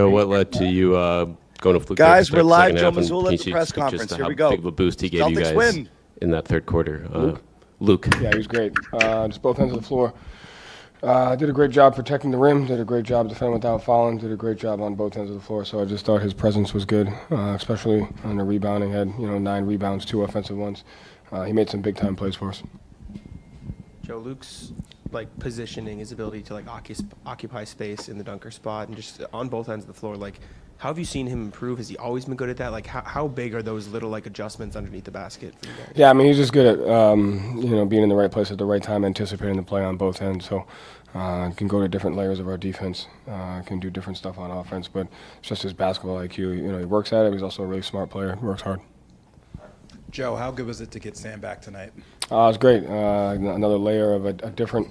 What led to you going to Fluke? Guys, we're live. Second Joe half, and Mazzulla at can the you press speak just conference. to Here how we go. big of a boost he gave you Celtics guys win. in that third quarter? Luke. Yeah, he was great. Just both ends of the floor. Did a great job protecting the rim, did a great job defending without fouling, did a great job on both ends of the floor. So I just thought his presence was good, especially on the rebounding. Had 9 rebounds, 2 offensive ones. He made some big time plays for us. Joe, Luke's positioning, his ability to occupy space in the dunker spot and just on both ends of the floor, how have you seen him improve? Has he always been good at that? How big are those little adjustments underneath the basket for you guys? Yeah, I mean, he's just good at being in the right place at the right time, anticipating the play on both ends. So can go to different layers of our defense, can do different stuff on offense, but it's just his basketball IQ. He works at it. He's also a really smart player. Works hard. Joe, how good was it to get Sam back tonight? It was great. Another layer of a different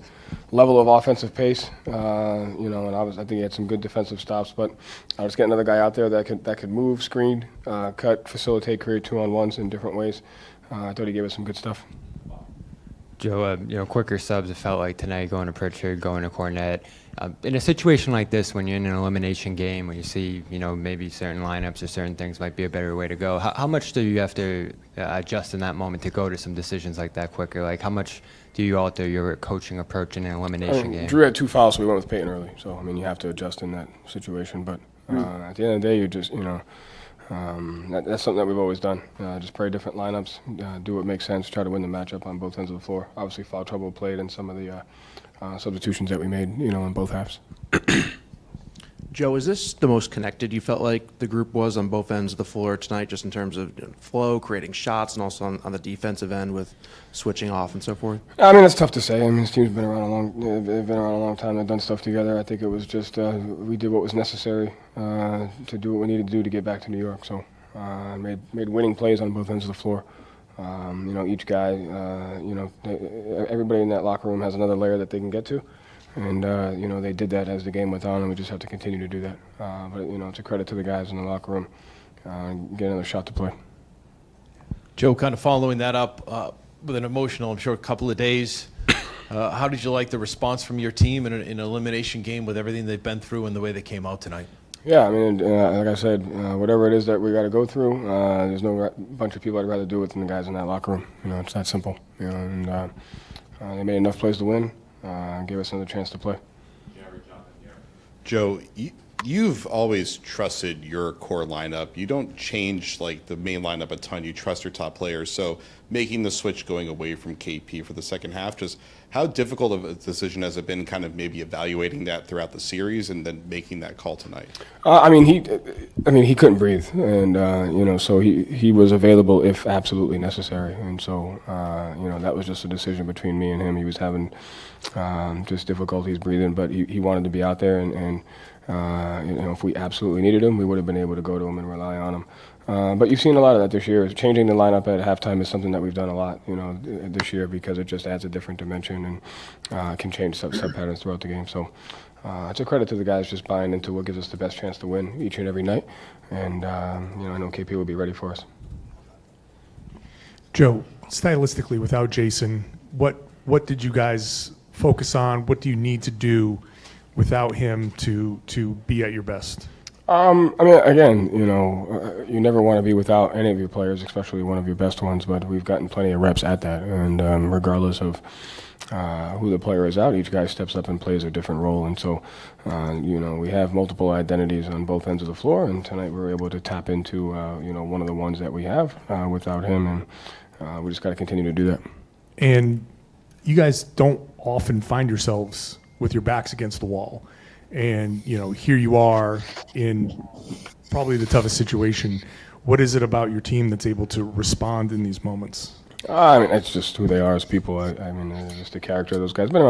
level of offensive pace. And I think he had some good defensive stops. But I was getting another guy out there that could move, screen, cut, facilitate, create 2-on-1s in different ways. I thought he gave us some good stuff. Joe, quicker subs. It felt like tonight going to Pritchard, going to Cornet. In a situation like this, when you're in an elimination game, when you see, maybe certain lineups or certain things might be a better way to go, how much do you have to adjust in that moment to go to some decisions like that quicker? How much do you alter your coaching approach in an elimination game? Drew had 2 fouls, so we went with Peyton early. So, you have to adjust in that situation. But at the end of the day, you just, that's something that we've always done. Just play different lineups, do what makes sense, try to win the matchup on both ends of the floor. Obviously, foul trouble played in some of the substitutions that we made, in both halves. Joe, is this the most connected you felt like the group was on both ends of the floor tonight, just in terms of flow, creating shots, and also on the defensive end with switching off and so forth? I mean, it's tough to say. This team's been around a long time. They've done stuff together. I think it was just we did what was necessary to do what we needed to do to get back to New York. So made winning plays on both ends of the floor. Each guy, everybody in that locker room has another layer that they can get to. And, they did that as the game went on, and we just have to continue to do that. But it's a credit to the guys in the locker room. Get another shot to play. Joe, kind of following that up with an emotional, I'm sure, couple of days, how did you like the response from your team in an elimination game with everything they've been through and the way they came out tonight? Yeah, like I said, whatever it is that we got to go through, there's no bunch of people I'd rather do it than the guys in that locker room. It's that simple. And they made enough plays to win. Give us another chance to play. Joe, you've always trusted your core lineup. You don't change the main lineup a ton. You trust your top players. So making the switch going away from KP for the second half, just how difficult of a decision has it been kind of maybe evaluating that throughout the series and then making that call tonight? He couldn't breathe, and so he was available if absolutely necessary, and so that was just a decision between me and him. He was having just difficulties breathing, but he wanted to be out there, and if we absolutely needed him, we would have been able to go to him and rely on him. But you've seen a lot of that this year. Changing the lineup at halftime is something that we've done a lot, this year, because it just adds a different dimension and can change sub patterns throughout the game. So it's a credit to the guys just buying into what gives us the best chance to win each and every night. And I know KP will be ready for us. Joe, stylistically, without Jason, what did you guys focus on? What do you need to do without him to be at your best? Again, you never want to be without any of your players, especially one of your best ones, but we've gotten plenty of reps at that. And regardless of who the player is out, each guy steps up and plays a different role. And so, we have multiple identities on both ends of the floor, and tonight we were able to tap into, one of the ones that we have without him, and we just got to continue to do that. And you guys don't often find yourselves with your backs against the wall. And, here you are in probably the toughest situation. What is it about your team that's able to respond in these moments? It's just who they are as people. It's just the character of those guys. A lot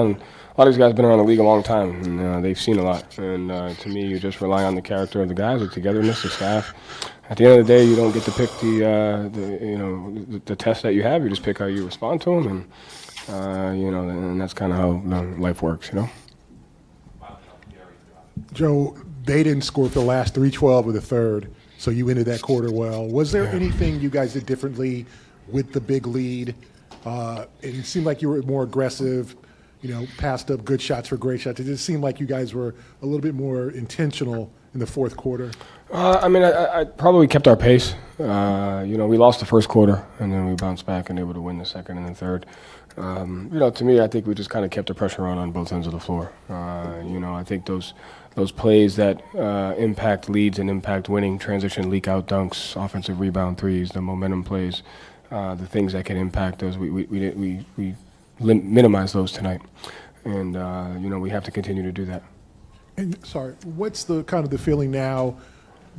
of these guys have been around the league a long time, and they've seen a lot. And to me, you just rely on the character of the guys, the togetherness, the staff. At the end of the day, you don't get to pick the test that you have. You just pick how you respond to them, and that's kind of how life works, Joe, they didn't score for the last 3:12 of the third, so you ended that quarter well. Was there anything you guys did differently with the big lead? It seemed like you were more aggressive, passed up good shots for great shots. It just seemed like you guys were a little bit more intentional in the fourth quarter? I probably kept our pace. We lost the first quarter, and then we bounced back and able to win the second and the third. To me, I think we just kind of kept the pressure on both ends of the floor. I think those plays that impact leads and impact winning, transition, leak out dunks, offensive rebound threes, the momentum plays, the things that can impact those, we minimize those tonight. And, we have to continue to do that. And sorry, what's the kind of the feeling now?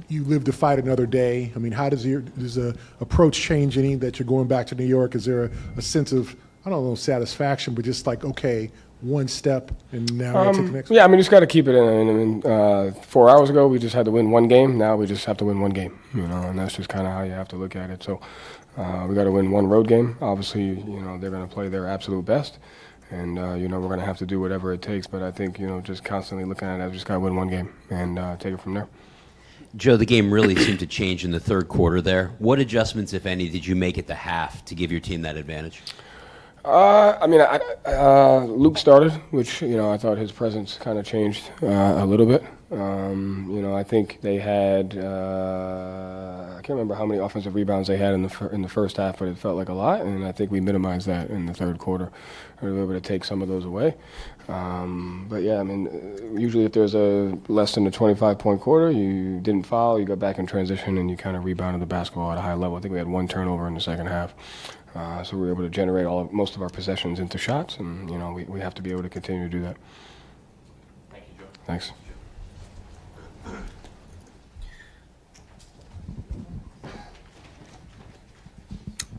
You live to fight another day. I mean, how does the approach change any that you're going back to New York? Is there a sense of, I don't know, satisfaction, but just like, okay, one step and now we take the next? Yeah, just got to keep it in. 4 hours ago, we just had to win one game. Now we just have to win one game, and that's just kind of how you have to look at it. So we got to win one road game. Obviously, they're going to play their absolute best. And, we're going to have to do whatever it takes. But I think, just constantly looking at it, I just got to win one game and take it from there. Joe, the game really seemed to change in the third quarter there. What adjustments, if any, did you make at the half to give your team that advantage? Luke started, which, I thought his presence kind of changed a little bit. I think they had, I can't remember how many offensive rebounds they had in the first half, but it felt like a lot, and I think we minimized that in the third quarter. We were able to take some of those away. Usually if there's a less than a 25-point quarter, you didn't foul, you got back in transition, and you kind of rebounded the basketball at a high level. I think we had one turnover in the second half. So we were able to generate most of our possessions into shots, and we have to be able to continue to do that. Thank you, Joe. Thanks.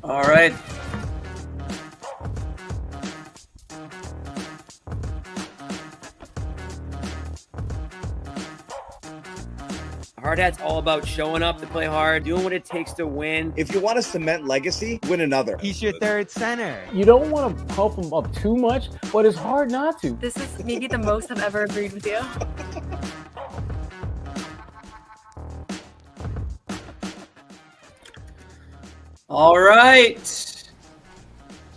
All right. Hard Hat's all about showing up to play hard, doing what it takes to win. If you want to cement legacy, win another. He's your third center. You don't want to pump him up too much, but it's hard not to. This is maybe the most I've ever agreed with you. All right.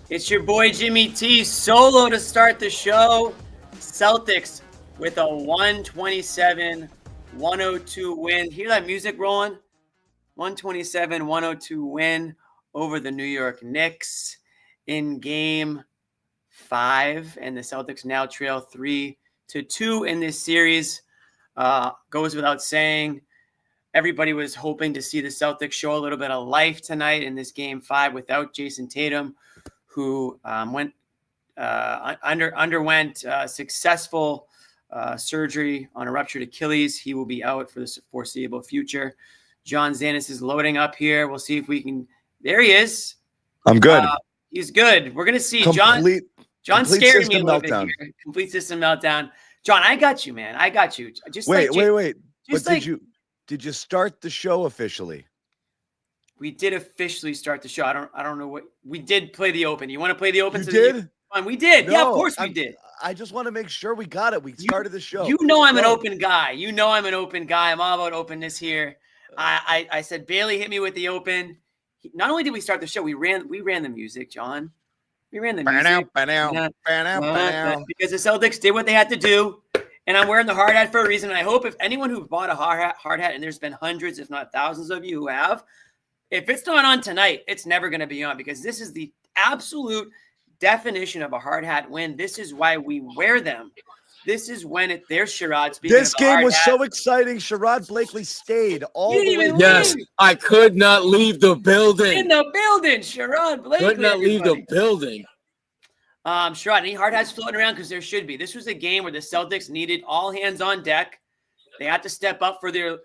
It's your boy Jimmy T solo to start the show. Celtics with a 127-102 win. Hear that music rolling? 127-102 win over the New York Knicks in Game 5. And the Celtics now trail 3-2 in this series. Goes without saying, everybody was hoping to see the Celtics show a little bit of life tonight in this Game 5 without Jason Tatum, who underwent successful surgery on a ruptured Achilles. He will be out for the foreseeable future. John Zannis is loading up here. We'll see if we can. There he is. I'm good. He's good. We're going to see. John scared me a little bit here. Complete system meltdown. John, I got you, man. I got you. Just wait. Just but did you start the show officially? We did officially start the show. I don't know what we did. Play the open. You want to play the open? You did? We did. No, yeah, of course we did. I just want to make sure we got it. We started the show. You know I'm an open guy. I'm all about openness here. I said, Bailey, hit me with the open. Not only did we start the show, we ran the music, John. We ran the music. Because the Celtics did what they had to do. And I'm wearing the hard hat for a reason. And I hope if anyone who bought a hard hat, and there's been hundreds, if not thousands of you who have, if it's not on tonight, it's never going to be on, because this is the absolute definition of a hard hat win. This is why we wear them. This is when there's Sherrod. This game was so exciting. Sherrod Blakely stayed all the way. Yes, I could not leave the building. In the building, Sherrod Blakely. Could not leave the building. Sherrod, any hard hats floating around? Because there should be. This was a game where the Celtics needed all hands on deck. They had to step up for their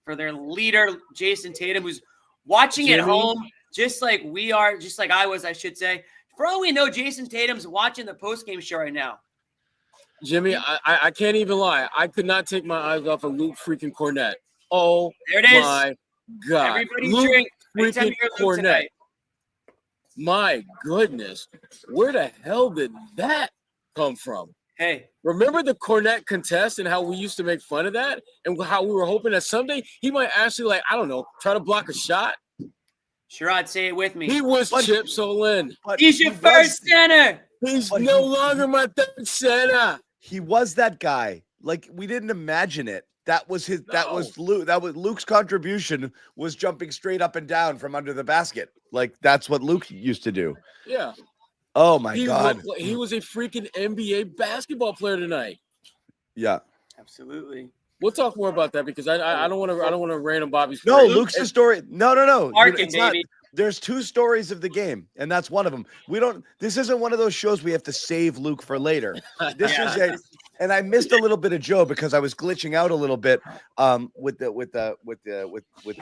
leader, Jason Tatum, who's watching at home, just like we are, just like I was, I should say. For all we know, Jason Tatum's watching the postgame show right now. Jimmy, I can't even lie. I could not take my eyes off of Luke freaking Cornet. Oh, there it is. My God. Everybody Luke drink. freaking Cornet. My goodness. Where the hell did that come from? Hey. Remember the Cornet contest and how we used to make fun of that? And how we were hoping that someday he might actually, try to block a shot? Sherrod, say it with me. He was Chip Solin. He's your first center. He's no longer my third center. He was that guy. Like, we didn't imagine it. That was his. That was Luke. That was Luke's contribution. Was jumping straight up and down from under the basket. Like that's what Luke used to do. Yeah. Oh my God. He was a freaking NBA basketball player tonight. Yeah. Absolutely. We'll talk more about that because I don't want to rain on Bobby's. No, Luke's the story. No. Market, It's not. baby. There's 2 stories of the game, and that's one of them. This isn't one of those shows we have to save Luke for later. And I missed a little bit of Joe because I was glitching out a little bit with the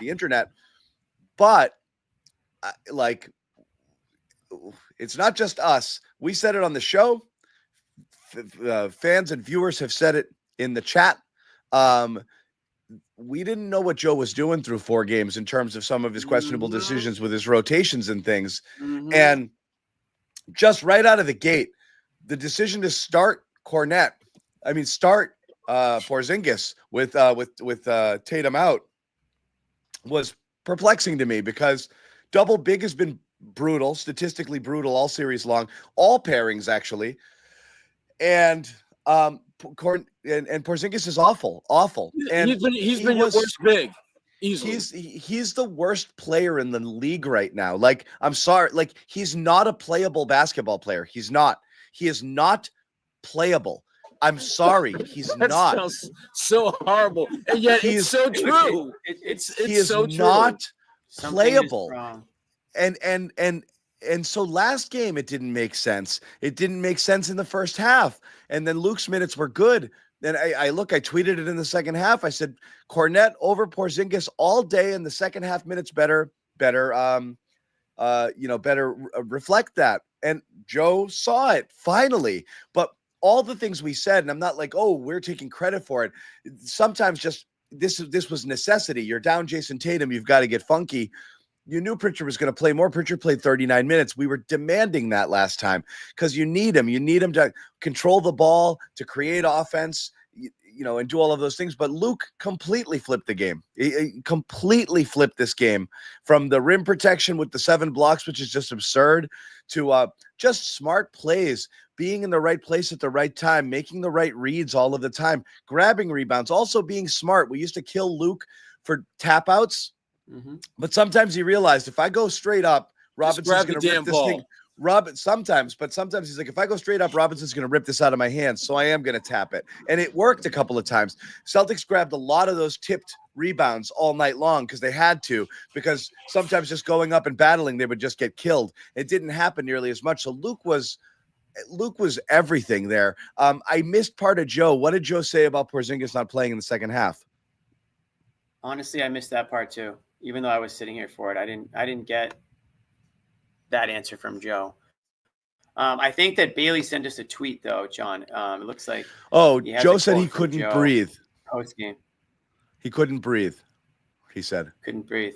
internet. But it's not just us. We said it on the show. Fans and viewers have said it in the chat. We didn't know what Joe was doing through 4 games in terms of some of his questionable decisions with his rotations and things. And just right out of the gate, the decision to start Porzingis with Tatum out was perplexing to me because double big has been brutal, statistically brutal all series long, all pairings actually. And Porzingis is awful. And he's been your worst big. Easily. He's the worst player in the league right now. Like, I'm sorry, like he's not a playable basketball player. He's not. He is not playable. I'm sorry, he's that not. Sounds so horrible, and yet it's so true. He is so true. not playable. And so last game, it didn't make sense. It didn't make sense in the first half. And then Luke's minutes were good. Then I tweeted it in the second half. I said, Cornet over Porzingis all day in the second half minutes better reflect that. And Joe saw it finally. But all the things we said, and I'm not like, oh, we're taking credit for it. Sometimes just this was necessity. You're down Jason Tatum. You've got to get funky. You knew Pritchard was going to play more. Pritchard played 39 minutes. We were demanding that last time because you need him. You need him to control the ball, to create offense, and do all of those things. But Luke completely flipped the game. He completely flipped this game from the rim protection with the 7 blocks, which is just absurd, to just smart plays, being in the right place at the right time, making the right reads all of the time, grabbing rebounds, also being smart. We used to kill Luke for tap outs. But sometimes he realized if I go straight up, Robinson's going to rip this thing. Sometimes he's like, if I go straight up, Robinson's going to rip this out of my hands. So I am going to tap it. And it worked a couple of times. Celtics grabbed a lot of those tipped rebounds all night long because they had to, because sometimes just going up and battling, they would just get killed. It didn't happen nearly as much. So Luke was everything there. I missed part of Joe. What did Joe say about Porzingis not playing in the second half? Honestly, I missed that part too. Even though I was sitting here for it, I didn't get that answer from Joe. I think that Bailey sent us a tweet though, John. It looks like Joe said he couldn't breathe. Post game, he couldn't breathe. He said couldn't breathe.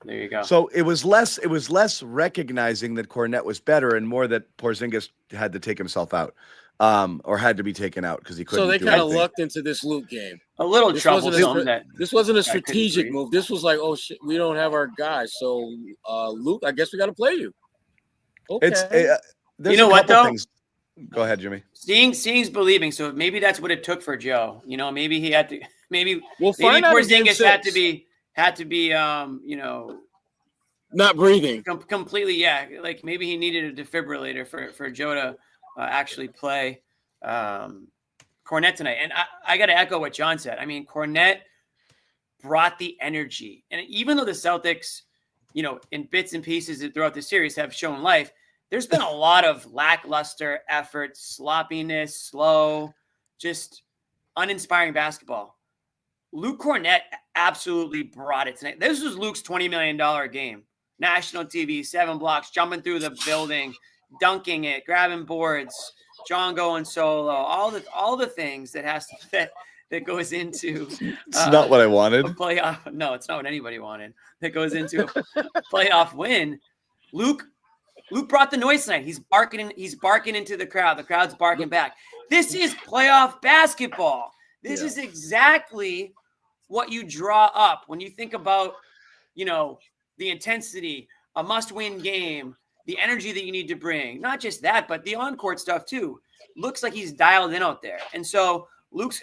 There you go. So it was less recognizing that Cornet was better and more that Porzingis had to take himself out. Or had to be taken out because he couldn't. So they kind of lucked into this Luke game. A little troublesome. This wasn't a strategic move. This was like, oh shit, we don't have our guys. So Luke, I guess we got to play you. Okay. You know what though? Things. Go ahead, Jimmy. Seeing's believing. So maybe that's what it took for Joe. Maybe he had to. Maybe Porzingis had to be. Not breathing completely. Yeah, like maybe he needed a defibrillator for Joe to actually play Cornet tonight. And I got to echo what John said. I mean, Cornet brought the energy. And even though the Celtics, in bits and pieces throughout the series have shown life, there's been a lot of lackluster effort, sloppiness, slow, just uninspiring basketball. Luke Cornet absolutely brought it tonight. This was Luke's $20 million game. National TV, 7 blocks, jumping through the building, dunking it, grabbing boards, John going solo, all the things that goes into it's not what I wanted. A playoff. No, it's not what anybody wanted. That goes into a playoff win. Luke brought the noise tonight. He's barking into the crowd. The crowd's barking back. This is playoff basketball. This is exactly what you draw up when you think about, the intensity, a must-win game, the energy that you need to bring. Not just that, but the on-court stuff too. Looks like he's dialed in out there. And so Luke's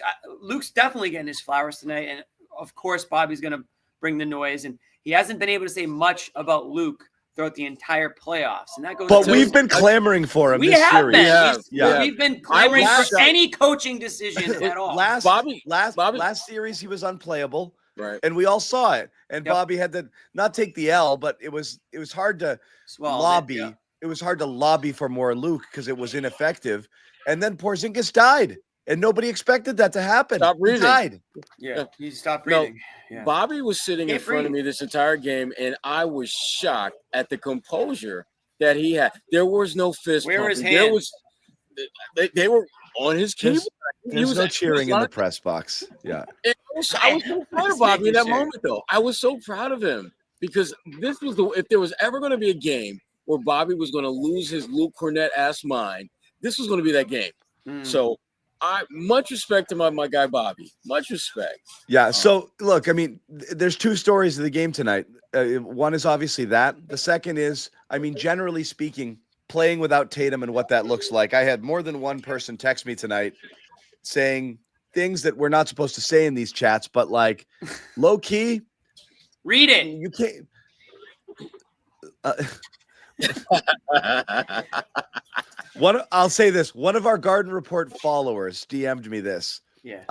definitely getting his flowers tonight, and of course Bobby's going to bring the noise. And he hasn't been able to say much about Luke throughout the entire playoffs, and that goes. But we've been clamoring for him. We this have series. been. We've been clamoring for any coaching decision at all. Last series he was unplayable, right? And we all saw it. And Bobby had to not take the L, but it was hard to lobby. It was hard to lobby for more Luke because it was ineffective. And then Porzingis died, and nobody expected that to happen. Stop breathing. He died. Yeah, he stopped breathing. No, Bobby was sitting in front of me this entire game, and I was shocked at the composure that he had. There was no fist Where were his pumping. hands? There was, they were on his keyboard. There's no cheering in the press box. Yeah. I was so proud of Bobby in that moment, though. I was so proud of him because this was if there was ever going to be a game where Bobby was going to lose his Luke Cornet-ass mind, this was going to be that game. So much respect to my guy Bobby. Much respect. Yeah. So look, I mean, there's two stories of the game tonight. One is obviously that. The second is, I mean, generally speaking, playing without Tatum and what that looks like. I had more than one person text me tonight saying things that we're not supposed to say in these chats, but like low key, read it. You can't. I'll say this. One of our Garden Report followers DM'd me this. Yeah.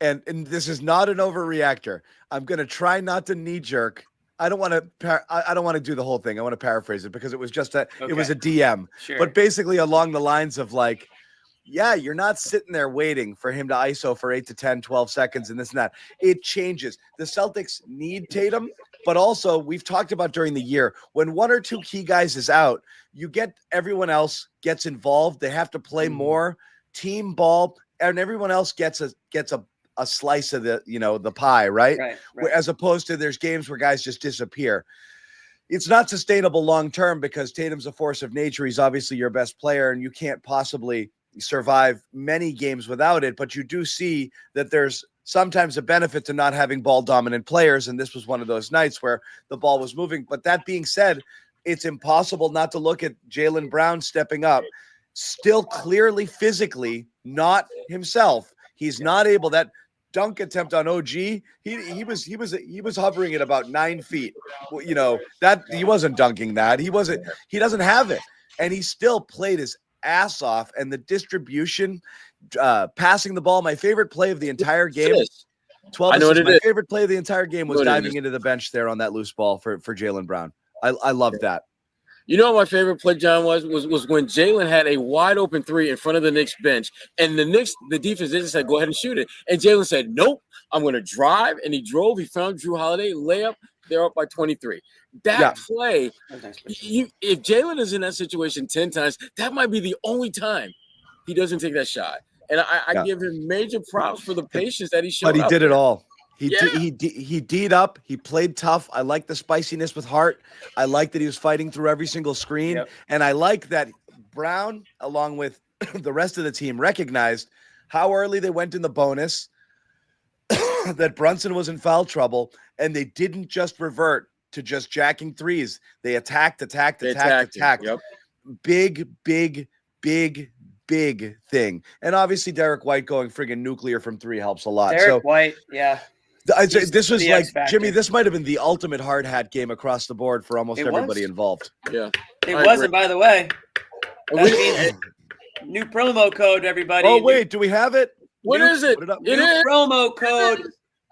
And this is not an overreactor. I'm gonna try not to knee jerk. I don't want to do the whole thing. I want to paraphrase it because it was just it was a DM. Sure. But basically along the lines of like, yeah, you're not sitting there waiting for him to ISO for 8 to 10, 12 seconds and this and that. It changes. The Celtics need Tatum, but also we've talked about during the year when one or two key guys is out, you get everyone else gets involved. They have to play more team ball, and everyone else gets a slice of the pie, right? Right. As opposed to there's games where guys just disappear. It's not sustainable long term because Tatum's a force of nature. He's obviously your best player, and you can't possibly survive many games without it. But you do see that there's sometimes a benefit to not having ball dominant players, and this was one of those nights where the ball was moving. But that being said, it's impossible not to look at Jaylen Brown stepping up, still clearly physically not himself. He's not able. That dunk attempt on OG, he was hovering at about 9 feet. You know, that he wasn't dunking that. He doesn't have it, and he still played his ass off. And the distribution, passing the ball, my favorite play of the entire game. 12 assists, my favorite play of the entire game was diving into the bench there on that loose ball for Jaylen Brown. I love that. You know what my favorite play, John, was when Jaylen had a wide open three in front of the Knicks bench, and the defense just said, "Go ahead and shoot it." And Jaylen said, "Nope, I'm going to drive." And he drove. He found Drew Holiday, layup. They're up by 23. That play, if Jaylen is in that situation 10 times, that might be the only time he doesn't take that shot. And I give him major props for the patience that he showed. But he did it all. He D'd up. He played tough. I like the spiciness with heart. I like that he was fighting through every single screen. Yep. And I like that Brown, along with the rest of the team, recognized how early they went in the bonus, that Brunson was in foul trouble, and they didn't just revert to just jacking threes. They attacked. Yep. Big thing. And obviously Derrick White going friggin' nuclear from 3 helps a lot. Derrick White, yeah. This was like, Jimmy, this might have been the ultimate hard hat game across the board for almost everybody involved. Yeah. It wasn't, by the way. That means new promo code, everybody. Oh, wait, do we have it? What is it? New promo code.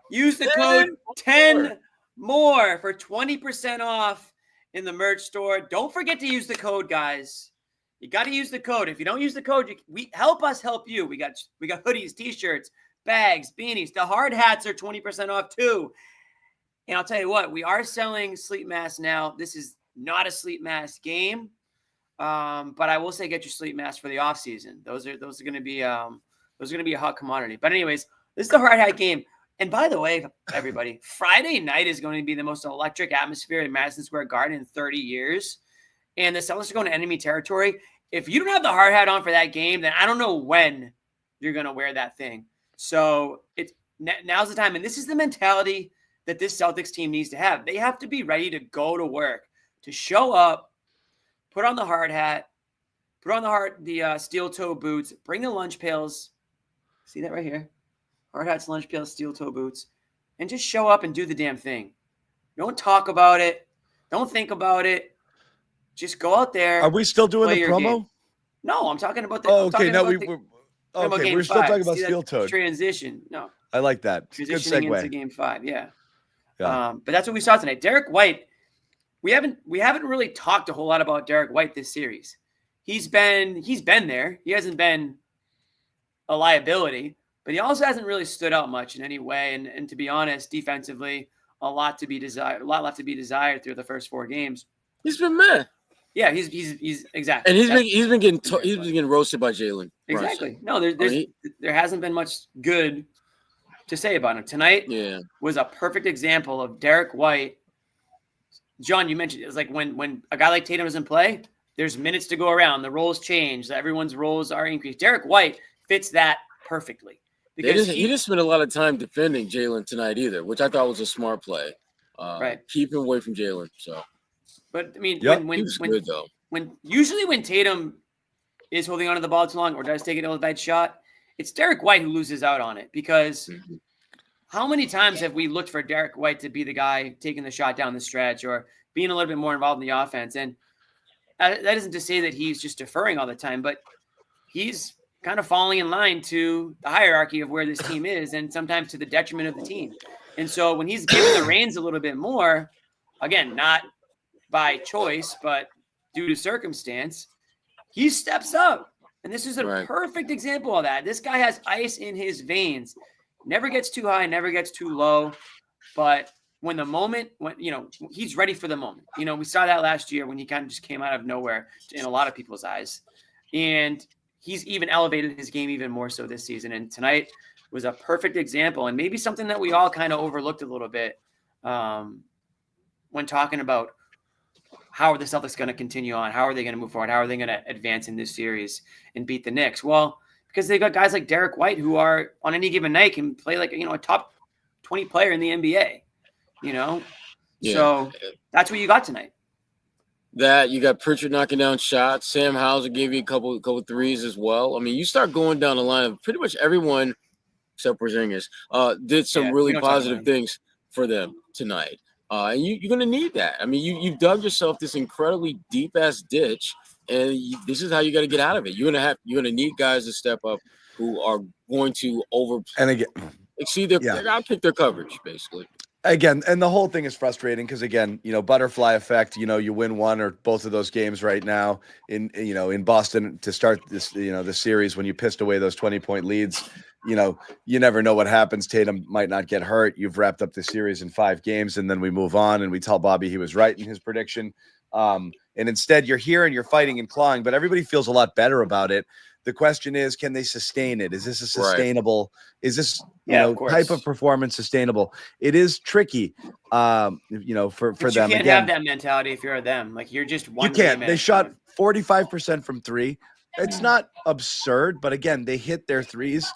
Use the code 10 more for 20% off in the merch store. Don't forget to use the code, guys. You got to use the code. If you don't use the code, we help us help you. We got hoodies, t-shirts, bags, beanies. The hard hats are 20% off too. And I'll tell you what, we are selling sleep masks now. This is not a sleep mask game, but I will say get your sleep mask for the off season. Those are going to be a hot commodity. But anyways, this is the hard hat game. And by the way, everybody, Friday night is going to be the most electric atmosphere in Madison Square Garden in 30 years. And the Celtics are going to enemy territory. If you don't have the hard hat on for that game, then I don't know when you're going to wear that thing. So now's the time. And this is the mentality that this Celtics team needs to have. They have to be ready to go to work, to show up, put on the hard hat, put on the steel toe boots, bring the lunch pails, See that right here? Hard hats, lunch pails, steel toe boots, and just show up and do the damn thing. Don't talk about it. Don't think about it. Just go out there. Are we still doing play the your promo? game. No, I'm talking about the. Oh, I'm okay. talking Now about we the- were. talking about Okay, game we're still five. talking about See that steel toed. transition. No, I like that. It's a good transitioning into segue. game 5. Yeah. Yeah. But that's what we saw tonight. Derrick White. We haven't really talked a whole lot about Derrick White this series. He's been there. He hasn't been a liability, but he also hasn't really stood out much in any way. And to be honest, defensively, a lot left to be desired through the first 4 games. He's been mad. Yeah, he's exactly. And he's been getting roasted by Jaylen. Exactly. No, there hasn't been much good to say about him tonight. Yeah, was a perfect example of Derrick White. John, you mentioned it was like when a guy like Tatum is in play, there's minutes to go around. The roles change. Everyone's roles are increased. Derrick White fits that perfectly because he didn't spend a lot of time defending Jaylen tonight either, which I thought was a smart play. Right. Keep him away from Jaylen. So, but I mean, he was good though. Usually when Tatum is holding onto the ball too long or does take an ill-advised shot, it's Derrick White who loses out on it because how many times have we looked for Derrick White to be the guy taking the shot down the stretch or being a little bit more involved in the offense? And that isn't to say that he's just deferring all the time, but he's kind of falling in line to the hierarchy of where this team is and sometimes to the detriment of the team. And so when he's given the reins a little bit more, again, not by choice, but due to circumstance, he steps up. And this is a perfect example of that. This guy has ice in his veins. Never gets too high, never gets too low. But when he's ready for the moment. We saw that last year when he kind of just came out of nowhere in a lot of people's eyes. And he's even elevated his game even more so this season. And tonight was a perfect example and maybe something that we all kind of overlooked a little bit when talking about how are the Celtics going to continue on? How are they going to move forward? How are they going to advance in this series and beat the Knicks? Well, because they got guys like Derrick White who are on any given night can play like, a top 20 player in the NBA, Yeah. So that's what you got tonight. That you got Pritchard knocking down shots. Sam Hauser gave you a couple threes as well. I mean, you start going down the line of pretty much everyone except Porzingis did some really positive things for them tonight. And you're going to need that. I mean, you've dug yourself this incredibly deep ass ditch, and this is how you got to get out of it. You're going to need guys to step up who are going to exceed their outpick their coverage basically. Again, and the whole thing is frustrating because again, butterfly effect. You win one or both of those games right now in Boston to start this the series when you pissed away those 20-point leads. You never know what happens. Tatum might not get hurt. You've wrapped up the series in 5 games, and then we move on, and we tell Bobby he was right in his prediction. And instead, you're here and you're fighting and clawing, but everybody feels a lot better about it. The question is, can they sustain it? Is this a sustainable? Is this type of performance sustainable? It is tricky, for them. You can't have that mentality if you're them. Like you're just one. You can't. They shot 45% from 3. It's not absurd, but again, they hit their threes.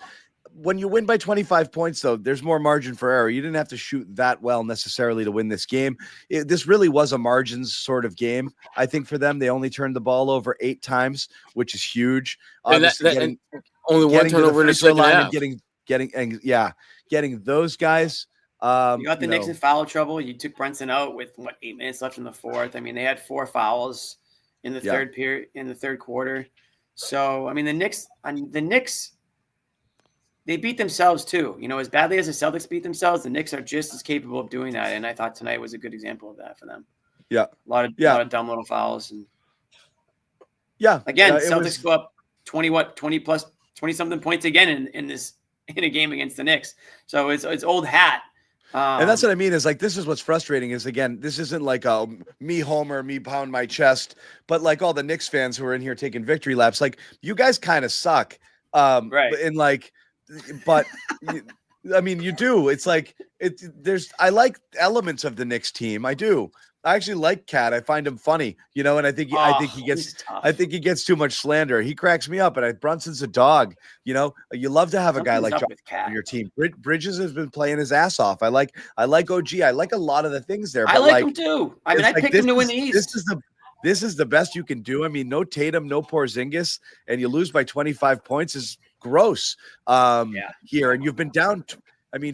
When you win by 25 points, though, there's more margin for error. You didn't have to shoot that well necessarily to win this game. This really was a margins sort of game, I think, for them. They only turned the ball over 8 times, which is huge. And only one turnover in the second half. Getting those guys. You got the Knicks in foul trouble. You took Brunson out with 8 minutes left in the fourth. I mean, they had 4 fouls in the third period, in the third quarter. So, I mean, the Knicks. They beat themselves too. As badly as the Celtics beat themselves, the Knicks are just as capable of doing that. And I thought tonight was a good example of that for them. Yeah. A lot of dumb little fouls. And again, Celtics go up 20 something points again in a game against the Knicks. So it's old hat. And that's what I mean is like, this is what's frustrating is, again, this isn't like me homer, me pound my chest, but like all the Knicks fans who are in here taking victory laps, like you guys kind of suck. Right. And like, but I mean, you do. It's like I like elements of the Knicks team. I do. I actually like Cat. I find him funny, and I think he gets too much slander. He cracks me up, and Brunson's a dog. You love to have a guy like John on your team. Bridges has been playing his ass off. I like OG. I like a lot of the things there. I like him too. I mean, I picked him to win the East. This is the best you can do. I mean, no Tatum, no Porzingis, and you lose by 25 points is gross here. And you've been down.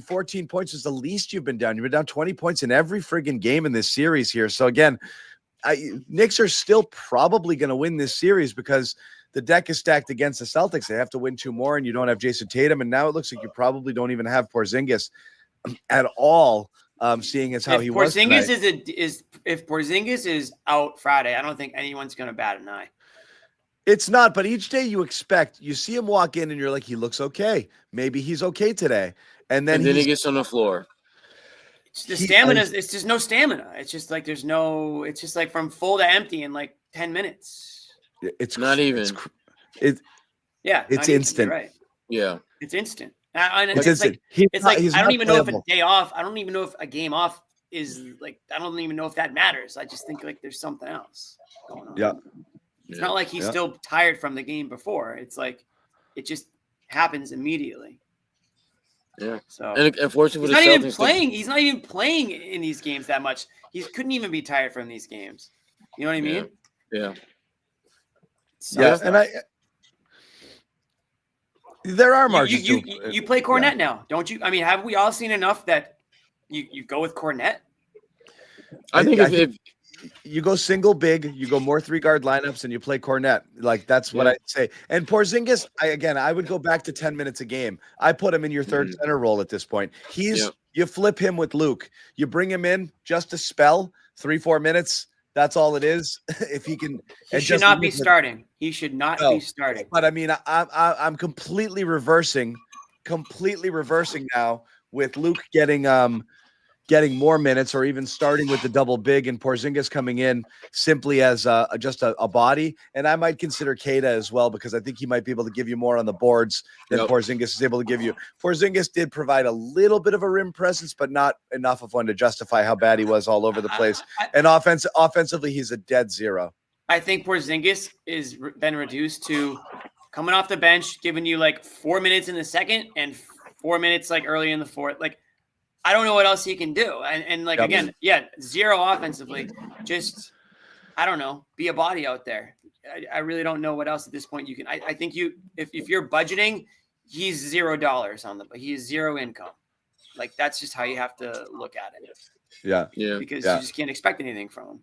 14 points is the least you've been down. You've been down 20 points in every friggin' game in this series here. So again, Knicks are still probably going to win this series because the deck is stacked against the Celtics. They have to win 2 more, and you don't have Jason Tatum. And now it looks like you probably don't even have Porzingis at all. Seeing as how he was tonight. If Porzingis is out Friday, I don't think anyone's going to bat an eye. It's not, but each day you see him walk in and you're like, he looks okay. Maybe he's okay today. And then he gets on the floor. It's just no stamina. It's just like it's just like from full to empty in like 10 minutes. It's not even. It's instant. Right. Yeah. It's instant. It's instant. I don't even know if a day off, I don't even know if a game off is like, I don't even know if that matters. I just think like there's something else going on. Yeah. It's not like he's still tired from the game before. It's like, it just happens immediately. Yeah. So and unfortunately, he's not even playing in these games that much. He couldn't even be tired from these games. You know what I mean? Yeah. So, and there are margins. You play Cornet now, don't you? I mean, have we all seen enough that you go with Cornet? I think if you go single big, you go more 3-guard lineups, and you play Cornet. Like that's what I'd say. And Porzingis, I would go back to 10 minutes a game. I put him in your third center role at this point. You flip him with Luke. You bring him in just to spell 3-4 minutes. That's all it is. If he can, he should not be starting. He should not be starting. But I mean, I'm completely reversing now with Luke getting more minutes, or even starting with the double big, and Porzingis coming in simply as just a body. And I might consider Keita as well, because I think he might be able to give you more on the boards than Porzingis is able to give you. Porzingis did provide a little bit of a rim presence, but not enough of one to justify how bad he was all over the place. And offensively, he's a dead zero. I think Porzingis is been reduced to coming off the bench, giving you like 4 minutes in the second and 4 minutes like early in the fourth. Like, I don't know what else he can do. And like, again, zero offensively. Just, I don't know, be a body out there. I really don't know what else at this point you can. I think if you're budgeting, he's $0 he is zero income. Like, that's just how you have to look at it. Yeah. Because you just can't expect anything from him.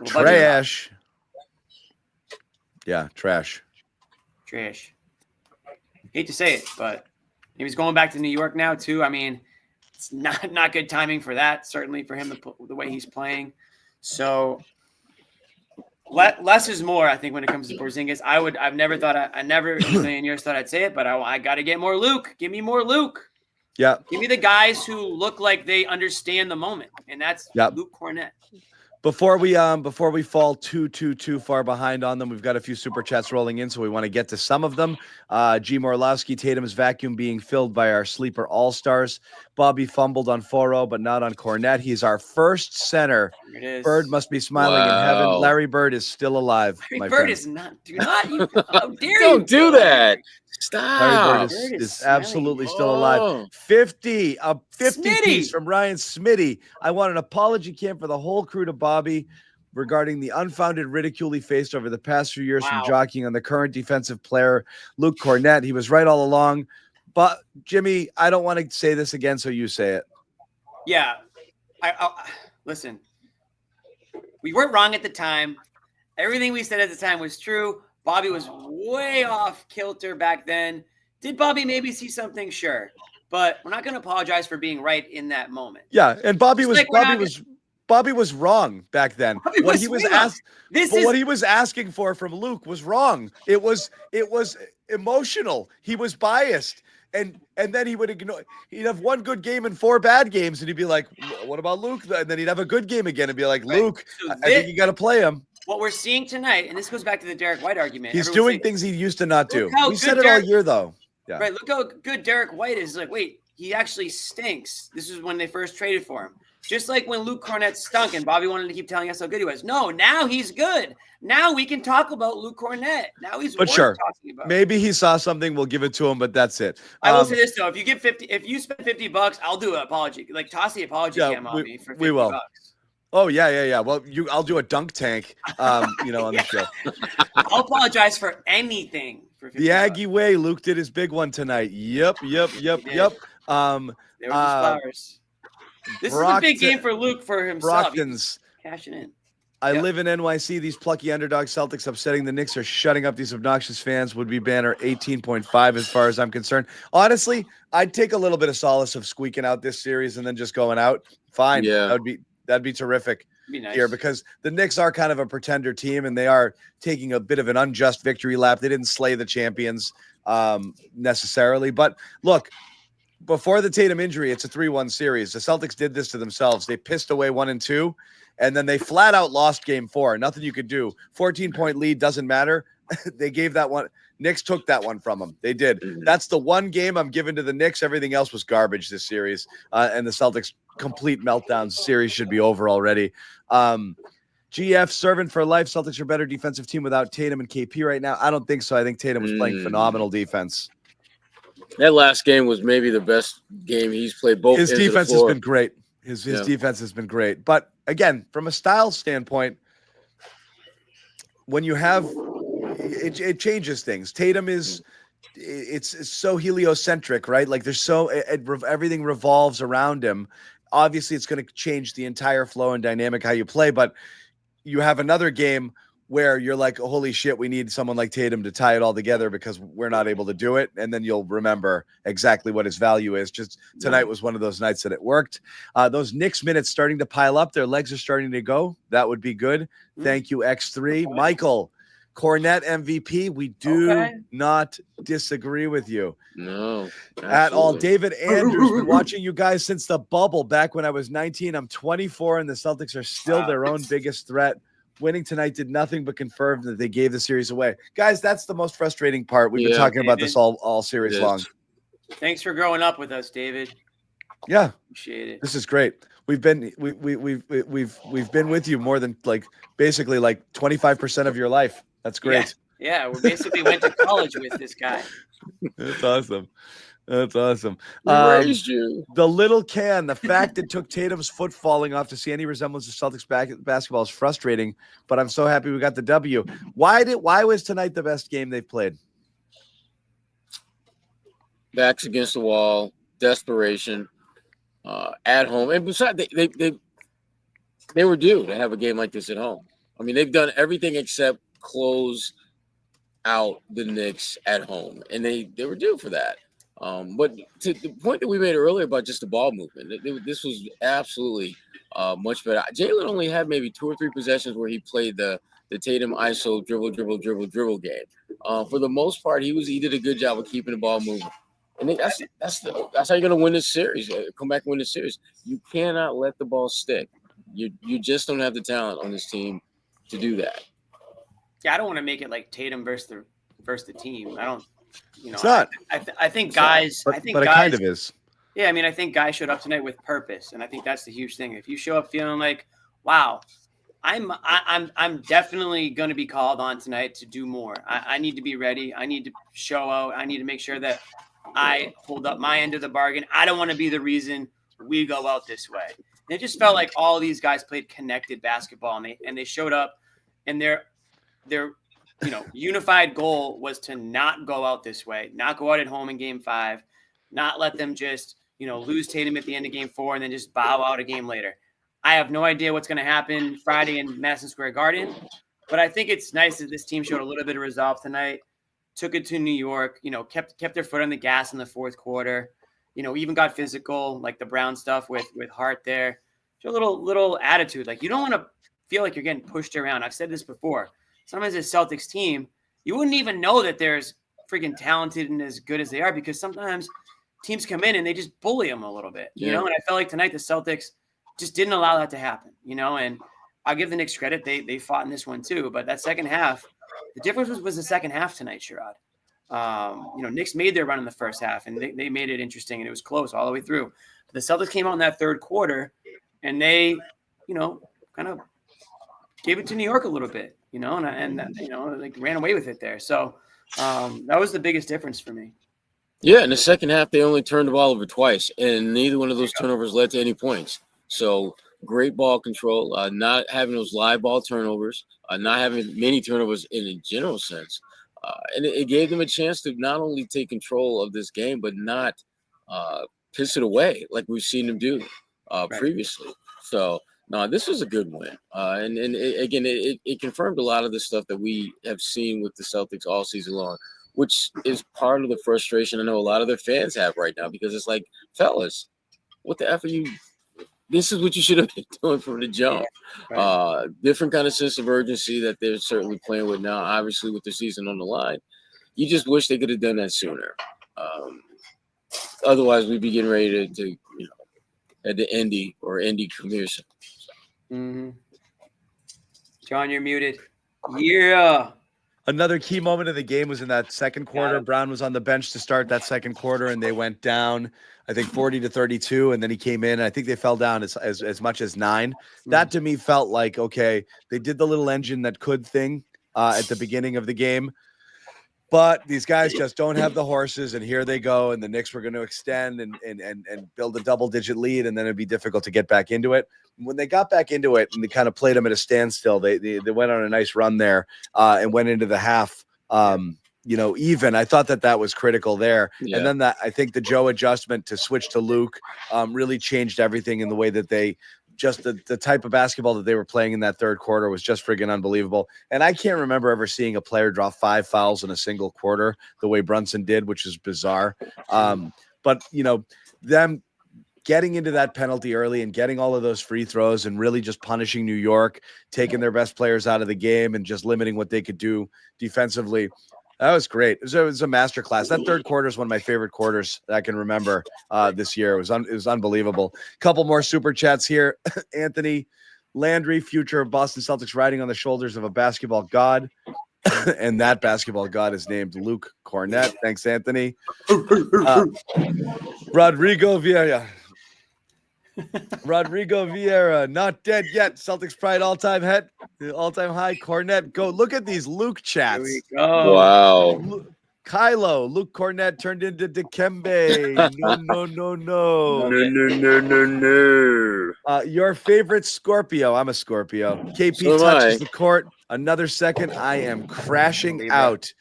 Trash. Yeah, trash. Hate to say it, but he was going back to New York now too. I mean, it's not good timing for that. Certainly for him, the way he's playing. So less is more, I think, when it comes to Porzingis. I've never thought I never in a million years thought I'd say it, but I got to get more Luke. Give me more Luke. Yeah. Give me the guys who look like they understand the moment, and that's Luke Cornet. Before we fall too far behind on them, we've got a few super chats rolling in, so we want to get to some of them. G. Morlowski, Tatum's vacuum being filled by our sleeper all-stars. Bobby fumbled on 4-0, but not on Cornet. He's our first center. Bird must be smiling in heaven. Larry Bird is still alive. Larry Bird is not. Do not. You, how dare you? Don't do that. Stop. Larry Bird is absolutely still alive. 50 piece from Ryan Smitty. I want an apology camp for the whole crew to Bobby regarding the unfounded ridicule he faced over the past few years from jockeying on the current defensive player, Luke Cornet. He was right all along. But, Jimmy, I don't want to say this again, so you say it. Yeah. Listen, we weren't wrong at the time. Everything we said at the time was true. Bobby was way off kilter back then. Did Bobby maybe see something? Sure. But we're not going to apologize for being right in that moment. Yeah, and Bobby was wrong back then. What he was asking for from Luke was wrong. It was emotional. He was biased. And then he would ignore. He'd have one good game and 4 bad games, and he'd be like, "What about Luke?" And then he'd have a good game again and be like, "Luke, I think you got to play him." What we're seeing tonight, and this goes back to the Derrick White argument. He's doing things he used to not do. We said it all year, though. Yeah. Right. Look how good Derrick White is. Like, wait, he actually stinks. This is when they first traded for him. Just like when Luke Cornet stunk and Bobby wanted to keep telling us how good he was. No, now he's good. Now we can talk about Luke Cornet. Now he's worth talking about. Maybe he saw something. We'll give it to him, but that's it. I will say this though: if you spend $50, I'll do an apology. Like toss the apology cam on me for $50. Oh yeah. Well, I'll do a dunk tank, on the show. I'll apologize for anything. For The Aggie way, Luke did his big one tonight. Yep. There were just flowers. This is a big game for Luke for himself. He's cashing in. I live in NYC. These plucky underdog Celtics upsetting the Knicks are shutting up these obnoxious fans. Would be banner 18.5 as far as I'm concerned. Honestly, I'd take a little bit of solace of squeaking out this series and then just going out. Fine. Yeah. That'd be terrific. Be nice. Here, because the Knicks are kind of a pretender team and they are taking a bit of an unjust victory lap. They didn't slay the champions necessarily. But look, before the Tatum injury, it's a 3-1 series. The Celtics did this to themselves. They pissed away 1 and 2, and then they flat out lost game 4. Nothing you could do. 14-point lead doesn't matter. They gave that one. Knicks took that one from them. They did. That's the one game I'm giving to the Knicks. Everything else was garbage this series. And the Celtics complete meltdown. Series should be over already. GF servant for life. Celtics are a better defensive team without Tatum and KP right now. I don't think so. I think Tatum was playing phenomenal defense. That last game was maybe the best game he's played. Both his defense has been great. His Yeah. defense has been great. But again, from a style standpoint, when you have it changes things. Tatum is it's so heliocentric, right? Like there's everything revolves around him. Obviously, it's going to change the entire flow and dynamic how you play. But you have another game where you're like, oh, holy shit, we need someone like Tatum to tie it all together because we're not able to do it. And then you'll remember exactly what his value is. Just tonight was one of those nights that it worked. Those Knicks minutes starting to pile up. Their legs are starting to go. That would be good. Thank you, X3. Michael, Cornet MVP. We do not disagree with you. No. At all. David Andrews, been watching you guys since the bubble back when I was 19. I'm 24, and the Celtics are still their own biggest threat. Winning tonight did nothing but confirm that they gave the series away. Guys, that's the most frustrating part. We've been talking about this all series long. Thanks for growing up with us, David. Yeah. Appreciate it. This is great. We've been with you more than basically 25% of your life. That's great. Yeah, we basically went to college with this guy. That's awesome. That's awesome. We raised you. The little can, the fact it took Tatum's foot falling off to see any resemblance to Celtics basketball is frustrating, but I'm so happy we got the W. Why was tonight the best game they've played? Backs against the wall, desperation, at home. And besides, they were due to have a game like this at home. I mean, they've done everything except close out the Knicks at home, and they were due for that. But to the point that we made earlier about just the ball movement, this was absolutely much better. Jaylen only had maybe 2 or 3 possessions where he played the Tatum ISO dribble game. For the most part, he did a good job of keeping the ball moving. And that's how you're going to win this series. Come back and win this series. You cannot let the ball stick. You just don't have the talent on this team to do that. Yeah, I don't want to make it like Tatum versus the team. I don't. It's not. I think guys. But it kind of is. Yeah, I mean, I think guys showed up tonight with purpose, and I think that's the huge thing. If you show up feeling like, wow, I'm definitely going to be called on tonight to do more. I need to be ready. I need to show out. I need to make sure that I hold up my end of the bargain. I don't want to be the reason we go out this way. And it just felt like all these guys played connected basketball, and they showed up, and their unified goal was to not go out this way, not go out at home in Game 5, not let them just lose Tatum at the end of Game 4 and then just bow out a game later. I have no idea what's going to happen Friday in Madison Square Garden, but I think it's nice that this team showed a little bit of resolve tonight, took it to New York, kept their foot on the gas in the fourth quarter, even got physical, like the Brown stuff with Hart there. Show a little attitude. Like, you don't want to feel like you're getting pushed around. I've said this before. Sometimes this Celtics team, you wouldn't even know that they're as freaking talented and as good as they are because sometimes teams come in and they just bully them a little bit, and I felt like tonight the Celtics just didn't allow that to happen, and I'll give the Knicks credit. They fought in this one too, but that second half, the difference was the second half tonight, Sherrod. Knicks made their run in the first half and they made it interesting and it was close all the way through. But the Celtics came out in that third quarter and they, kind of gave it to New York a little bit, and ran away with it there. So that was the biggest difference for me. Yeah, in the second half, they only turned the ball over twice, and neither one of those turnovers led to any points. So great ball control, not having those live ball turnovers, not having many turnovers in a general sense. And it gave them a chance to not only take control of this game, but not piss it away like we've seen them do previously. So, no, this was a good win. And again, it confirmed a lot of the stuff that we have seen with the Celtics all season long, which is part of the frustration I know a lot of their fans have right now, because it's like, fellas, what the F are you? This is what you should have been doing from the jump. Different kind of sense of urgency that they're certainly playing with now, obviously with the season on the line. You just wish they could have done that sooner. Otherwise, we'd be getting ready to at the Indy come here soon. Mm-hmm. John, you're muted. Yeah. Another key moment of the game was in that second quarter. Brown was on the bench to start that second quarter, and they went down, I think, 40-32, and then he came in. And I think they fell down as much as 9. That to me felt like, okay, they did the little engine that could thing at the beginning of the game. But these guys just don't have the horses, and here they go. And the Knicks were going to extend and build a double-digit lead, and then it'd be difficult to get back into it. When they got back into it and they kind of played them at a standstill, they went on a nice run there and went into the half, even. I thought that was critical there. Yeah. And then I think the Joe adjustment to switch to Luke really changed everything in the way that they just the type of basketball that they were playing in that third quarter was just friggin' unbelievable. And I can't remember ever seeing a player draw 5 fouls in a single quarter the way Brunson did, which is bizarre. But, them getting into that penalty early and getting all of those free throws and really just punishing New York, taking their best players out of the game and just limiting what they could do defensively. That was great. It was a masterclass. That third quarter is one of my favorite quarters that I can remember this year. It was unbelievable. Couple more super chats here. Anthony Landry, future of Boston Celtics, riding on the shoulders of a basketball god. And that basketball god is named Luke Cornet. Thanks, Anthony. Rodrigo Vieira, not dead yet. Celtics pride all-time high. Cornet, go. Look at these Luke chats. Here we go. Wow. Kylo, Luke Cornet turned into Dikembe. No. Your favorite Scorpio. I'm a Scorpio. KP touches the court. Another second. I am crashing out.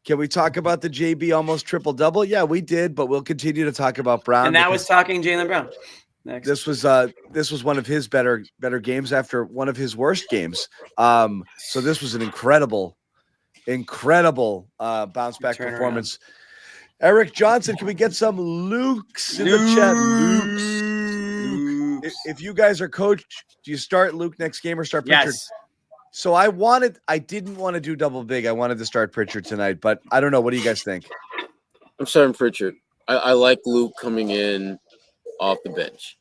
Can we talk about the JB almost triple-double? Yeah, we did, but we'll continue to talk about Brown. And that was talking Jaylen Brown. Next. This was one of his better games after one of his worst games. So this was an incredible bounce back performance. Eric Johnson, can we get some Lukes in the chat? Luke. If you guys are coach, do you start Luke next game or start Pritchard? Yes. So I didn't want to do double big. I wanted to start Pritchard tonight, but I don't know. What do you guys think? I'm starting Pritchard. I like Luke coming in off the bench.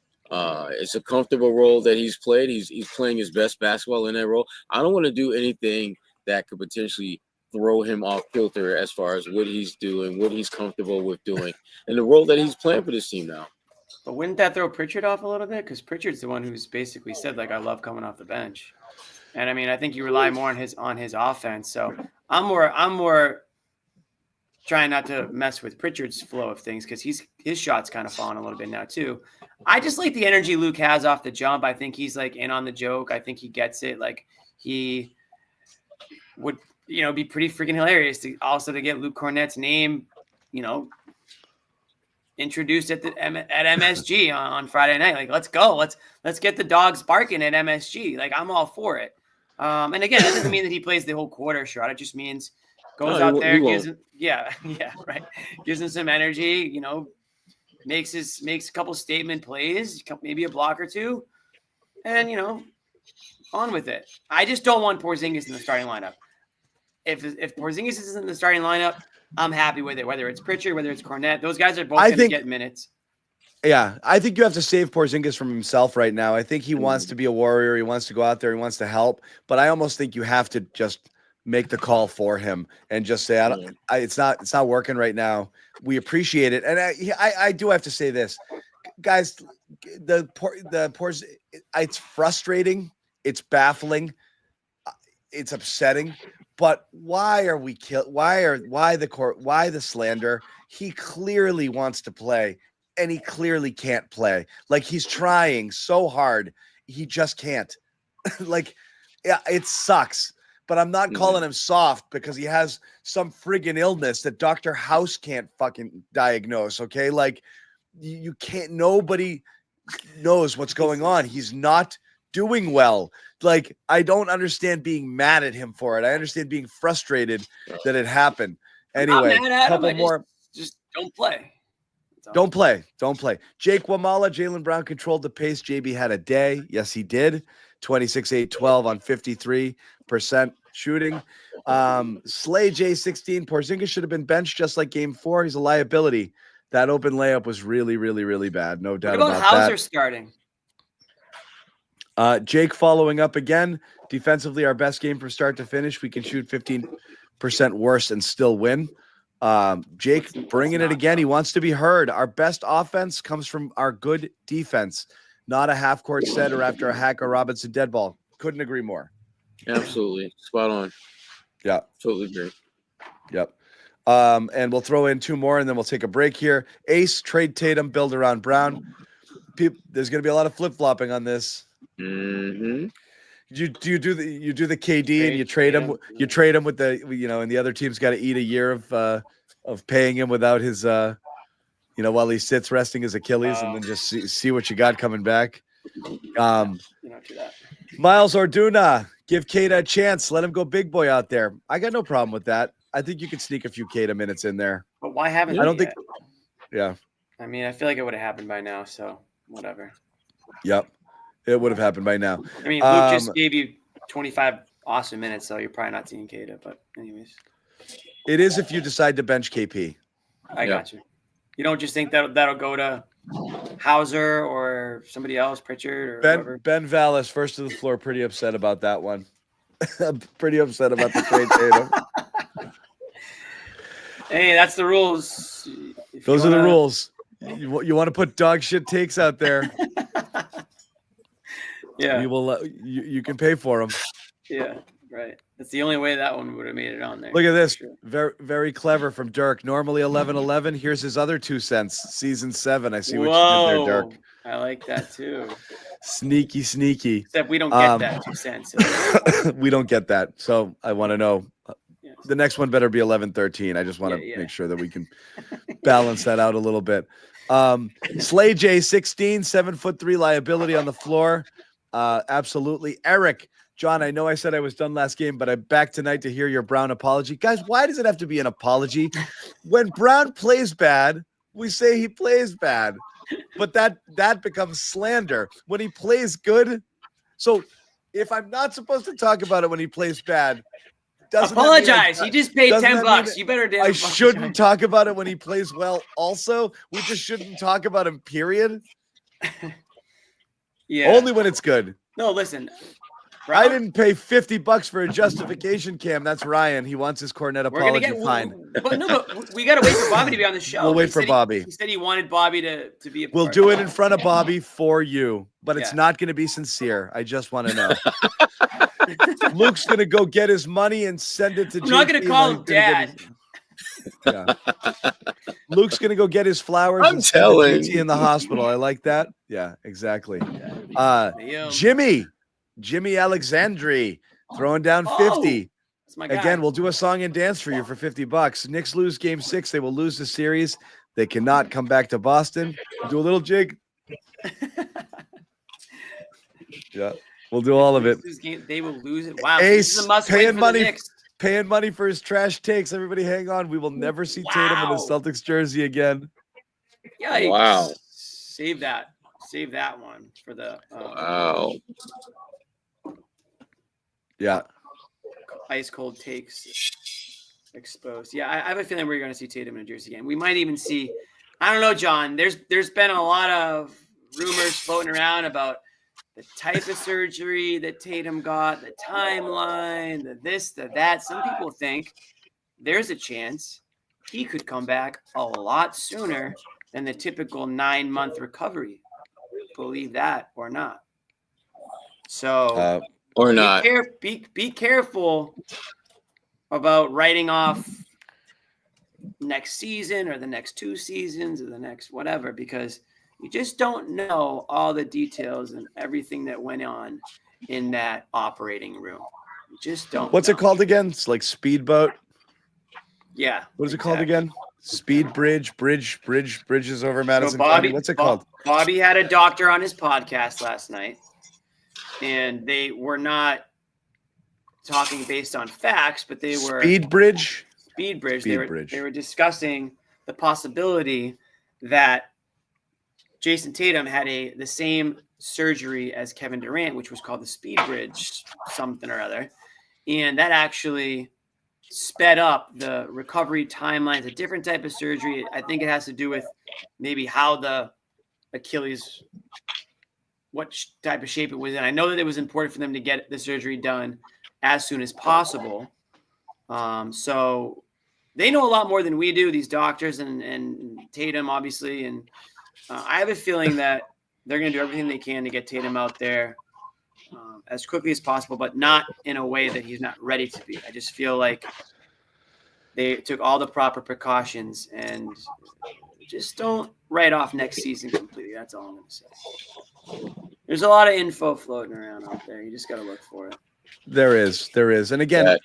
It's a comfortable role that he's played. He's playing his best basketball in that role. I don't want to do anything that could potentially throw him off kilter as far as what he's doing, what he's comfortable with doing, and the role that he's playing for this team now. But wouldn't that throw Pritchard off a little bit? Because Pritchard's the one who's basically said, like, I love coming off the bench. And I mean, I think you rely more on his offense. So I'm more trying not to mess with Pritchard's flow of things because his shot's kind of falling a little bit now too. I just like the energy Luke has off the jump. I think he's like in on the joke. I think he gets it. Like he would, be pretty freaking hilarious to get Luke Cornet's name, introduced at MSG on Friday night. Like, let's go. Let's get the dogs barking at MSG. Like, I'm all for it. And again, that doesn't mean that he plays the whole quarter shot. It just means goes out there, gives him, right. Gives him some energy, makes a couple statement plays, maybe a block or two, and on with it. I just don't want Porzingis in the starting lineup. If Porzingis is in the starting lineup, I'm happy with it. Whether it's Pritchard, whether it's Cornet, those guys are both going to get minutes. Yeah, I think you have to save Porzingis from himself right now. I think he wants to be a warrior. He wants to go out there. He wants to help. But I almost think you have to just make the call for him and just say, it's not working right now. We appreciate it. And I do have to say this, guys, it's frustrating. It's baffling. It's upsetting. But why are we why the slander? He clearly wants to play and he clearly can't play. Like he's trying so hard he just can't. Like, yeah, it sucks. But I'm not calling him soft because he has some friggin' illness that Dr. House can't fucking diagnose, okay? Like, you can't, nobody knows what's going on. He's not doing well. Like, I don't understand being mad at him for it. I understand being frustrated that it happened. Anyway, a couple more. Just don't play. Don't play. Jake Wamala, Jaylen Brown controlled the pace. JB had a day. Yes, he did. 26, 8, 12 on 53% shooting. Slay J16. Porzingis should have been benched just like game 4. He's a liability. That open layup was really, really, really bad. No doubt about that. What about Hauser starting? Jake following up again. Defensively, our best game from start to finish. We can shoot 15% worse and still win. Jake bringing it again. He wants to be heard. Our best offense comes from our good defense, not a half-court set or after a Hack or Robinson dead ball. Couldn't agree more. Absolutely. Spot on. Yeah. Totally agree. Yep. And we'll throw in 2 more, and then we'll take a break here. Ace, trade Tatum, build around Brown. There's going to be a lot of flip-flopping on this. Mm-hmm. You do the KD and you trade him. You trade him with the and the other team's got to eat a year of paying him without his while he sits resting his Achilles, and then just see what you got coming back. Miles Orduna, give Kata a chance. Let him go big boy out there. I got no problem with that. I think you could sneak a few Kata minutes in there. But why haven't I don't they think. yet? Yeah. I mean, I feel like it would have happened by now. So whatever. Yep. It would have happened by now. I mean, Luke just gave you 25 awesome minutes, so you're probably not seeing Kata. But anyways, it is if you decide to bench KP. I got you. You don't just think that'll go to Hauser or somebody else, Pritchard or whoever? Ben Vallis, first to the floor, pretty upset about that one. I'm pretty upset about the trade Tatum. Hey, that's the rules. Those are the rules. You want to put dog shit takes out there. Yeah, we will. You can pay for them. Yeah, right. That's the only way that one would have made it on there. Look at this. Very, very clever from Dirk. Normally 11-11. Here's his other 2 cents. Season 7. I see what you did there, Dirk. I like that too. Sneaky. Except we don't get that 2 cents. We don't get that. So I want to know. The next one better be 11-13. I just want to make sure that we can balance that out a little bit. Slay J16, 7'3" liability on the floor. Absolutely. Eric, John, I know I said I was done last game, but I'm back tonight to hear your Brown apology. Guys, why does it have to be an apology? When Brown plays bad, we say he plays bad, but that becomes slander. When he plays good, so if I'm not supposed to talk about it when he plays bad, apologize. He just paid $10. You better damn. I shouldn't talk about it when he plays well. Also, we just shouldn't talk about him. Period. Yeah. Only when it's good. No, listen. Brown, I didn't pay $50 for a justification, Cam. That's Ryan. He wants his Cornet apology. Fine. But we got to wait for Bobby to be on the show. We'll wait for Bobby. He said he wanted Bobby to be a part. We'll do it in front of Bobby for you, but it's not going to be sincere. I just want to know. Luke's going to go get his money and send it to JP. I'm not going to call him Dad. Luke's going to go get his flowers. I'm telling you. In the hospital. I like that. Yeah, exactly. Jimmy Alexandri throwing down 50. Again, we'll do a song and dance for you for $50. Knicks lose game 6. They will lose the series. They cannot come back to Boston. We'll do a little jig. Yeah, we'll do all of it. They will lose it. Wow. Ace this is a must paying for money. The Knicks. Paying money for his trash takes. Everybody hang on. We will never see Tatum in a Celtics jersey again. Yikes. Wow. Save that one for the wow. Yeah. Ice cold takes exposed. Yeah, I have a feeling we're going to see Tatum in a jersey again. We might even see, I don't know, John. There's been a lot of rumors floating around about the type of surgery that Tatum got, the timeline, the this, the that. Some people think there's a chance he could come back a lot sooner than the typical 9-month recovery. Believe that or not. So or not. Be careful about writing off next season or the next 2 seasons or the next whatever, because You just don't know all the details and everything that went on in that operating room. You just don't. What's it called again? It's like speedboat. Yeah. What is it called again? Speed bridges over Madison County. What's it called? Bobby had a doctor on his podcast last night, and they were not talking based on facts, but they were Speed bridge. They were discussing the possibility that Jason Tatum had the same surgery as Kevin Durant, which was called the speed bridge something or other, and that actually sped up the recovery timelines. A different type of surgery. I think it has to do with maybe how the Achilles, what type of shape it was in. I know that it was important for them to get the surgery done as soon as possible. So they know a lot more than we do, these doctors and Tatum, obviously. And I have a feeling that they're going to do everything they can to get Tatum out there as quickly as possible, but not in a way that he's not ready to be. I just feel like they took all the proper precautions and just don't write off next season completely. That's all I'm going to say. There's a lot of info floating around out there. You just got to look for it. There is. And again,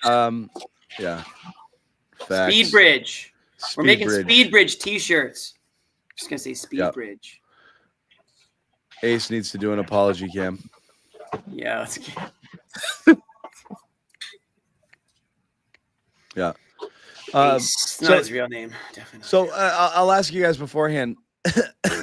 yeah. Facts. Speed Bridge. We're making Speed Bridge t-shirts. Just going to say Speed Bridge. Ace needs to do an apology, Cam. Yeah, let's get Yeah. Ace, not his real name, definitely. So I'll ask you guys beforehand.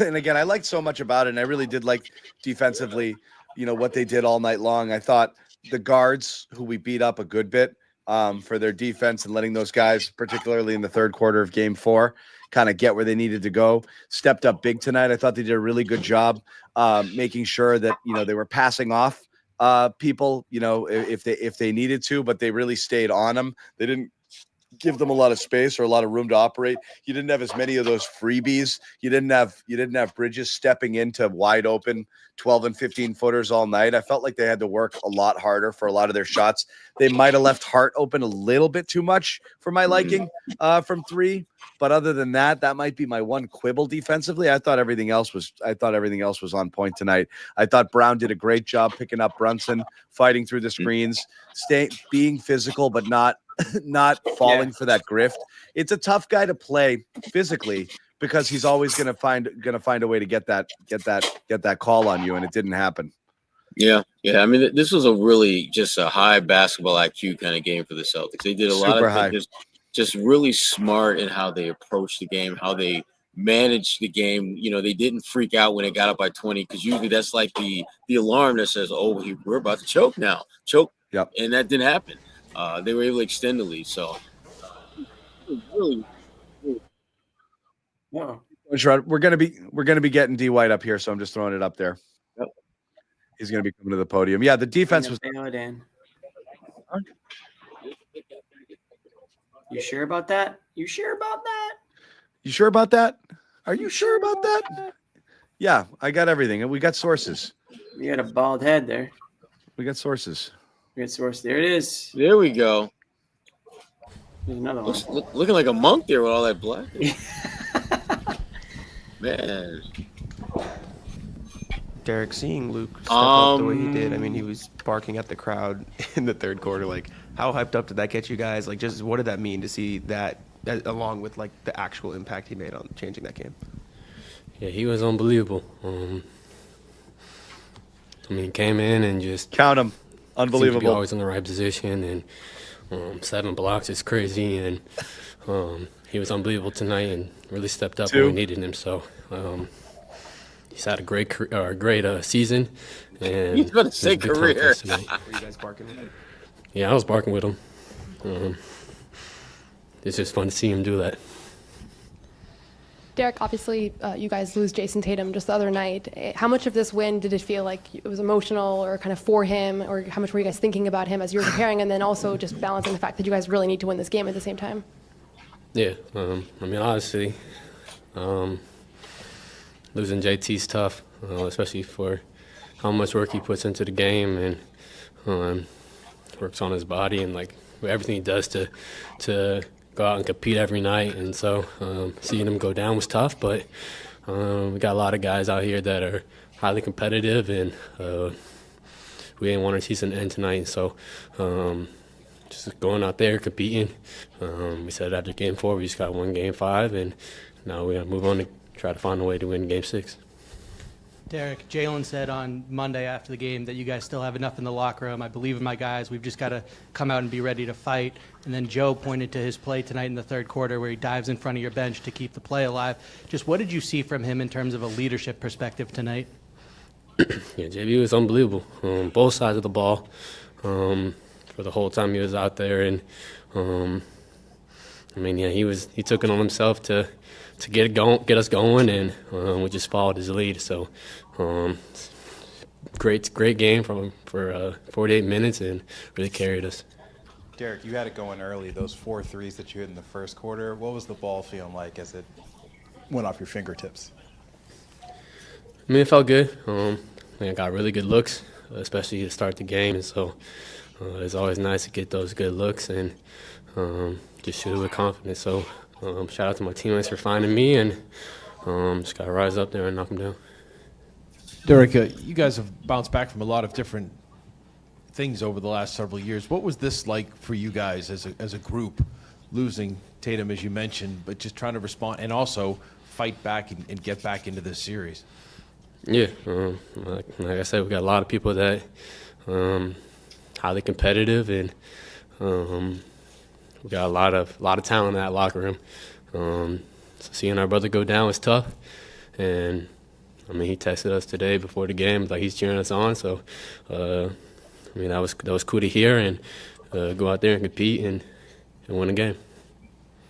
And again, I liked so much about it, and I really did like defensively, what they did all night long. I thought the guards, who we beat up a good bit for their defense and letting those guys, particularly in the third quarter of Game 4, kind of get where they needed to go, stepped up big tonight. I thought they did a really good job making sure that they were passing off people, if they needed to, but they really stayed on them. They didn't give them a lot of space or a lot of room to operate. You didn't have as many of those freebies. You didn't have Bridges stepping into wide open 12 and 15 footers all night. I felt like they had to work a lot harder for a lot of their shots. They might have left Hart open a little bit too much for my liking from three. But other than that, that might be my one quibble defensively. I thought everything else was on point tonight. I thought Brown did a great job picking up Brunson, fighting through the screens, being physical, but not falling for that grift. It's a tough guy to play physically because he's always going to find a way to get that call on you, and it didn't happen. Yeah. I mean, this was a really just a high basketball IQ kind of game for the Celtics. They did a lot of things just really smart in how they approached the game, how they managed the game. They didn't freak out when it got up by 20 because usually that's like the alarm that says, "Oh, we're about to choke now." Yep. And that didn't happen. They were able to extend the lead. So, really. Wow. Sherrod, we're gonna be getting D White up here, so I'm just throwing it up there. Yep. He's gonna be coming to the podium. Yeah, the defense was. You sure about that? You sure about that? Are you sure about that? Yeah, I got everything, and we got sources. You got a bald head there. We got sources. Good source. There it is. There we go. There's another one. Looking like a monk there with all that black. Man. Derek, seeing Luke step up the way he did, I mean, he was barking at the crowd in the third quarter. Like, how hyped up did that get you guys? Like, just what did that mean to see that along with, like, the actual impact he made on changing that game? Yeah, he was unbelievable. He came in and just... Count him. Unbelievable. Seemed to be always in the right position, and 7 blocks is crazy, and he was unbelievable tonight and really stepped up when we needed him. So he's had a great season. And he's going to say career. Were you guys barking with him? Yeah, I was barking with him. It's just fun to see him do that. Derek, obviously, you guys lose Jason Tatum just the other night. How much of this win did it feel like it was emotional or kind of for him, or how much were you guys thinking about him as you were preparing, and then also just balancing the fact that you guys really need to win this game at the same time? Yeah, I mean, obviously, losing JT's tough, especially for how much work he puts into the game and works on his body and like everything he does to go out and compete every night. And so seeing him go down was tough, but We got a lot of guys out here that are highly competitive, and we didn't want our season to end tonight. So just going out there, competing. We said after Game 4, we just got won Game 5, and now we got to move on to try to find a way to win Game 6. Derrick, Jaylen said on Monday after the game that you guys still have enough in the locker room. I believe in my guys. We've just got to come out and be ready to fight. And then Joe pointed to his play tonight in the third quarter where he dives in front of your bench to keep the play alive. Just what did you see from him in terms of a leadership perspective tonight? Yeah, JV was unbelievable on both sides of the ball for the whole time he was out there. And, he took it on himself to get us going, and we just followed his lead. So great game for 48 minutes, and really carried us. Derrick, you had it going early. Those 4 threes that you hit in the first quarter, what was the ball feeling like as it went off your fingertips? I mean, it felt good. I got really good looks, especially to start the game, and so it's always nice to get those good looks and just shoot it with confidence. So shout out to my teammates for finding me, and just got to rise up there and knock them down. Derrick, you guys have bounced back from a lot of different things over the last several years. What was this like for you guys as a group, losing Tatum, as you mentioned, but just trying to respond and also fight back and get back into this series? Yeah, like I said, we got a lot of people that highly competitive, and we got a lot of talent in that locker room. So seeing our brother go down was tough, and he texted us today before the game like he's cheering us on. So that was cool to hear, and go out there and compete and win a game.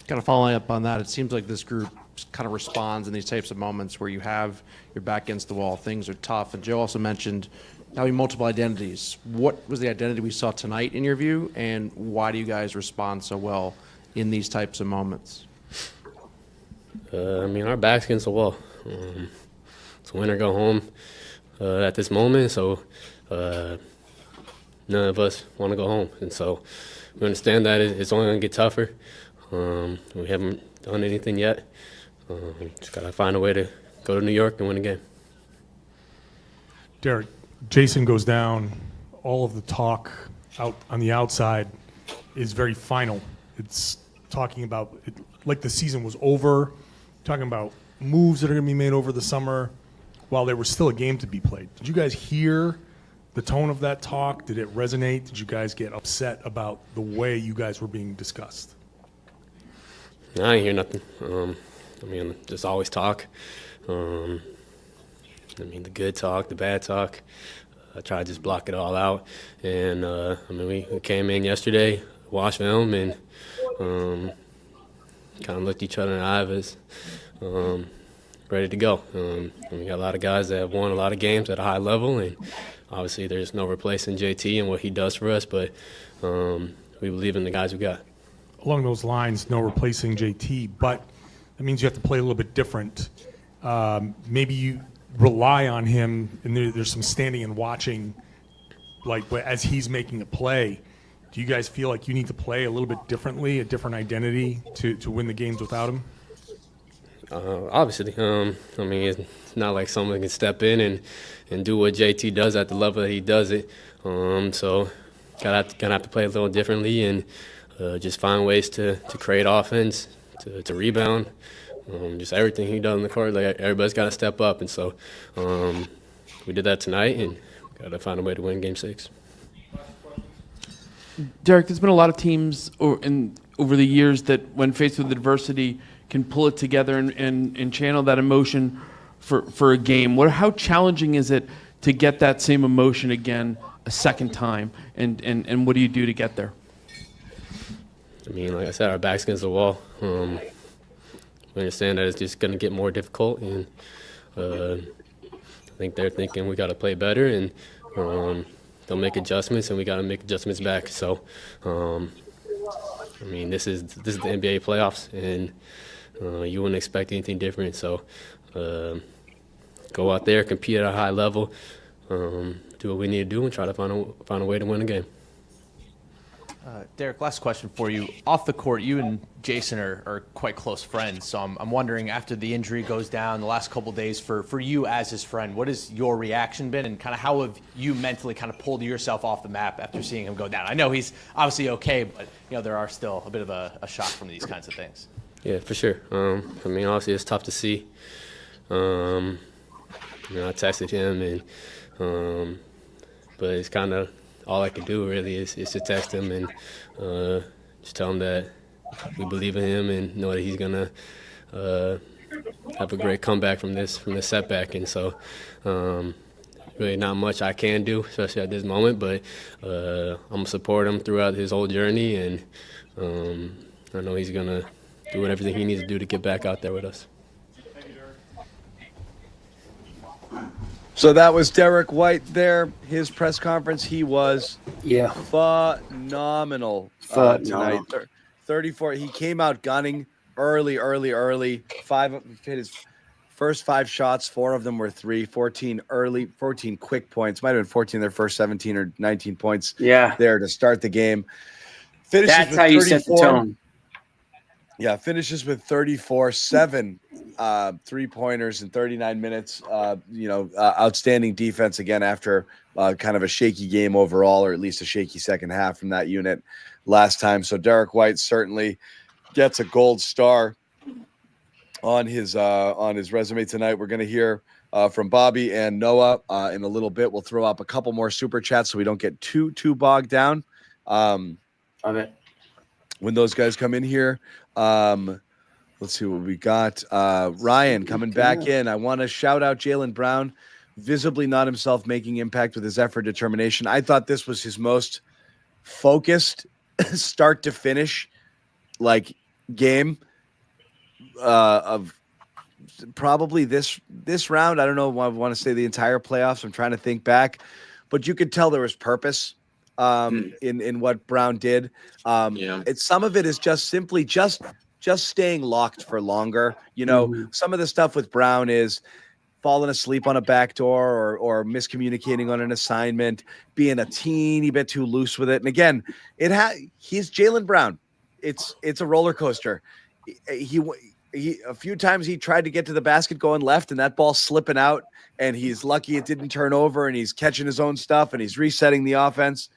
Kind of following up on that, it seems like this group kind of responds in these types of moments where you have your back against the wall, things are tough. And Joe also mentioned having multiple identities. What was the identity we saw tonight in your view, and why do you guys respond so well in these types of moments? Our back's against the wall. It's win or go home at this moment, so none of us want to go home. And so we understand that it's only going to get tougher. We haven't done anything yet. Just got to find a way to go to New York and win a game. Derrick, Jason goes down. All of the talk out on the outside is very final. It's talking about it like the season was over, talking about moves that are going to be made over the summer while there was still a game to be played. Did you guys hear the tone of that talk? Did it resonate? Did you guys get upset about the way you guys were being discussed? No, I didn't hear nothing. There's always talk. The good talk, the bad talk. I try to just block it all out. And, we came in yesterday, watched film, and kind of looked each other in the eye as ready to go. We got a lot of guys that have won a lot of games at a high level, and obviously there's no replacing JT and what he does for us, but we believe in the guys we got. Along those lines, no replacing JT, but that means you have to play a little bit different. Maybe you rely on him, and there's some standing and watching, like as he's making a play. Do you guys feel like you need to play a little bit differently, a different identity to win the games without him? Obviously. It's not like someone can step in and do what JT does at the level that he does it. So gonna have to play a little differently and just find ways to create offense, to rebound. Just everything he does on the court, like everybody's got to step up, and so we did that tonight, and got to find a way to win Game 6. Derrick, there's been a lot of teams over the years that, when faced with adversity, can pull it together and channel that emotion for a game. How challenging is it to get that same emotion again a second time, and what do you do to get there? Like I said, our back's against the wall. We understand that it's just going to get more difficult, and I think they're thinking we got to play better, and they'll make adjustments, and we got to make adjustments back. So, this is the NBA playoffs, and you wouldn't expect anything different. So, go out there, compete at a high level, do what we need to do, and try to find a way to win a game. Derrick, last question for you. Off the court, you and Jason are quite close friends. So I'm wondering, after the injury goes down the last couple of days, for you as his friend, what has your reaction been, and kind of how have you mentally kind of pulled yourself off the map after seeing him go down? I know he's obviously okay, but there are still a bit of a shock from these kinds of things. Yeah, for sure. I mean, obviously it's tough to see. I texted him, and but it's kind of all I can do really is to text him and just tell him that we believe in him and know that he's gonna have a great comeback from this setback. And so really not much I can do, especially at this moment, but I'm gonna support him throughout his whole journey, and I know he's gonna do everything he needs to do to get back out there with us. So that was Derrick White there. His press conference, he was phenomenal tonight. 34. He came out gunning early. Hit his first 5 shots. 4 of them were 3. 14 quick points. Might have been 14 their first 17 or 19 points there to start the game. Finishes That's with how you 34. set the tone. Yeah, finishes with 34, 7 3-pointers in 39 minutes. Outstanding defense again after kind of a shaky game overall, or at least a shaky second half from that unit last time. So Derrick White certainly gets a gold star on his resume tonight. We're going to hear from Bobby and Noah in a little bit. We'll throw up a couple more super chats so we don't get too bogged down. Love it. When those guys come in here. Let's see what we got. Ryan coming back in. I want to shout out Jaylen Brown, visibly not himself, making impact with his effort, determination. I thought this was his most focused start to finish game of probably this round. I don't know. I want to say the entire playoffs. I'm trying to think back, but you could tell there was purpose in what Brown did. Some of it is just simply just staying locked for longer. Some of the stuff with Brown is falling asleep on a back door or miscommunicating on an assignment, being a teeny bit too loose with it. And again, he's Jaylen Brown. It's a roller coaster. He a few times he tried to get to the basket going left, and that ball slipping out, and he's lucky it didn't turn over, and he's catching his own stuff, and he's resetting the offense,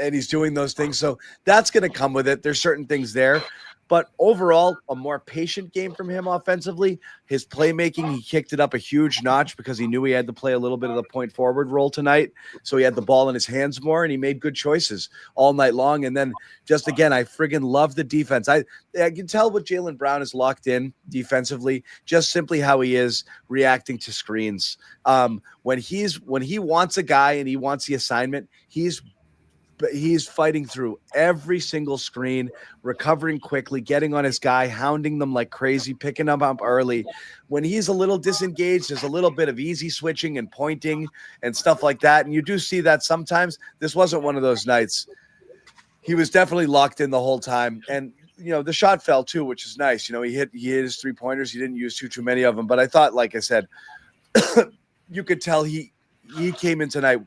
and he's doing those things. So that's going to come with it. There's certain things there. But overall, a more patient game from him offensively. His playmaking, he kicked it up a huge notch because he knew he had to play a little bit of the point forward role tonight. So he had the ball in his hands more, and he made good choices all night long. And then just again, I friggin' love the defense. I can tell what Jaylen Brown is locked in defensively, just simply how he is reacting to screens. When he wants a guy and he wants the assignment, he's fighting through every single screen, recovering quickly, getting on his guy, hounding them like crazy, picking them up early. When he's a little disengaged, there's a little bit of easy switching and pointing and stuff like that. And you do see that sometimes. This wasn't one of those nights. He was definitely locked in the whole time. And, the shot fell too, which is nice. He hit his 3-pointers. He didn't use too many of them. But I thought, like I said, you could tell he came in tonight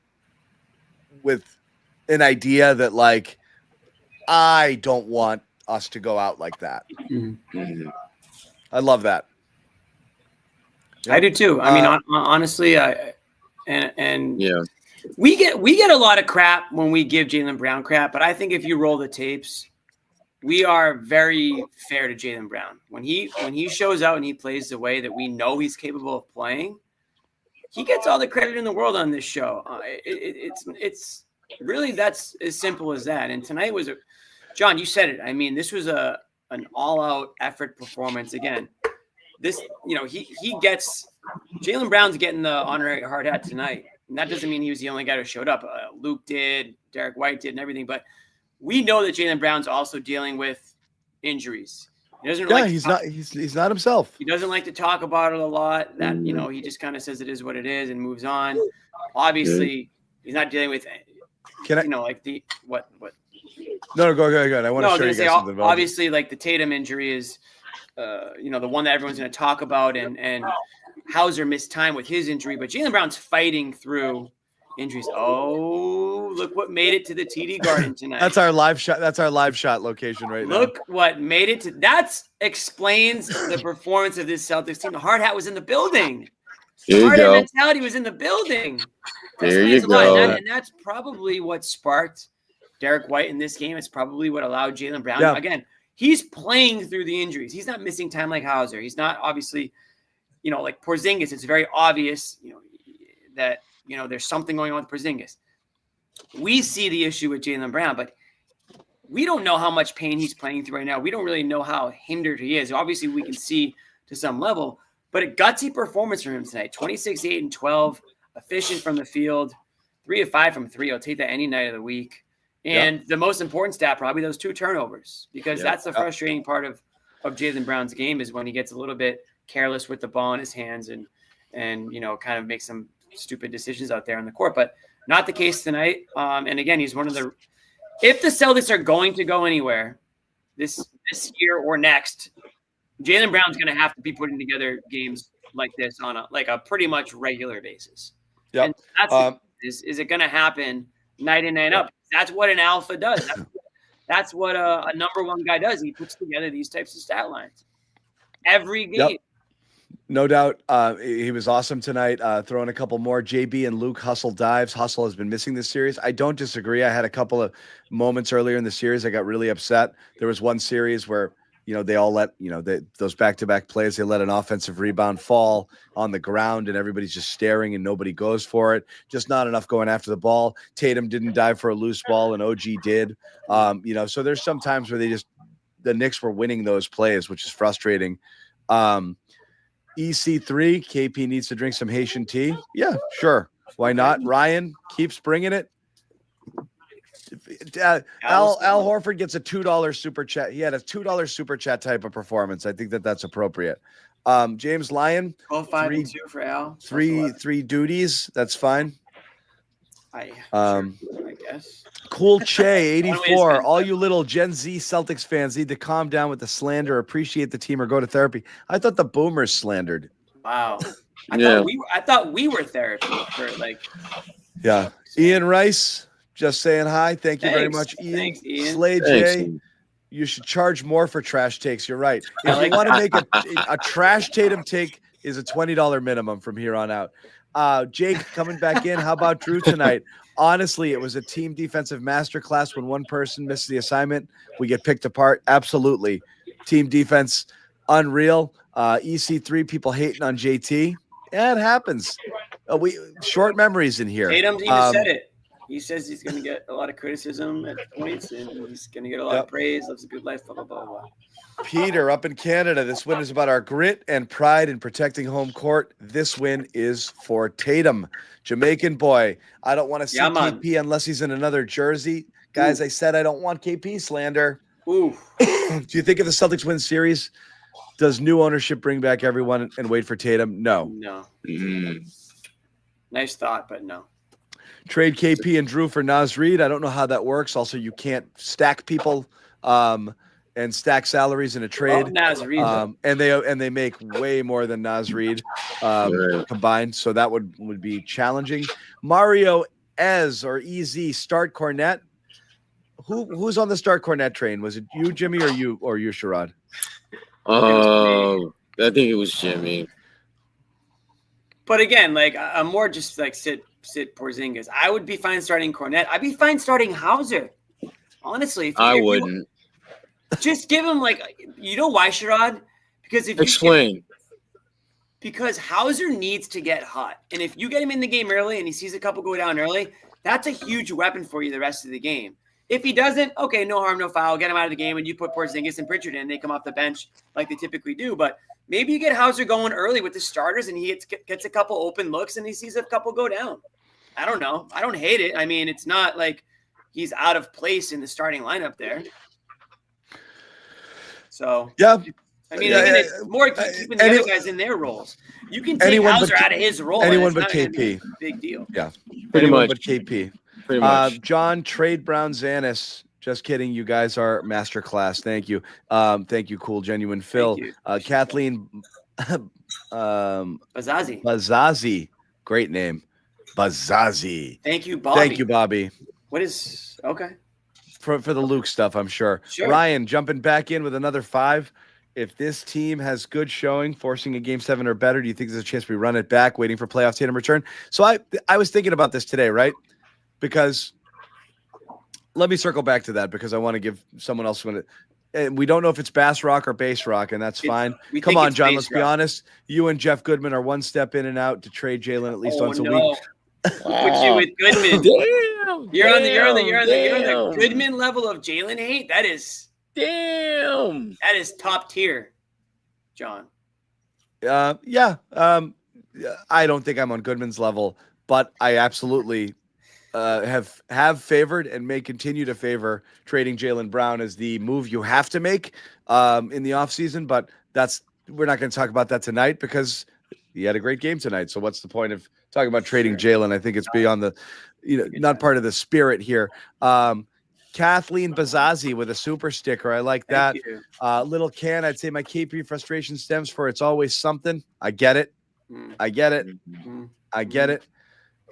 with an idea that I don't want us to go out like that. Mm-hmm. I love that. I do too. I mean, honestly, we get a lot of crap when we give Jaylen Brown crap, but I think if you roll the tapes, we are very fair to Jaylen Brown. When he shows out and he plays the way that we know he's capable of playing, he gets all the credit in the world on this show. It's really, that's as simple as that. And tonight was John, you said it. I mean, this was an all-out effort performance. Again, this, he gets Jaylen Brown's getting the honorary hard hat tonight. And that doesn't mean he was the only guy who showed up. Luke did, Derrick White did, and everything. But we know that Jaylen Brown's also dealing with injuries. He doesn't he's not himself. He doesn't like to talk about it a lot. That he just kind of says it is what it is and moves on. Obviously, he's not dealing with what? No, go ahead. I want to show you guys something. Obviously, the Tatum injury is, the one that everyone's going to talk about, and Hauser missed time with his injury, but Jaylen Brown's fighting through injuries. Oh, look what made it to the TD Garden tonight. That's our live shot. That's our live shot location right now. Look what made it to. That explains the performance of this Celtics team. The hard hat was in the building. There you Hard hat go. mentality was in the building. There you Explains a lot. go. And that's probably what sparked Derrick White in this game. It's probably what allowed Jaylen Brown. Yeah. Again, he's playing through the injuries. He's not missing time like Hauser. He's not obviously, like Porzingis. It's very obvious, that there's something going on with Porzingis. We see the issue with Jaylen Brown, but we don't know how much pain he's playing through right now. We don't really know how hindered he is. Obviously, we can see to some level, but a gutsy performance from him tonight. 26, 8, and 12, efficient from the field, 3 of 5 from 3. I'll take that any night of the week. And the most important stat, probably those 2 turnovers, because that's the frustrating part of Jaylen Brown's game is when he gets a little bit careless with the ball in his hands and kind of makes some stupid decisions out there on the court. But not the case tonight. And again, he's one of the – if the Celtics are going to go anywhere this year or next, Jaylen Brown's going to have to be putting together games like this on a pretty much regular basis. Yeah. And that's is it going to happen night in, night up? That's what an alpha does. That's what a number one guy does. He puts together these types of stat lines every game. Yep. No doubt. He was awesome tonight. Throwing a couple more. JB and Luke Hustle dives. Hustle has been missing this series. I don't disagree. I had a couple of moments earlier in the series. I got really upset. There was one series where, they all let, those back-to-back plays, they let an offensive rebound fall on the ground and everybody's just staring and nobody goes for it. Just not enough going after the ball. Tatum didn't dive for a loose ball and OG did. So there's some times where the Knicks were winning those plays, which is frustrating. EC3, KP needs to drink some Haitian tea. Yeah, sure. Why not? Ryan keeps bringing it. Al Horford gets a $2 super chat. He had a $2 super chat type of performance. I think that's appropriate. James Lyon, 12-5 and 2 for Al. Three duties. That's fine. I guess. Cool Che 84. All you little Gen Z Celtics fans need to calm down with the slander, appreciate the team, or go to therapy. I thought the Boomers slandered. Wow. I thought we were therapy for Yeah. Ian Rice, just saying hi. Thank you very much, Ian. Thanks, Ian. Slay J, you should charge more for trash takes. You're right. If you want to make a trash Tatum take is a $20 minimum from here on out. Jake coming back in. How about Drew tonight? Honestly, it was a team defensive masterclass. When one person misses the assignment, we get picked apart. Absolutely. Team defense, unreal. EC3, people hating on JT. Yeah, it happens. We short memories in here. Tatum even said it. He says he's going to get a lot of criticism at points, and he's going to get a lot of praise. Lives a good life, blah, blah, blah, blah. Peter, up in Canada, this win is about our grit and pride in protecting home court. This win is for Tatum. Jamaican boy, I don't want to see KP unless he's in another jersey. Guys, I said I don't want KP slander. Ooh. Do you think if the Celtics win series, does new ownership bring back everyone and wait for Tatum? No. No. Nice thought, but no. Trade KP and Drew for Naz Reid. I don't know how that works. Also, you can't stack people and stack salaries in a trade. Naz Reid, and they make way more than Naz Reid combined. So that would be challenging. Mario Ez or EZ start Cornet. Who's on the start Cornet train? Was it you, Jimmy, or you, Sherrod? I think it was Jimmy. But again, I'm more just sit Porzingis. I would be fine starting Cornet. I'd be fine starting Hauser. Honestly, I wouldn't. Just give him why, Sherrod? Because because Hauser needs to get hot, and if you get him in the game early and he sees a couple go down early, that's a huge weapon for you the rest of the game. If he doesn't, okay, no harm, no foul. Get him out of the game, and you put Porzingis and Pritchard in. They come off the bench like they typically do. But maybe you get Hauser going early with the starters, and he gets a couple open looks, and he sees a couple go down. I don't know. I don't hate it. I mean, it's not like he's out of place in the starting lineup there. So yeah, I mean, it's more keeping the other guys in their roles. You can take Hauser out of his role. Anyone but KP. Big deal. Yeah, pretty much. But KP. Pretty much. John, trade Brown Zannis. Just kidding. You guys are masterclass. Thank you. Thank you, cool, genuine Phil. Kathleen Bazazi. Great name. Bazazi. Thank you, Bobby. Thank you, Bobby. What is okay? For the Luke stuff, I'm sure. Sure. Ryan jumping back in with another 5. If this team has good showing, forcing a Game 7 or better, do you think there's a chance we run it back, waiting for playoff Tatum return? So I was thinking about this today, right? Because let me circle back to that because I want to give someone else one. And we don't know if it's bass rock or bass rock, and that's fine. Come on, John. Let's be honest. You and Jeff Goodman are one step in and out to trade Jaylen at least once a week. Put you with Goodman. Damn. You're on the Goodman level of Jaylen hate. That is top tier, John. Yeah. I don't think I'm on Goodman's level, but I absolutely have favored and may continue to favor trading Jaylen Brown as the move you have to make in the offseason. But we're not going to talk about that tonight because he had a great game tonight. So what's the point of talking about trading Jaylen? I think it's beyond the, not part of the spirit here. Kathleen Bazazzi with a super sticker. I like that. Little Can, I'd say my KP frustration stems for it's always something. I get it. I get it.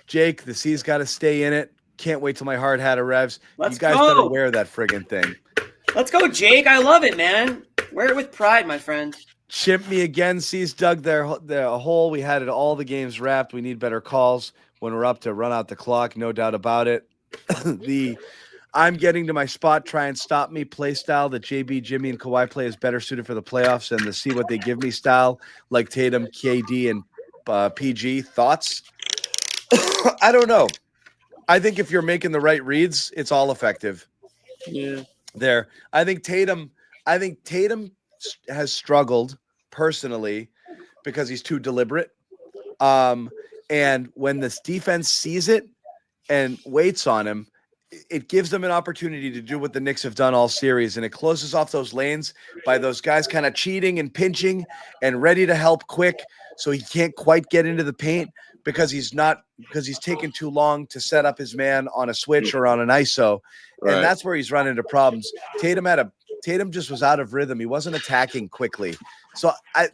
Jake, the C's got to stay in it. Can't wait till my hard hat revs. You guys better wear that friggin' thing. Let's go, Jake. I love it, man. Wear it with pride, my friend. Chimp me again. C's dug their hole. We had it all the games wrapped. We need better calls when we're up to run out the clock. No doubt about it. I'm getting to my spot, try and stop me play style that JB, Jimmy, and Kawhi play is better suited for the playoffs and the see what they give me style like Tatum, KD, and PG. Thoughts? I don't know. I think if you're making the right reads, it's all effective. Yeah. There. I think Tatum has struggled personally because he's too deliberate. And when this defense sees it and waits on him, it gives them an opportunity to do what the Knicks have done all series, and it closes off those lanes by those guys kind of cheating and pinching and ready to help quick, so he can't quite get into the paint because he's taken too long to set up his man on a switch or on an ISO, and that's where he's run into problems. Tatum just was out of rhythm. He wasn't attacking quickly, so I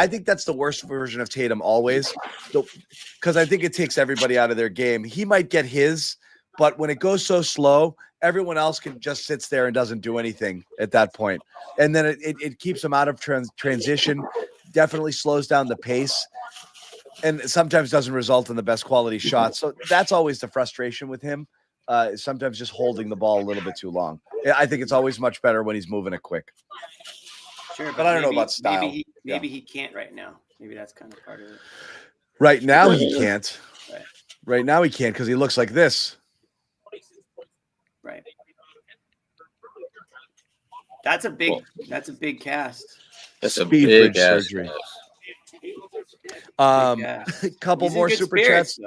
think that's the worst version of Tatum always, because I think it takes everybody out of their game. He might get his. But when it goes so slow, everyone else can just sits there and doesn't do anything at that point. And then it keeps them out of transition, definitely slows down the pace, and sometimes doesn't result in the best quality shots. So that's always the frustration with him, sometimes just holding the ball a little bit too long. I think it's always much better when he's moving it quick. Sure, but I don't know about style. Maybe he can't right now. Maybe that's kind of part of it. Right now he can't. Right now he can't because he looks like this. Right. That's a big cast. That's a speed big bridge surgery. Couple more super chats.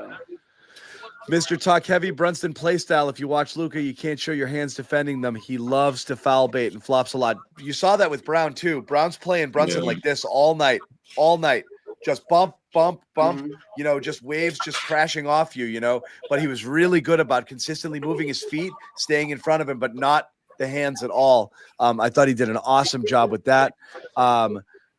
Mr. Talk Heavy, Brunston playstyle. If you watch Luka, you can't show your hands defending them. He loves to foul bait and flops a lot. You saw that with Brown too. Brown's playing Brunson like this all night. Just bump, just waves just crashing off you, but he was really good about consistently moving his feet, staying in front of him, but not the hands at all. I thought he did an awesome job with that.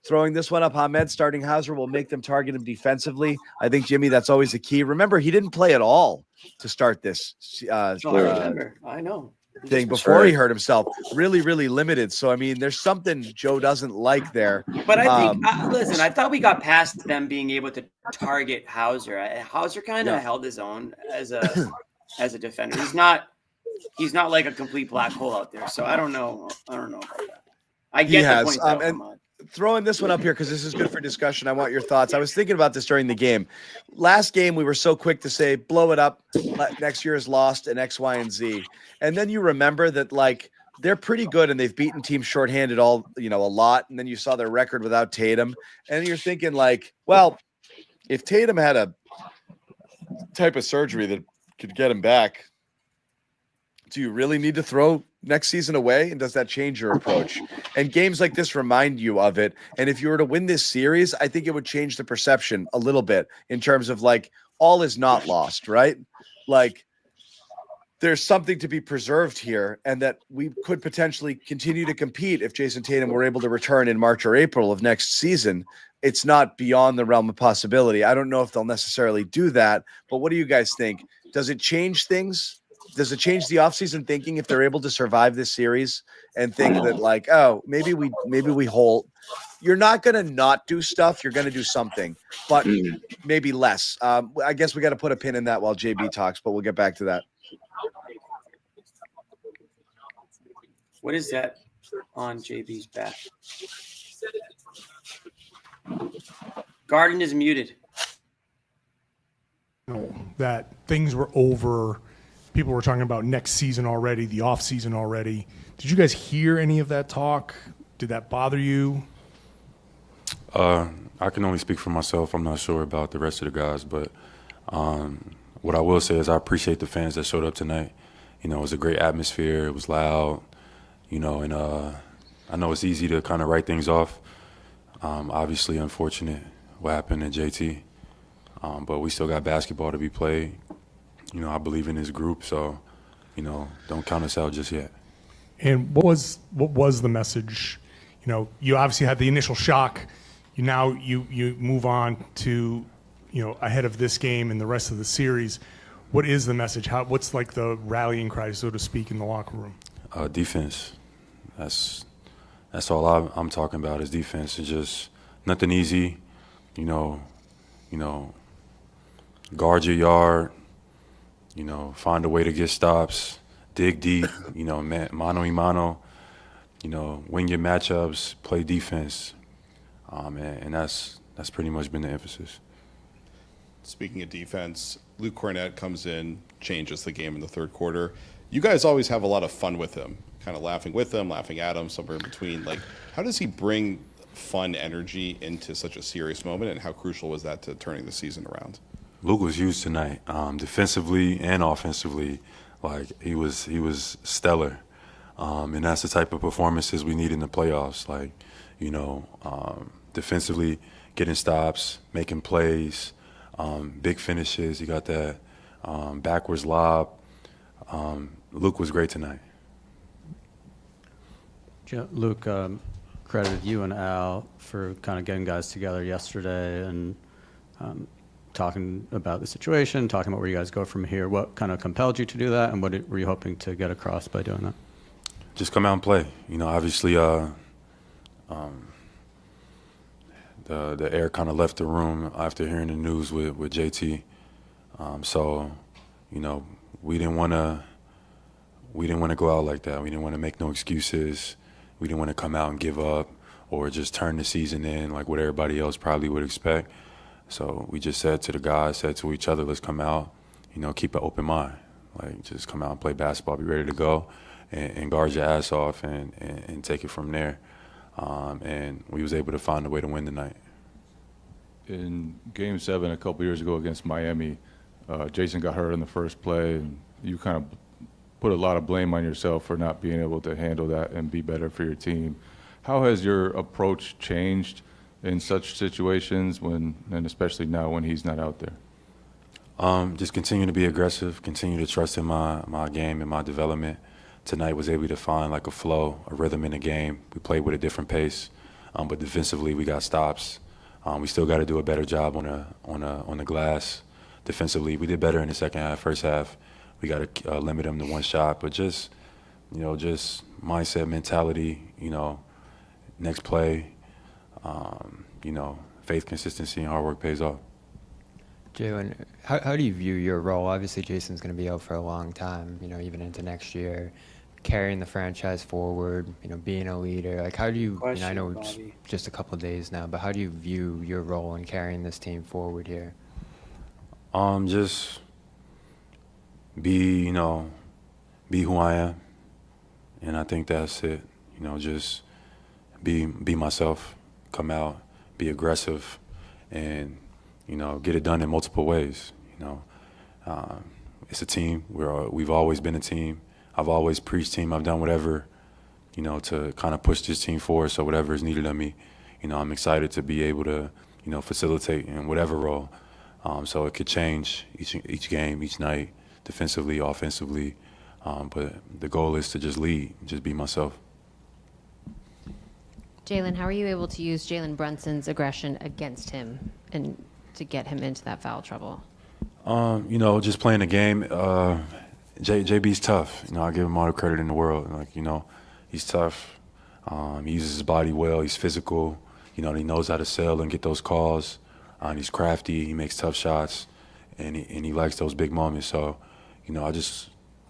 Throwing this one up, Hamed starting Hauser will make them target him defensively. I think, Jimmy, that's always the key. Remember, he didn't play at all to start this I remember. I know. Thing before he hurt himself. Really, really limited. So, I mean, there's something Joe doesn't like there. But I think, listen, I thought we got past them being able to target Hauser. Hauser kind of held his own as a defender. He's not like a complete black hole out there. So I don't know about that. I get the point. And throwing this one up here because this is good for discussion. I want your thoughts. I was thinking about this during the game. Last game, we were so quick to say, blow it up. Next year is lost and X, Y, and Z. And then you remember that, like, they're pretty good and they've beaten teams shorthanded a lot. And then you saw their record without Tatum. And you're thinking, like, well, if Tatum had a type of surgery that could get him back, do you really need to throw next season away? And does that change your approach? And games like this remind you of it. And if you were to win this series, I think it would change the perception a little bit in terms of, like, all is not lost, right? Like, there's something to be preserved here, and that we could potentially continue to compete if Jason Tatum were able to return in March or April of next season. It's not beyond the realm of possibility. I don't know if they'll necessarily do that, but what do you guys think? Does it change things does it change the offseason thinking if they're able to survive this series and think that like, oh, maybe we hold? You're not going to not do stuff. You're going to do something, but maybe less. I guess we got to put a pin in that while JB talks, but we'll get back to that. What is that on JB's back? Garden is muted. That things were over. People were talking about next season already, the off season already. Did you guys hear any of that talk? Did that bother you? I can only speak for myself. I'm not sure about the rest of the guys, but what I will say is I appreciate the fans that showed up tonight. You know, it was a great atmosphere. It was loud, you know, and I know it's easy to kind of write things off. Obviously unfortunate what happened to JT, but we still got basketball to be played. You know, I believe in this group, so, you know, don't count us out just yet. And what was the message? You know, you obviously had the initial shock. You move on to, you know, ahead of this game and the rest of the series. What is the message? What's like the rallying cry, so to speak, in the locker room? Defense. That's all I'm talking about is defense. It's just nothing easy. You know, guard your yard. You know, find a way to get stops. Dig deep. You know, mano y mano. You know, win your matchups. Play defense. And that's pretty much been the emphasis. Speaking of defense, Luke Cornet comes in, changes the game in the third quarter. You guys always have a lot of fun with him, kind of laughing with him, laughing at him, somewhere in between. Like, how does he bring fun energy into such a serious moment, and how crucial was that to turning the season around? Luke was huge tonight, defensively and offensively. Like, he was stellar, and that's the type of performances we need in the playoffs. Like, you know, defensively, getting stops, making plays, big finishes. He got that backwards lob. Luke was great tonight. Luke, credited you and Al for kind of getting guys together yesterday and talking about the situation, talking about where you guys go from here. What kind of compelled you to do that, and what were you hoping to get across by doing that? Just come out and play. You know, obviously, the air kind of left the room after hearing the news with JT. So, you know, we didn't want to go out like that. We didn't want to make no excuses. We didn't want to come out and give up or just turn the season in like what everybody else probably would expect. So we just said to the guys, said to each other, let's come out, you know, keep an open mind. Like, just come out and play basketball, be ready to go, and guard your ass off and take it from there. And we was able to find a way to win tonight. In Game 7 a couple years ago against Miami, Jason got hurt in the first play, and you kind of put a lot of blame on yourself for not being able to handle that and be better for your team. How has your approach changed in such situations and especially now when he's not out there? Just continue to be aggressive, continue to trust in my game and my development. Tonight was able to find like a flow, a rhythm in the game. We played with a different pace, but defensively we got stops. We still got to do a better job on the glass. Defensively, we did better in the second half. First half, we got to limit them to one shot, but just mindset, mentality. You know, next play. You know, faith, consistency, and hard work pays off. Jaylen, how do you view your role? Obviously, Jason's going to be out for a long time, you know, even into next year, carrying the franchise forward, you know, being a leader. Like, how do you, you know, I know it's just a couple of days now, but how do you view your role in carrying this team forward here? Just be who I am. And I think that's it. You know, just be myself, come out, be aggressive, and, you know, get it done in multiple ways. You know, it's a team. We've always been a team. I've always preached team. I've done whatever, you know, to kind of push this team forward. So whatever is needed of me, you know, I'm excited to be able to, you know, facilitate in whatever role. So it could change each game, each night, defensively, offensively. But the goal is to just lead, just be myself. Jaylen, how are you able to use Jalen Brunson's aggression against him and to get him into that foul trouble? You know, just playing the game. JB's tough. You know, I give him all the credit in the world. Like, you know, he's tough. He uses his body well. He's physical. You know, he knows how to sell and get those calls. He's crafty. He makes tough shots, and he likes those big moments. So, you know,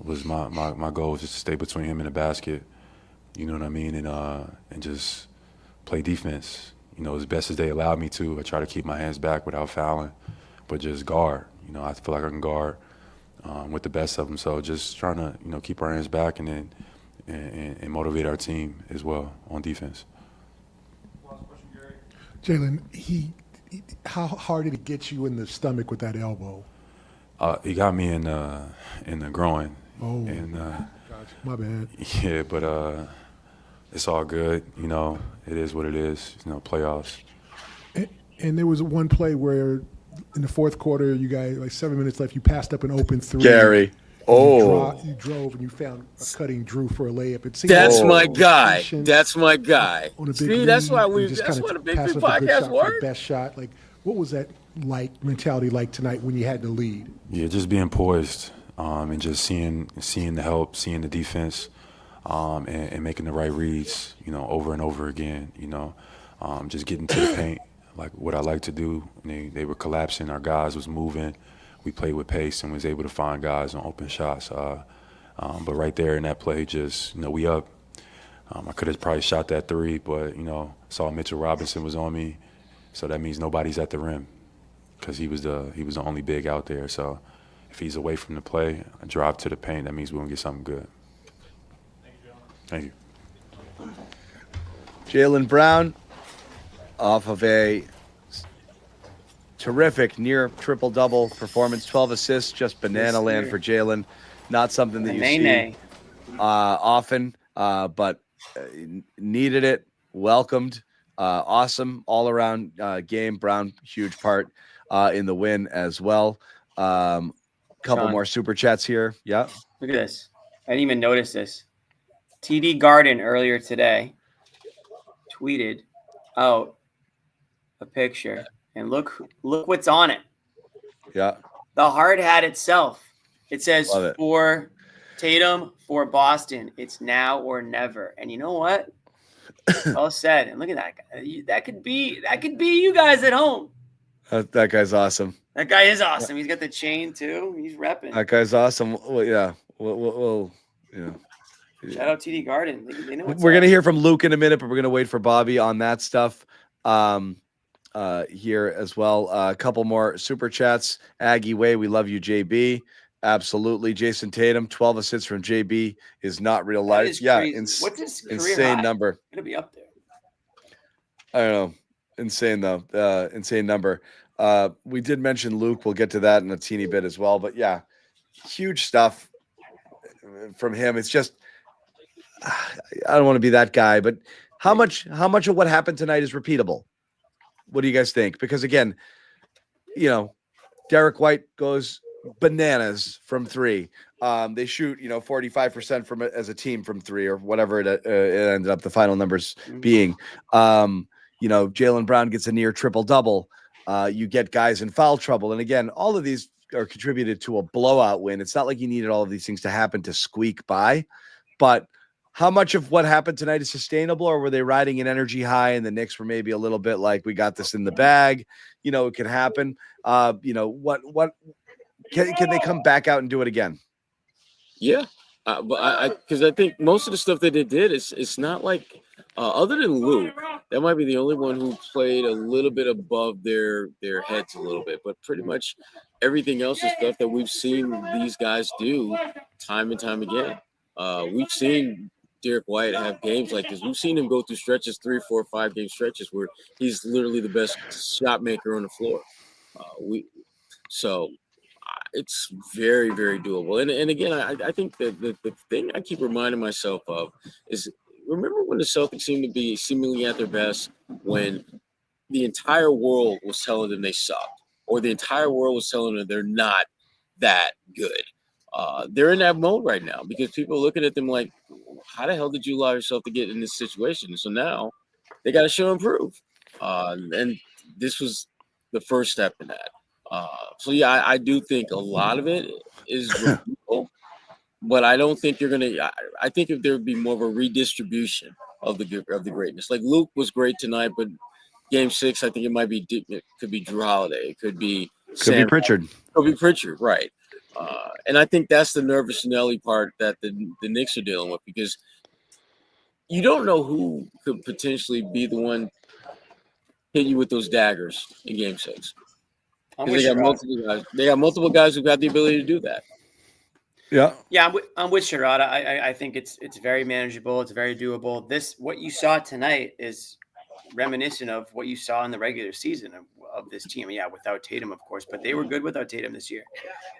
my goal was just to stay between him and the basket. You know what I mean, and just play defense. You know, as best as they allowed me to. I try to keep my hands back without fouling, but just guard. You know, I feel like I can guard with the best of them. So just trying to, you know, keep our hands back and motivate our team as well on defense. Jaylen, how hard did he get you in the stomach with that elbow? He got me in the groin. Oh, and, gotcha. My bad. Yeah, but it's all good. You know, it is what it is. You know, playoffs. And there was one play where in the fourth quarter, you guys, like 7 minutes left, you passed up an open three. Gary. You drove and you found a cutting Drew for a layup. That's my guy. That's my guy. See, that's why the Big Three podcast works. Best shot. Like, what was that mentality like tonight when you had the lead? Yeah, just being poised and just seeing the help, seeing the defense, and making the right reads. You know, over and over again. You know, just getting to the paint. Like what I like to do. They were collapsing. Our guys was moving. We played with pace and was able to find guys on open shots. But right there in that play, just, you know, we up. I could have probably shot that three, but, you know, saw Mitchell Robinson was on me. So that means nobody's at the rim because he was the only big out there. So if he's away from the play, I drive to the paint, that means we're going to get something good. Thank you. Jaylen Brown off of a terrific near triple-double performance, 12 assists, just banana land for Jaylen. Not something that you see often, but needed it, welcomed, awesome all-around game. Brown, huge part in the win as well. Couple more super chats here. Yeah. Look at this. I didn't even notice this. TD Garden earlier today tweeted out a picture. And look what's on it. Yeah. The hard hat itself. It says for Tatum, for Boston, it's now or never. And you know what? Well said. And look at that guy. That could be you guys at home. That guy's awesome. That guy is awesome. He's got the chain too. He's repping. That guy's awesome. Well, yeah. We'll Shout out TD Garden. They know what's We're up. gonna hear from Luke in a minute, but we're gonna wait for Bobby on that stuff. Here as well. A couple more super chats. Aggie Way, we love you, JB. Absolutely. Jason Tatum, 12 assists from JB is not real life. Yeah, what's his career insane high? number. It'll be up there. I don't know. Insane though. Insane number. We did mention Luke. We'll get to that in a teeny bit as well. But yeah, huge stuff from him. It's just I don't want to be that guy, but how much of what happened tonight is repeatable? What do you guys think? Because again, you know, Derrick White goes bananas from three. They shoot, 45% from as a team from three or whatever it ended up the final numbers being. Jaylen Brown gets a near triple double. You get guys in foul trouble. And again, all of these are contributed to a blowout win. It's not like you needed all of these things to happen to squeak by, but how much of what happened tonight is sustainable, or were they riding an energy high and the Knicks were maybe a little bit like, we got this in the bag, it can happen. What can they come back out and do it again? Yeah. Because I think most of the stuff that they did it's not like, other than Luke, that might be the only one who played a little bit above their heads a little bit, but pretty much everything else is stuff that we've seen these guys do time and time again. We've seen Derrick White have games like this. We've seen him go through stretches, 3, 4, 5 game stretches where he's literally the best shot maker on the floor. It's very, very doable. And again, I think that the thing I keep reminding myself of is, remember when the Celtics seemed to be seemingly at their best when the entire world was telling them they sucked, or the entire world was telling them they're not that good. They're in that mode right now because people are looking at them like, how the hell did you allow yourself to get in this situation? So now they got to show and prove. And this was the first step in that. I do think a lot of it is repeatable. but I don't think you're gonna. I think if there would be more of a redistribution of the greatness. Like Luke was great tonight, but Game 6, I think it might be. It could be Drew Holiday. It could be Sam. Pritchard. Could be Pritchard, right? And I think that's the nervous Nelly part that the Knicks are dealing with, because you don't know who could potentially be the one hit you with those daggers in Game 6. They got multiple guys. They got multiple guys who've got the ability to do that. Yeah. Yeah, I'm with Sherrod. I think it's very manageable. It's very doable. What you saw tonight is reminiscent of what you saw in the regular season of this team. Yeah, without Tatum, of course, but they were good without Tatum this year.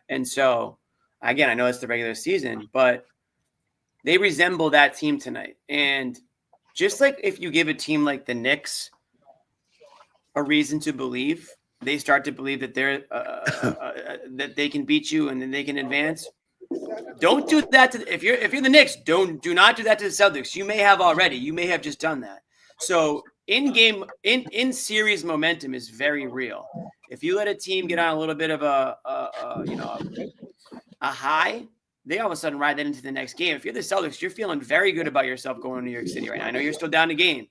And so, again, I know it's the regular season, but they resemble that team tonight. And just like if you give a team like the Knicks a reason to believe, they start to believe that they're that they can beat you and then they can advance. Don't do that if you're the Knicks. Do not do that to the Celtics. You may have already. You may have just done that. So in series momentum is very real. If you let a team get on a little bit of a high, they all of a sudden ride that into the next game. If you're the Celtics, you're feeling very good about yourself going to New York City right now. I know you're still down a game,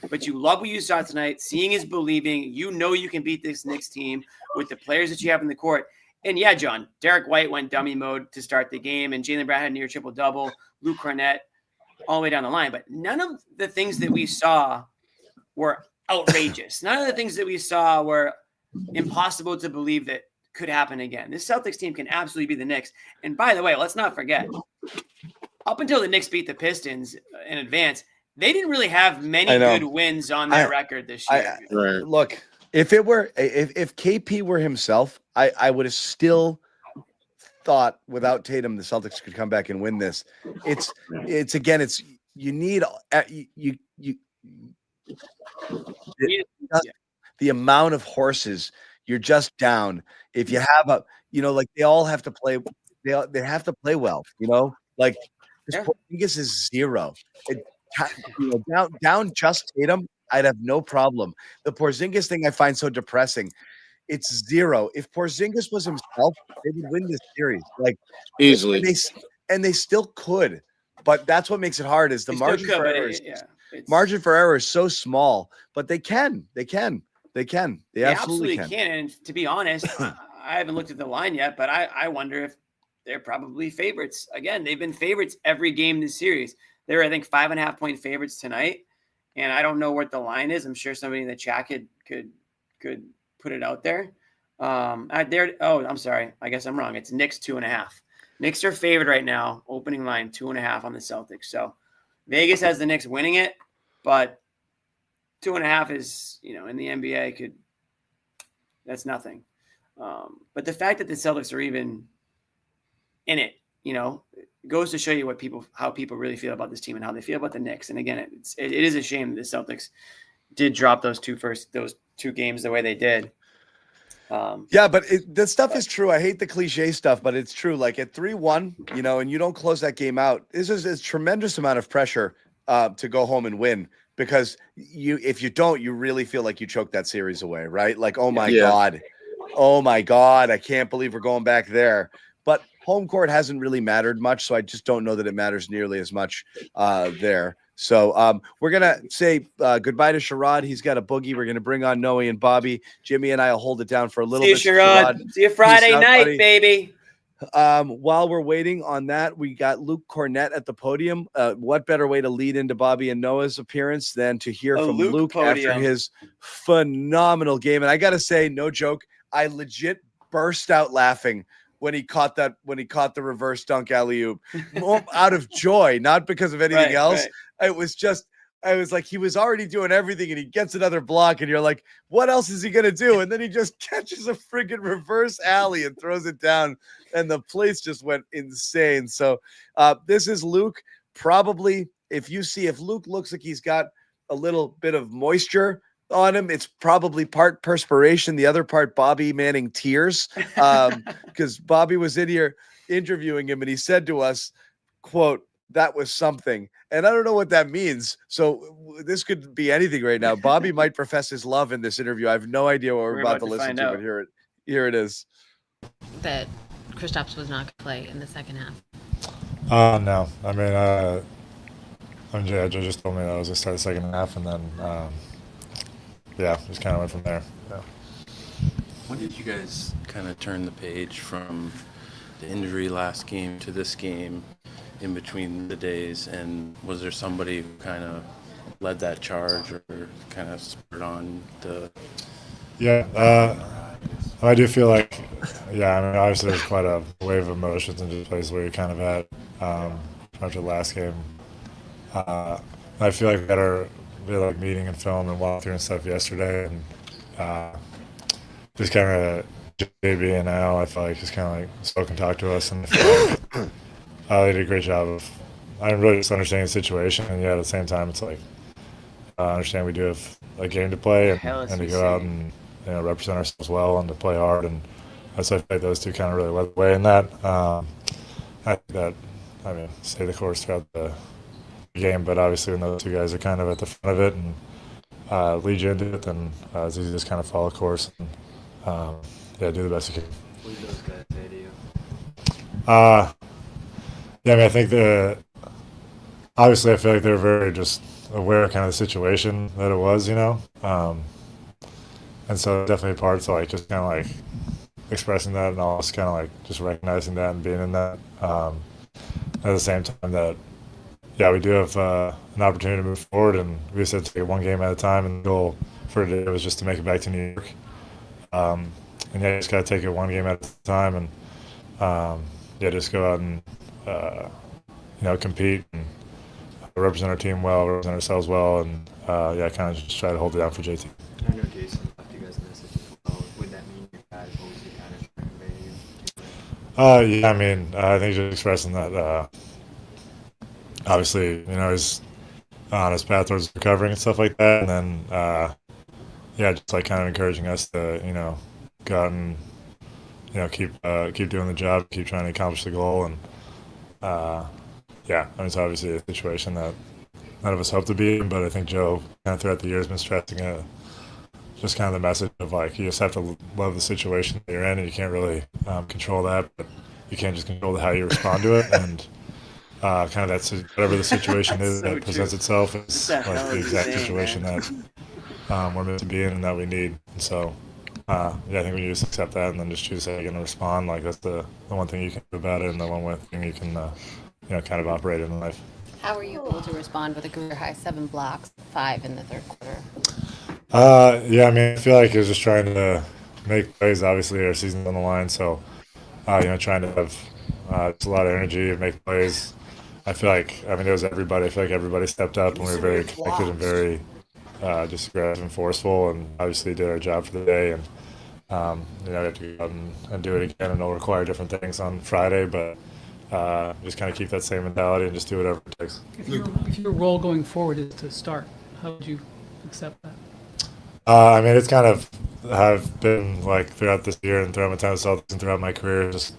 but you love what you saw tonight. Seeing is believing. You know you can beat this Knicks team with the players that you have in the court. And yeah, John, Derrick White went dummy mode to start the game, and Jaylen Brown had near triple-double, Luke Cornet, all the way down the line. But none of the things that we saw were outrageous. None of the things that we saw were impossible to believe that could happen again. This Celtics team can absolutely be the Knicks. And by the way, let's not forget, up until the Knicks beat the Pistons in advance, they didn't really have many good wins on their record this year. Look, if KP were himself, I would have still thought without Tatum the Celtics could come back and win this. You need the amount of horses you're just down. If you have they all have to play. They have to play well. Porzingis is zero. Down just Tatum, I'd have no problem. The Porzingis thing I find so depressing. It's zero. If Porzingis was himself, they would win this series easily. And they still could, but that's what makes it hard. Is the margin for error? Margin for error is so small, but they can. They absolutely can. And to be honest, I haven't looked at the line yet, but I wonder if they're probably favorites. Again, they've been favorites every game this series. They're, I think, 5.5-point favorites tonight. And I don't know what the line is. I'm sure somebody in the chat could put it out there. I'm sorry. I guess I'm wrong. It's Knicks 2.5. Knicks are favored right now. Opening line 2.5 on the Celtics. So Vegas has the Knicks winning it, but 2.5 is, in the NBA that's nothing. But the fact that the Celtics are even in it, goes to show you how people really feel about this team and how they feel about the Knicks. And again, it is a shame that the Celtics did drop those two games the way they did. But the stuff is true. I hate the cliche stuff, but it's true. Like at 3-1, and you don't close that game out, this is a tremendous amount of pressure to go home and win, because if you don't, you really feel like you choked that series away, right? Like, oh my God, I can't believe we're going back there. But home court hasn't really mattered much, so I just don't know that it matters nearly as much there. So we're going to say goodbye to Sherrod. He's got a boogie. We're going to bring on Noe and Bobby. Jimmy and I will hold it down for a little bit. See you, Sherrod. See you Friday night, buddy. Baby. While we're waiting on that, we got Luke Cornet at the podium. What better way to lead into Bobby and Noah's appearance than to hear from Luke after his phenomenal game? And I got to say, no joke, I legit burst out laughing when he caught the reverse dunk alley-oop, out of joy, not because of anything else. Right. I was like, he was already doing everything, and he gets another block, and you're like, what else is he going to do? And then he just catches a friggin' reverse alley and throws it down, and the place just went insane. So this is Luke. Probably, if Luke looks like he's got a little bit of moisture on him, it's probably part perspiration, the other part Bobby Manning tears, because Bobby was in here interviewing him, and he said to us, quote, "That was something." And I don't know what that means. So this could be anything right now. Bobby might profess his love in this interview. I have no idea what we're about to listen to, but here it is. That Kristaps was not going to play in the second half. No. I mean, Joe just told me that I was going to start the second half, and then, just kind of went from there. Yeah. When did you guys kind of turn the page from the injury last game to this game in between the days? And was there somebody who kind of led that charge or kind of spurred on the... Yeah, I do feel like, I mean, obviously there's quite a wave of emotions in just places where you kind of at after the last game. I feel like we had meeting and film and walkthrough and stuff yesterday, and just kind of JB and Al, I felt like just kind of spoke and talked to us, and I feel like they did a great job of, really just understanding the situation, and at the same time, it's like, I understand we do have a game to play and to go out and represent ourselves well and to play hard, and so I feel like those two kind of really led the way in that. I think that, stay the course throughout the game, but obviously when those two guys are kind of at the front of it and lead you into it, then it's easy to just kind of follow course and do the best you can. What did those guys say to you? I think obviously I feel like they're very just aware of kind of the situation that it was, and so definitely parts of just kind of expressing that and also kind of just recognizing that and being in that. At the same time that, we do have an opportunity to move forward, and we said to take it one game at a time, and the goal for today was just to make it back to New York. You just got to take it one game at a time, and just go out and compete and represent our team well, represent ourselves well, and kind of just try to hold it down for JT. I know Jason left you guys a message as well. Would that mean your guys will be kind of conveying you? I think just expressing that. Obviously, he's on his path towards recovering and stuff like that, and then just kind of encouraging us to go out and keep doing the job, keep trying to accomplish the goal, and it's obviously a situation that none of us hope to be in, but I think Joe kind of throughout the years been stressing just kind of the message of you just have to love the situation that you're in, and you can't really control that, but you can't just control how you respond to it, and kind of that's whatever the situation is that presents itself is the exact situation that we're meant to be in and that we need. And so, I think when you just accept that and then just choose how you're going to respond, that's the one thing you can do about it, and the one thing you can, kind of operate in life. How were you able to respond with a career high 7 blocks, 5 in the third quarter? I feel like it was just trying to make plays. Obviously, our season's on the line, so trying to have just a lot of energy and make plays. I feel like, it was everybody. I feel like everybody stepped up, and we were very connected and very just aggressive and forceful, and obviously did our job for the day. And we have to go out and do it again, and it'll require different things on Friday, but just kind of keep that same mentality and just do whatever it takes. If your role going forward is to start, how would you accept that? It's kind of have been throughout this year and throughout my time at Celtics and throughout my career, just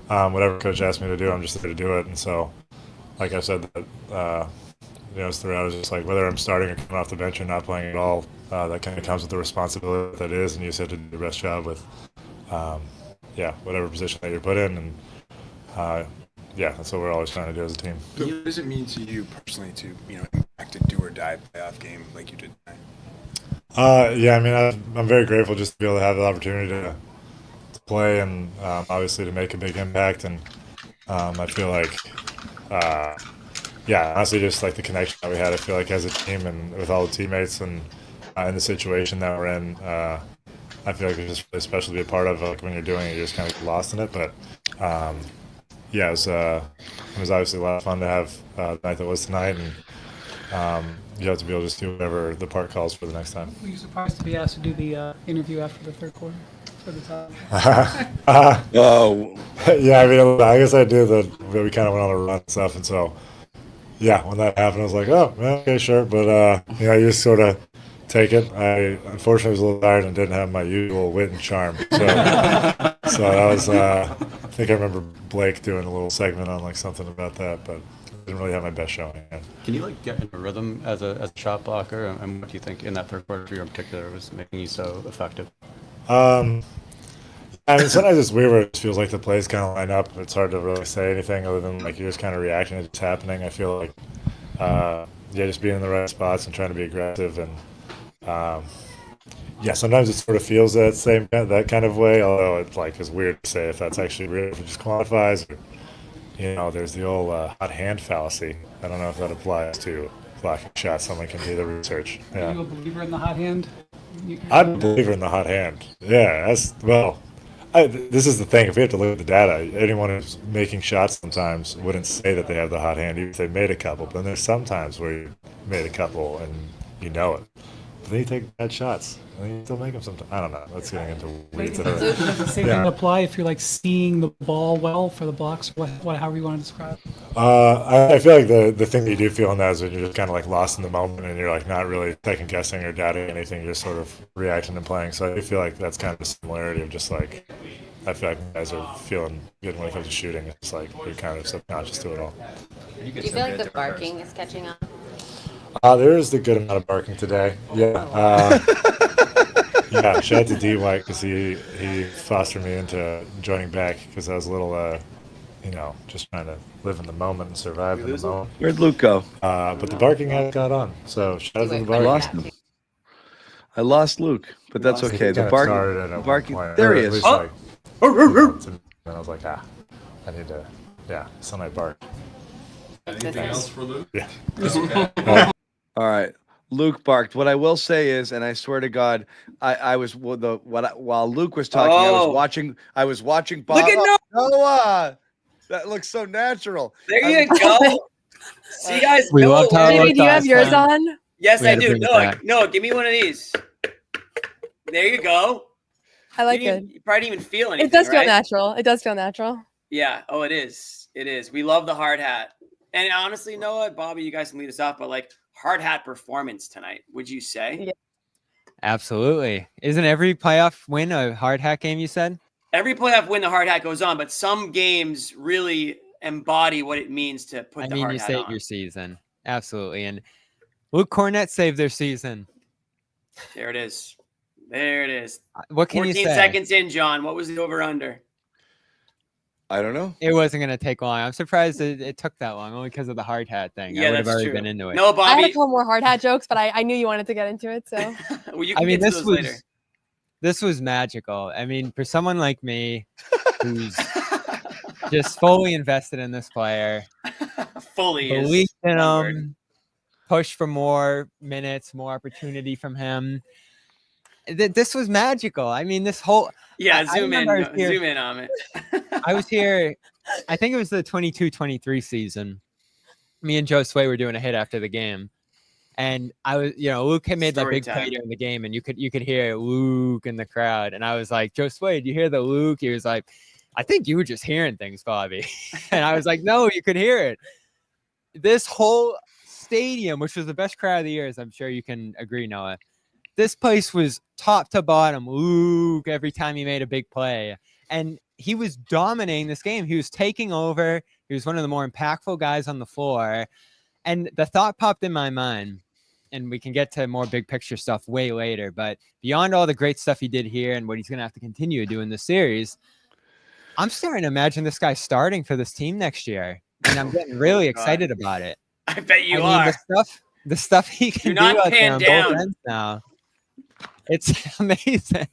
whatever coach asks me to do, I'm just there to do it. And so, like I said, throughout, it's just whether I'm starting or coming off the bench or not playing at all, that kind of comes with the responsibility that is, and you just have to do the best job with, whatever position that you're put in. And that's what we're always trying to do as a team. So what does it mean to you personally to, impact a do-or-die playoff game like you did tonight? I'm very grateful just to be able to have the opportunity to play and obviously to make a big impact. And I feel like, honestly, just the connection that we had, I feel like as a team and with all the teammates and in the situation that we're in, I feel like it's just really special to be a part of. When you're doing it, you're just kind of lost in it. But it was obviously a lot of fun to have the night that was tonight, and you have to be able to just do whatever the part calls for the next time. Were you surprised to be asked to do the interview after the third quarter for the top? I guess I do we kind of went on a run and stuff, and so when that happened, I was like, oh, okay, sure, but you just sort of take it. I unfortunately was a little tired and didn't have my usual wit and charm, so that was. I think I remember Blake doing a little segment on something about that, but I didn't really have my best showing. Can you get into rhythm as a shot blocker, and what do you think in that third quarter for you in particular was making you so effective? I mean, sometimes it's weird where it feels like the plays kind of line up. It's hard to really say anything other than like you're just kind of reacting to what's happening. I feel like, just being in the right spots and trying to be aggressive and, sometimes it sort of feels that kind of way. Although it's like it's weird to say if that's actually real, if it just quantifies. Or, there's the old hot hand fallacy. I don't know if that applies to blocking shots. Someone can do the research. Yeah. Are you a believer in the hot hand? I'm a believer in the hot hand. Yeah, this is the thing. If we have to look at the data, anyone who's making shots sometimes wouldn't say that they have the hot hand, even if they made a couple. But then there's some times where you made a couple and you know it. But then you take bad shots. And you still make them sometimes. I don't know. That's getting into weeds. Does the same thing apply if you're like seeing the ball well for the blocks? However you want to describe it? I feel like the thing that you do feel in that is when you're just kind of like lost in the moment and you're like not really second guessing or doubting anything. You're just sort of reacting and playing. So I feel like that's kind of the similarity of just like I feel like guys are feeling good when it comes to shooting. It's like you're kind of subconscious to it all. Do you feel like the barking is catching on? There is a good amount of barking today. Yeah. Shout out to D White because he fostered me into joining back because I was a little, just trying to live in the moment and survive in the moment. Where'd Luke go? But the barking had got on. So shout out to the barking. I lost Luke, but that's okay. The barking. There he is. And I was like, I need to, Sunday bark. Anything else for Luke? Yeah. All right. Luke barked. What I will say is, and I swear to God, I was while Luke was talking, I was watching Bob. Look at Noah. That looks so natural. There you go. See, guys. We love how Jimmy, do you have yours on? Yes, I do. No, give me one of these. There you go. I like it. You probably didn't even feel anything. It does feel right? natural. It does feel natural. Yeah. Oh, it is. It is. We love the hard hat. And honestly, Noah, Bobby, you guys can lead us off, but like hard hat performance tonight, would you say? Yeah. Absolutely. Isn't every playoff win a hard hat game, you said? Every playoff win, the hard hat goes on, but some games really embody what it means to put the hard you hat save on. your season. Absolutely. And Luke Cornet saved their season. There it is. There it is. What can you say? 14 seconds in, John. What was the over-under? I don't know. It wasn't going to take long. I'm surprised it took that long, only because of the hard hat thing. Yeah, I would have that's already true. been into it. No, I Bobby. had a couple more hard hat jokes, but I knew you wanted to get into it, so. Well, you can get to those later. This was magical. I mean, for someone like me, who's just fully invested in this player, believed in him, pushed for more minutes, more opportunity from him. This was magical. I mean, this whole zoom in on it. I was here. I think it was the 22-23 season. Me and Joe Sway were doing a hit after the game, and I was, Luke had made that big play during the game, and you could hear Luke in the crowd, and I was like, Joe Sway, do you hear the Luke? He was like, I think you were just hearing things, Bobby, and I was like, no, you could hear it. This whole stadium, which was the best crowd of the year, as I'm sure you can agree, Noah. This place was top to bottom, Luke, every time he made a big play. And he was dominating this game. He was taking over. He was one of the more impactful guys on the floor. And the thought popped in my mind, and we can get to more big picture stuff way later, but beyond all the great stuff he did here and what he's going to have to continue to do in this series, I'm starting to imagine this guy starting for this team next year. And I'm getting really excited about it. I bet you are. The stuff he can do out there on both ends now. It's amazing.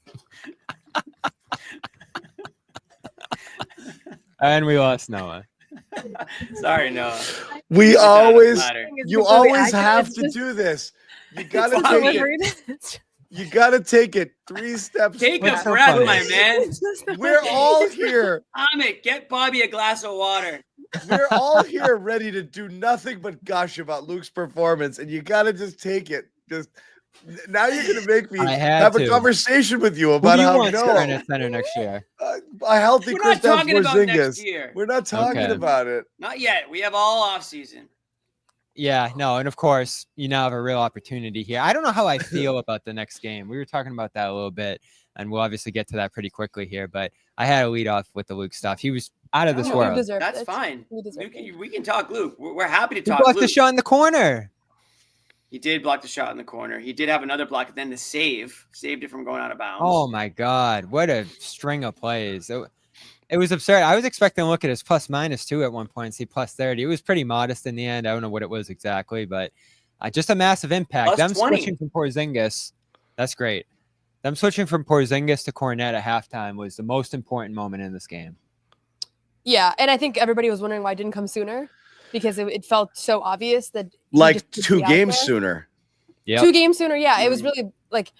And we lost Noah. Sorry, Noah. You always have to do this. You gotta take it. You gotta take it 3 steps. Take a breath, my man. We're all here. Amit, get Bobby a glass of water. We're all here ready to do nothing but gush about Luke's performance, and you gotta just take it. Now you're going to make me have a conversation with you about how starting at center next year. A healthy Kristaps Porzingis. We're not talking about it. Not yet. We have all off season. Yeah, no, and of course you now have a real opportunity here. I don't know how I feel about the next game. We were talking about that a little bit, and we'll obviously get to that pretty quickly here. But I had to lead off with the Luke stuff. He was out of this world. That's fine. We can talk Luke. We're happy to talk Luke. Luke. The shot in the corner. He did block the shot in the corner. He did have another block, and then the saved it from going out of bounds. Oh my God, what a string of plays! It was absurd. I was expecting to look at his plus-minus 2 at one point and see +30. It was pretty modest in the end. I don't know what it was exactly, but just a massive impact. Them switching from Porzingis, that's great. Them switching from Porzingis to Cornet at halftime was the most important moment in this game. Yeah, and I think everybody was wondering why it didn't come sooner, because it felt so obvious that like 2 games sooner. Yeah, 2 games sooner. Yeah, it was really like,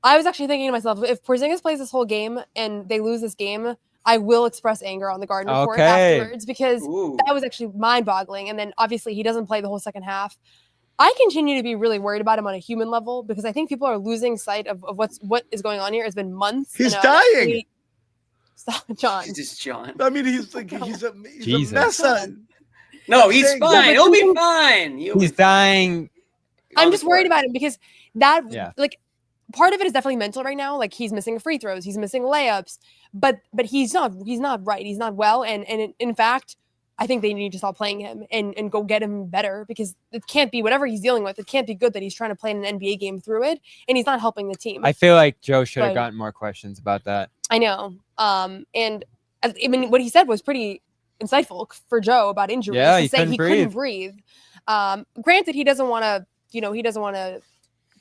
I was actually thinking to myself, if Porzingis plays this whole game and they lose this game, I will express anger on the Garden Report afterwards, because that was actually mind-boggling. And then obviously he doesn't play the whole second half. I continue to be really worried about him on a human level, because I think people are losing sight of what is going on here. It's been months. He's dying. Stop, John. Jesus, John. I mean, he's a mess. No, he's fine. He'll be fine. He's dying. I'm just worried about him, because like, part of it is definitely mental right now. Like, he's missing free throws, he's missing layups, but he's not right. He's not well. And in fact, I think they need to stop playing him and go get him better, because it can't be whatever he's dealing with. It can't be good that he's trying to play in an NBA game through it, and he's not helping the team. I feel like Joe should have gotten more questions about that. I know. And I mean, what he said was pretty insightful for Joe about injuries. Yeah, he said he couldn't breathe. Granted, he doesn't want to,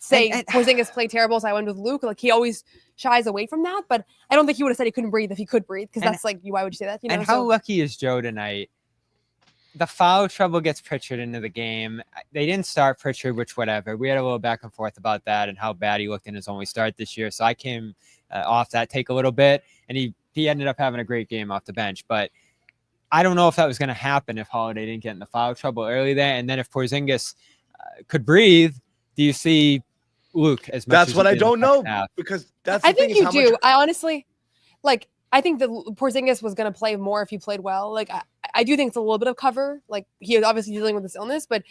say Porzingis played terrible, so I went with Luke. Like, he always shies away from that, but I don't think he would have said he couldn't breathe if he could breathe, because that's like, why would you say that? And how lucky is Joe tonight? The foul trouble gets Pritchard into the game. They didn't start Pritchard, which whatever. We had a little back and forth about that and how bad he looked in his only start this year. So I came off that take a little bit, and he ended up having a great game off the bench. But I don't know if that was going to happen if Holiday didn't get in the foul trouble early there. And then if Porzingis could breathe, do you see Luke as much? That's as what I don't know, because that's. I think you do. I honestly, like, I think that Porzingis was going to play more if he played well. Like, I do think it's a little bit of cover. Like, he was obviously dealing with this illness, but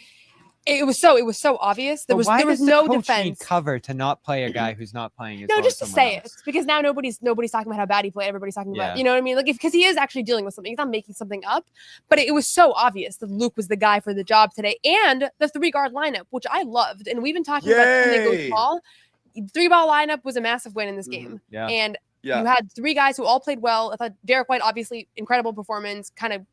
it was so obvious. There was no defense. Cover to not play a guy who's not playing. No, just to say it, because now nobody's talking about how bad he played. Everybody's talking about, you know what I mean? Like, because he is actually dealing with something. He's not making something up. But it was so obvious that Luke was the guy for the job today, and the 3-guard lineup, which I loved. And we've been talking about when they go small. 3-ball lineup was a massive win in this game. Yeah. And you had 3 guys who all played well. I thought Derrick White, obviously, incredible performance, kind of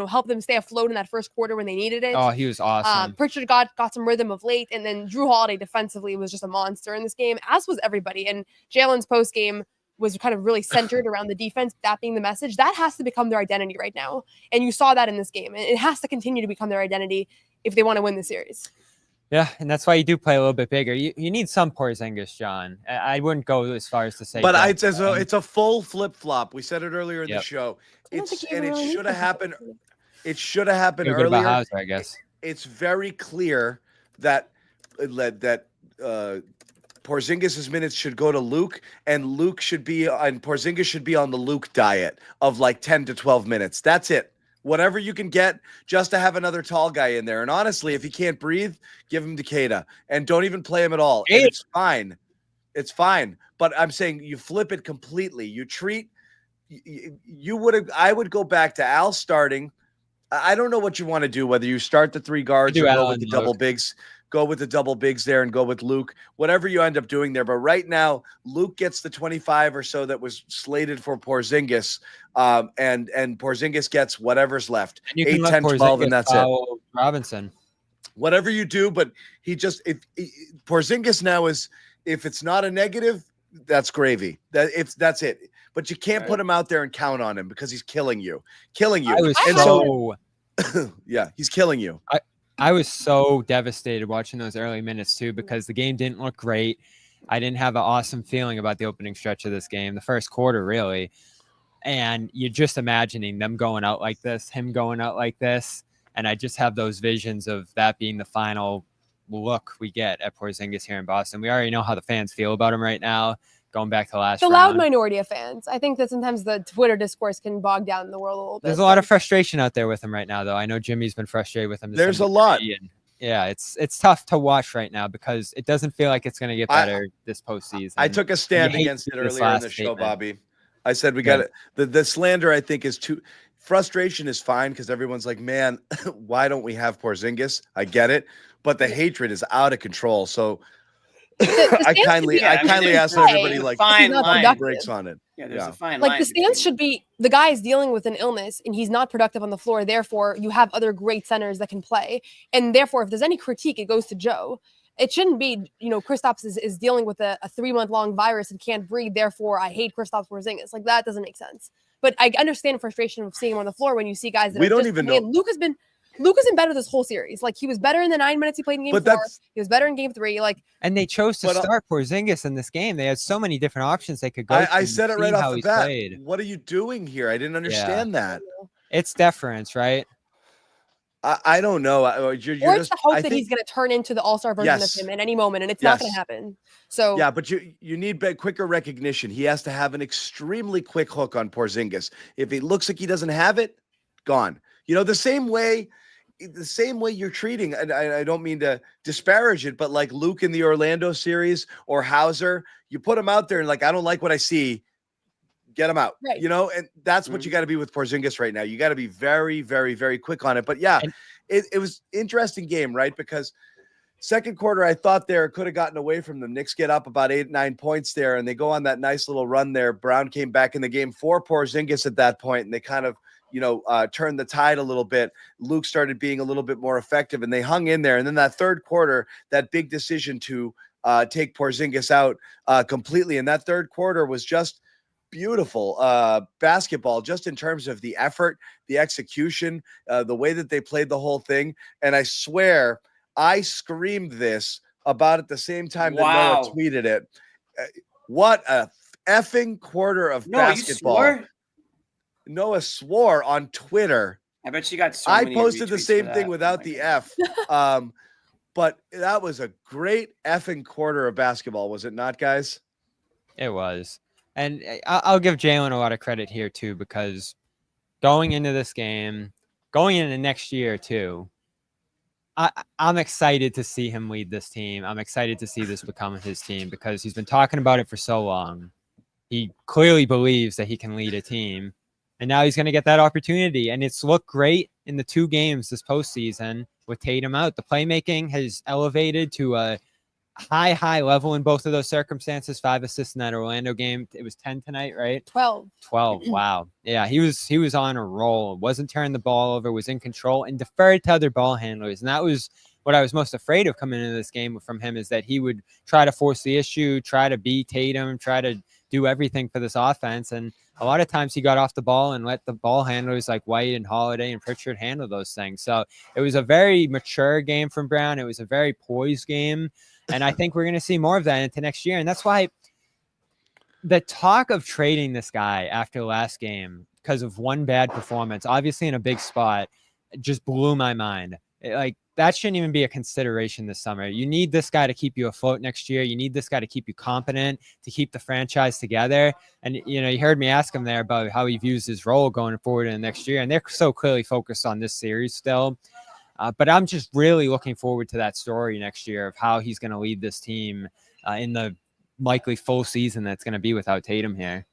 help them stay afloat in that first quarter when they needed it. Oh, he was awesome. Pritchard got some rhythm of late, and then Drew Holiday defensively was just a monster in this game, as was everybody. And Jaylen's post game was kind of really centered around the defense, that being the message. That has to become their identity right now. And you saw that in this game. And it has to continue to become their identity if they want to win the series. Yeah, and that's why you do play a little bit bigger. You need some Porzingis, John. I wouldn't go as far as to say. But it's a full flip-flop. We said it earlier in the show. It should have happened. It should have happened earlier. Hauser, I guess. It's very clear that Porzingis' minutes should go to Luke, and Porzingis should be on the Luke diet of like 10 to 12 minutes. That's it. Whatever you can get just to have another tall guy in there. And honestly, if he can't breathe, give him Takeda and don't even play him at all. And it's fine. It's fine. But I'm saying you flip it completely. You treat I would go back to Al starting. I don't know what you want to do, whether you start the 3 guards or go with the double bigs. Go with the double bigs there and go with Luke, whatever you end up doing there. But right now, Luke gets the 25 or so that was slated for Porzingis, and Porzingis gets whatever's left, 8, 10, 12, and that's it. Robinson. Whatever you do, but Porzingis now is, if it's not a negative, that's gravy. That's it. But you can't put him out there and count on him, because he's killing you. Yeah, he's killing you. I was so devastated watching those early minutes too, because the game didn't look great. I didn't have an awesome feeling about the opening stretch of this game, the first quarter really. And you're just imagining them going out like this, him going out like this. And I just have those visions of that being the final look we get at Porzingis here in Boston. We already know how the fans feel about him right now. Going back to last round. The loud minority of fans. I think that sometimes the Twitter discourse can bog down the world a little bit. There's a lot of frustration out there with him right now, though. I know Jimmy's been frustrated with him. There's a lot. And yeah, it's tough to watch right now, because it doesn't feel like it's going to get better this postseason. I took a stand against it earlier in the show, Bobby. I said we got it. The slander, I think, is too. frustration is fine because everyone's like, man, why don't we have Porzingis? I get it, but the hatred is out of control. So I kindly asked everybody like breaks on it. Yeah, there's a fine like line. the stance should be the guy is dealing with an illness and he's not productive on the floor. Therefore, you have other great centers that can play. And therefore, if there's any critique, it goes to Joe. It shouldn't be, Kristaps is dealing with a 3-month-long virus and can't breathe. Therefore, I hate Kristaps Porzingis. Like that doesn't make sense. But I understand frustration of seeing him on the floor when you see guys that we don't even know. Luke has been better this whole series. Like he was better in the 9 minutes he played in game 4. He was better in game 3. Like, and they chose to start Porzingis in this game. They had so many different options they could go. I said it right off the bat. What are you doing here? I didn't understand that. It's deference, right? I don't know. Or it's the hope that he's going to turn into the all-star version of him at any moment, and it's not going to happen. So yeah, but you need quicker recognition. He has to have an extremely quick hook on Porzingis. If he looks like he doesn't have it, gone. The same way you're treating, and I don't mean to disparage it, but like Luke in the Orlando series or Hauser, you put him out there and like, I don't like what I see. Get him out, right. And that's what you got to be with Porzingis right now. You got to be very, very, very quick on it. But yeah, it was interesting game, right? Because second quarter, I thought there could have gotten away from them. Knicks get up about 8-9 points there, and they go on that nice little run there. Brown came back in the game for Porzingis at that point, and they kind of, turned the tide a little bit. Luke started being a little bit more effective, and they hung in there. And then that third quarter, that big decision to take Porzingis out completely. And that third quarter was just beautiful basketball, just in terms of the effort, the execution, the way that they played the whole thing. And I swear I screamed this about at the same time that Noah tweeted it. What a effing quarter of basketball. You swore? Noah swore on Twitter. I bet you got so I many posted the retweets same for thing that. without the F. But that was a great effing quarter of basketball, was it not, guys? It was. And I'll give Jaylen a lot of credit here, too, because going into this game, going into next year, too, I'm excited to see him lead this team. I'm excited to see this become his team because he's been talking about it for so long. He clearly believes that he can lead a team, and now he's going to get that opportunity. And it's looked great in the 2 games this postseason with Tatum out. The playmaking has elevated to a high level in both of those circumstances. 5 assists in that Orlando game. It was 10 tonight, right? 12. Wow. Yeah, he was on a roll. Wasn't turning the ball over, was in control, and deferred to other ball handlers. And that was what I was most afraid of coming into this game from him, is that he would try to force the issue, try to beat Tatum, try to do everything for this offense. And a lot of times he got off the ball and let the ball handlers like White and Holiday and Pritchard handle those things. So it was a very mature game from Brown. It was a very poised game. And I think we're going to see more of that into next year. And that's why the talk of trading this guy after the last game because of one bad performance, obviously in a big spot, just blew my mind. That shouldn't even be a consideration this summer. You need this guy to keep you afloat next year. You need this guy to keep you competent, to keep the franchise together. And, you heard me ask him there about how he views his role going forward in the next year. And they're so clearly focused on this series still. But I'm just really looking forward to that story next year of how he's going to lead this team in the likely full season that's going to be without Tatum here.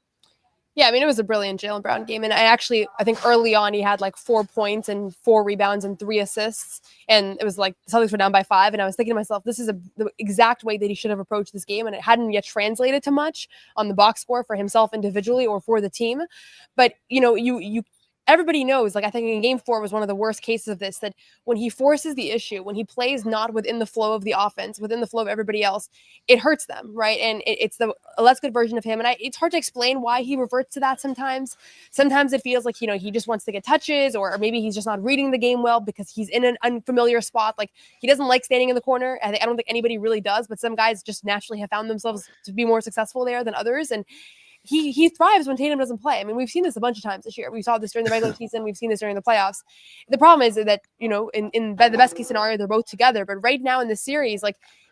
Yeah, I mean, it was a brilliant Jaylen Brown game. And I think early on he had like 4 points and 4 rebounds and 3 assists. And it was like the Celtics were down by 5. And I was thinking to myself, this is the exact way that he should have approached this game. And it hadn't yet translated to much on the box score for himself individually or for the team. But, everybody knows, I think in game 4 was one of the worst cases of this, that when he forces the issue, when he plays not within the flow of the offense, within the flow of everybody else, it hurts them, right? And it's a less good version of him. And it's hard to explain why he reverts to that sometimes. Sometimes it feels like, he just wants to get touches, or maybe he's just not reading the game well because he's in an unfamiliar spot. Like, he doesn't like standing in the corner. I don't think anybody really does, but some guys just naturally have found themselves to be more successful there than others. And he thrives when Tatum doesn't play. I mean, we've seen this a bunch of times this year. We saw this during the regular season. We've seen this during the playoffs. The problem is that, in the best case scenario, they're both together. But right now in this series,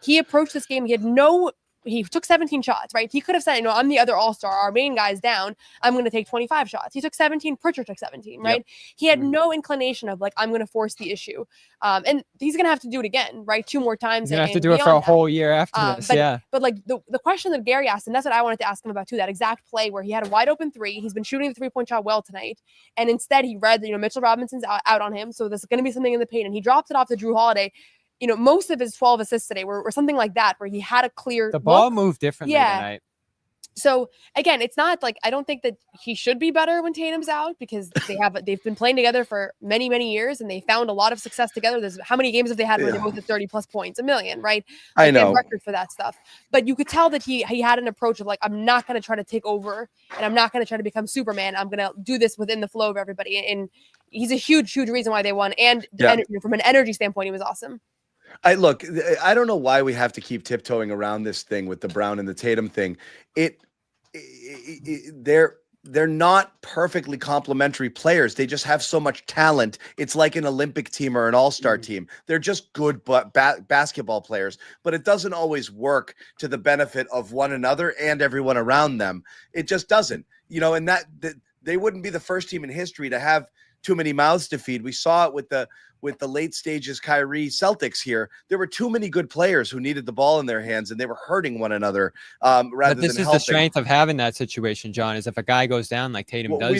he approached this game. He had no he took 17 shots, right? He could have said, I'm the other all-star. Our main guy's down. I'm going to take 25 shots. He took 17. Pritchard took 17, right? Yep. He had no inclination of I'm going to force the issue. And he's going to have to do it again, right? 2 more times. He's going to have to do it for a whole year after this. But the question that Gary asked, and that's what I wanted to ask him about too, that exact play where he had a wide open 3. He's been shooting the 3-point shot well tonight. And instead he read that, Mitchell Robinson's out on him. So there's going to be something in the paint. And he drops it off to Drew Holiday. Most of his 12 assists today were something like that, where he had a clear The ball look. moved differently tonight. So again, it's not I don't think that he should be better when Tatum's out, because they've been playing together for many, many years, and they found a lot of success together. How many games have they had where they both had 30+ points? A million, right? I know. They have record for that stuff. But you could tell that he had an approach of I'm not going to try to take over, and I'm not going to try to become Superman. I'm going to do this within the flow of everybody. And he's a huge, huge reason why they won. And from an energy standpoint, he was awesome. I don't know why we have to keep tiptoeing around this thing with the Brown and the Tatum thing. They're not perfectly complementary players. They just have so much talent. It's like an Olympic team or an all-star team. They're just good basketball players, but it doesn't always work to the benefit of one another and everyone around them. It just doesn't, and that they wouldn't be the first team in history to have too many mouths to feed. We saw it with the late stages Kyrie Celtics here. There were too many good players who needed the ball in their hands, and they were hurting one another rather than helping. But this is the strength of having that situation, John, is if a guy goes down like Tatum does.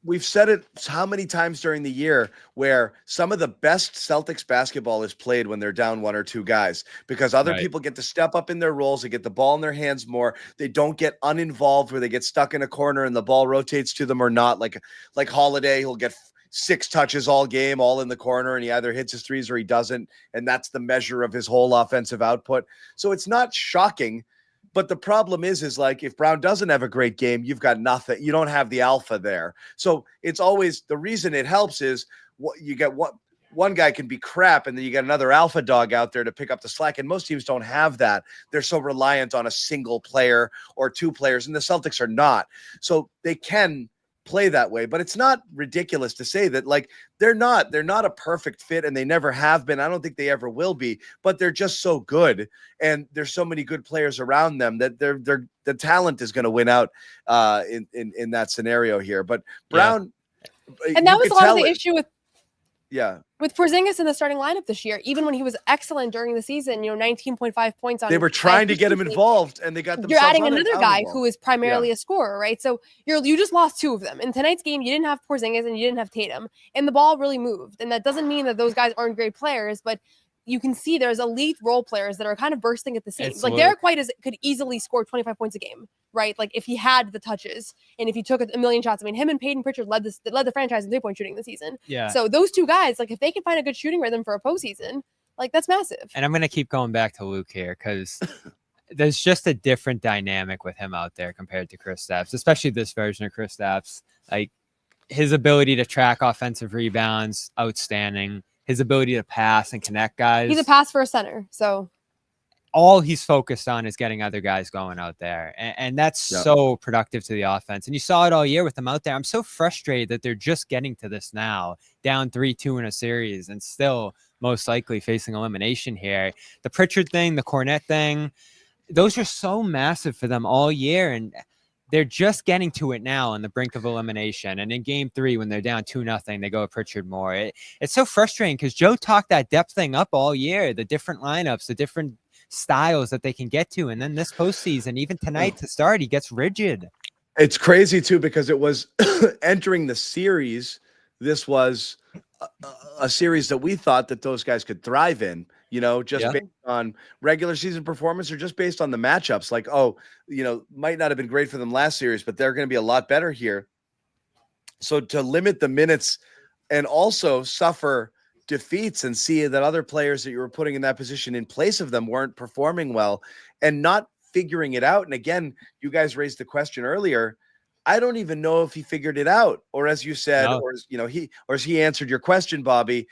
We've said it how many times during the year, where some of the best Celtics basketball is played when they're down 1 or 2 guys, because other people get to step up in their roles. They get the ball in their hands more. They don't get uninvolved where they get stuck in a corner and the ball rotates to them or not. Like Holiday, he'll get 6 touches all game, all in the corner, and he either hits his threes or he doesn't. And that's the measure of his whole offensive output. So it's not shocking. But the problem is if Brown doesn't have a great game, you've got nothing. You don't have the alpha there. So it's always the reason it helps is you get one guy can be crap, and then you got another alpha dog out there to pick up the slack. And most teams don't have that. They're so reliant on a single player or 2 players, and the Celtics are not. So they can play that way, but it's not ridiculous to say that they're not a perfect fit, and they never have been. I don't think they ever will be, but they're just so good, and there's so many good players around them that the talent is going to win out in that scenario here. But Brown, and that was a lot of the issue with Porzingis in the starting lineup this year. Even when he was excellent during the season, 19.5 points on. They were trying to get him involved, and they got themselves. You're adding another guy who is primarily a scorer, right? So you just lost 2 of them in tonight's game. You didn't have Porzingis and you didn't have Tatum, and the ball really moved. And that doesn't mean that those guys aren't great players, but you can see there's elite role players that are kind of bursting at the seams. Derrick White could easily score 25 points a game, right? If he had the touches and if he took a million shots. I mean, him and Peyton Pritchard led the franchise in 3-point shooting this season. Yeah. So those 2 guys, if they can find a good shooting rhythm for a postseason, that's massive. And I'm going to keep going back to Luke here, because there's just a different dynamic with him out there compared to Kristaps, especially this version of Kristaps. His ability to track offensive rebounds, outstanding. His ability to pass and connect guys. He's a pass for a center. So all he's focused on is getting other guys going out there. And that's so productive to the offense. And you saw it all year with them out there. I'm so frustrated that they're just getting to this now, down 3-2 in a series, and still most likely facing elimination here. The Pritchard thing, the Cornet thing, those are so massive for them all year. And they're just getting to it now on the brink of elimination. And in game 3, when they're down 2-0, they go with Pritchard more. It's so frustrating because Joe talked that depth thing up all year, the different lineups, the different styles that they can get to. And then this postseason, even tonight to start, he gets rigid. It's crazy too, because it was entering the series. This was a series that we thought that those guys could thrive in, based on regular season performance or just based on the matchups. Might not have been great for them last series, but they're going to be a lot better here. So to limit the minutes and also suffer defeats and see that other players that you were putting in that position in place of them weren't performing well and not figuring it out. And again, you guys raised the question earlier. I don't even know if he figured it out, or as you said, or as he answered your question, Bobby.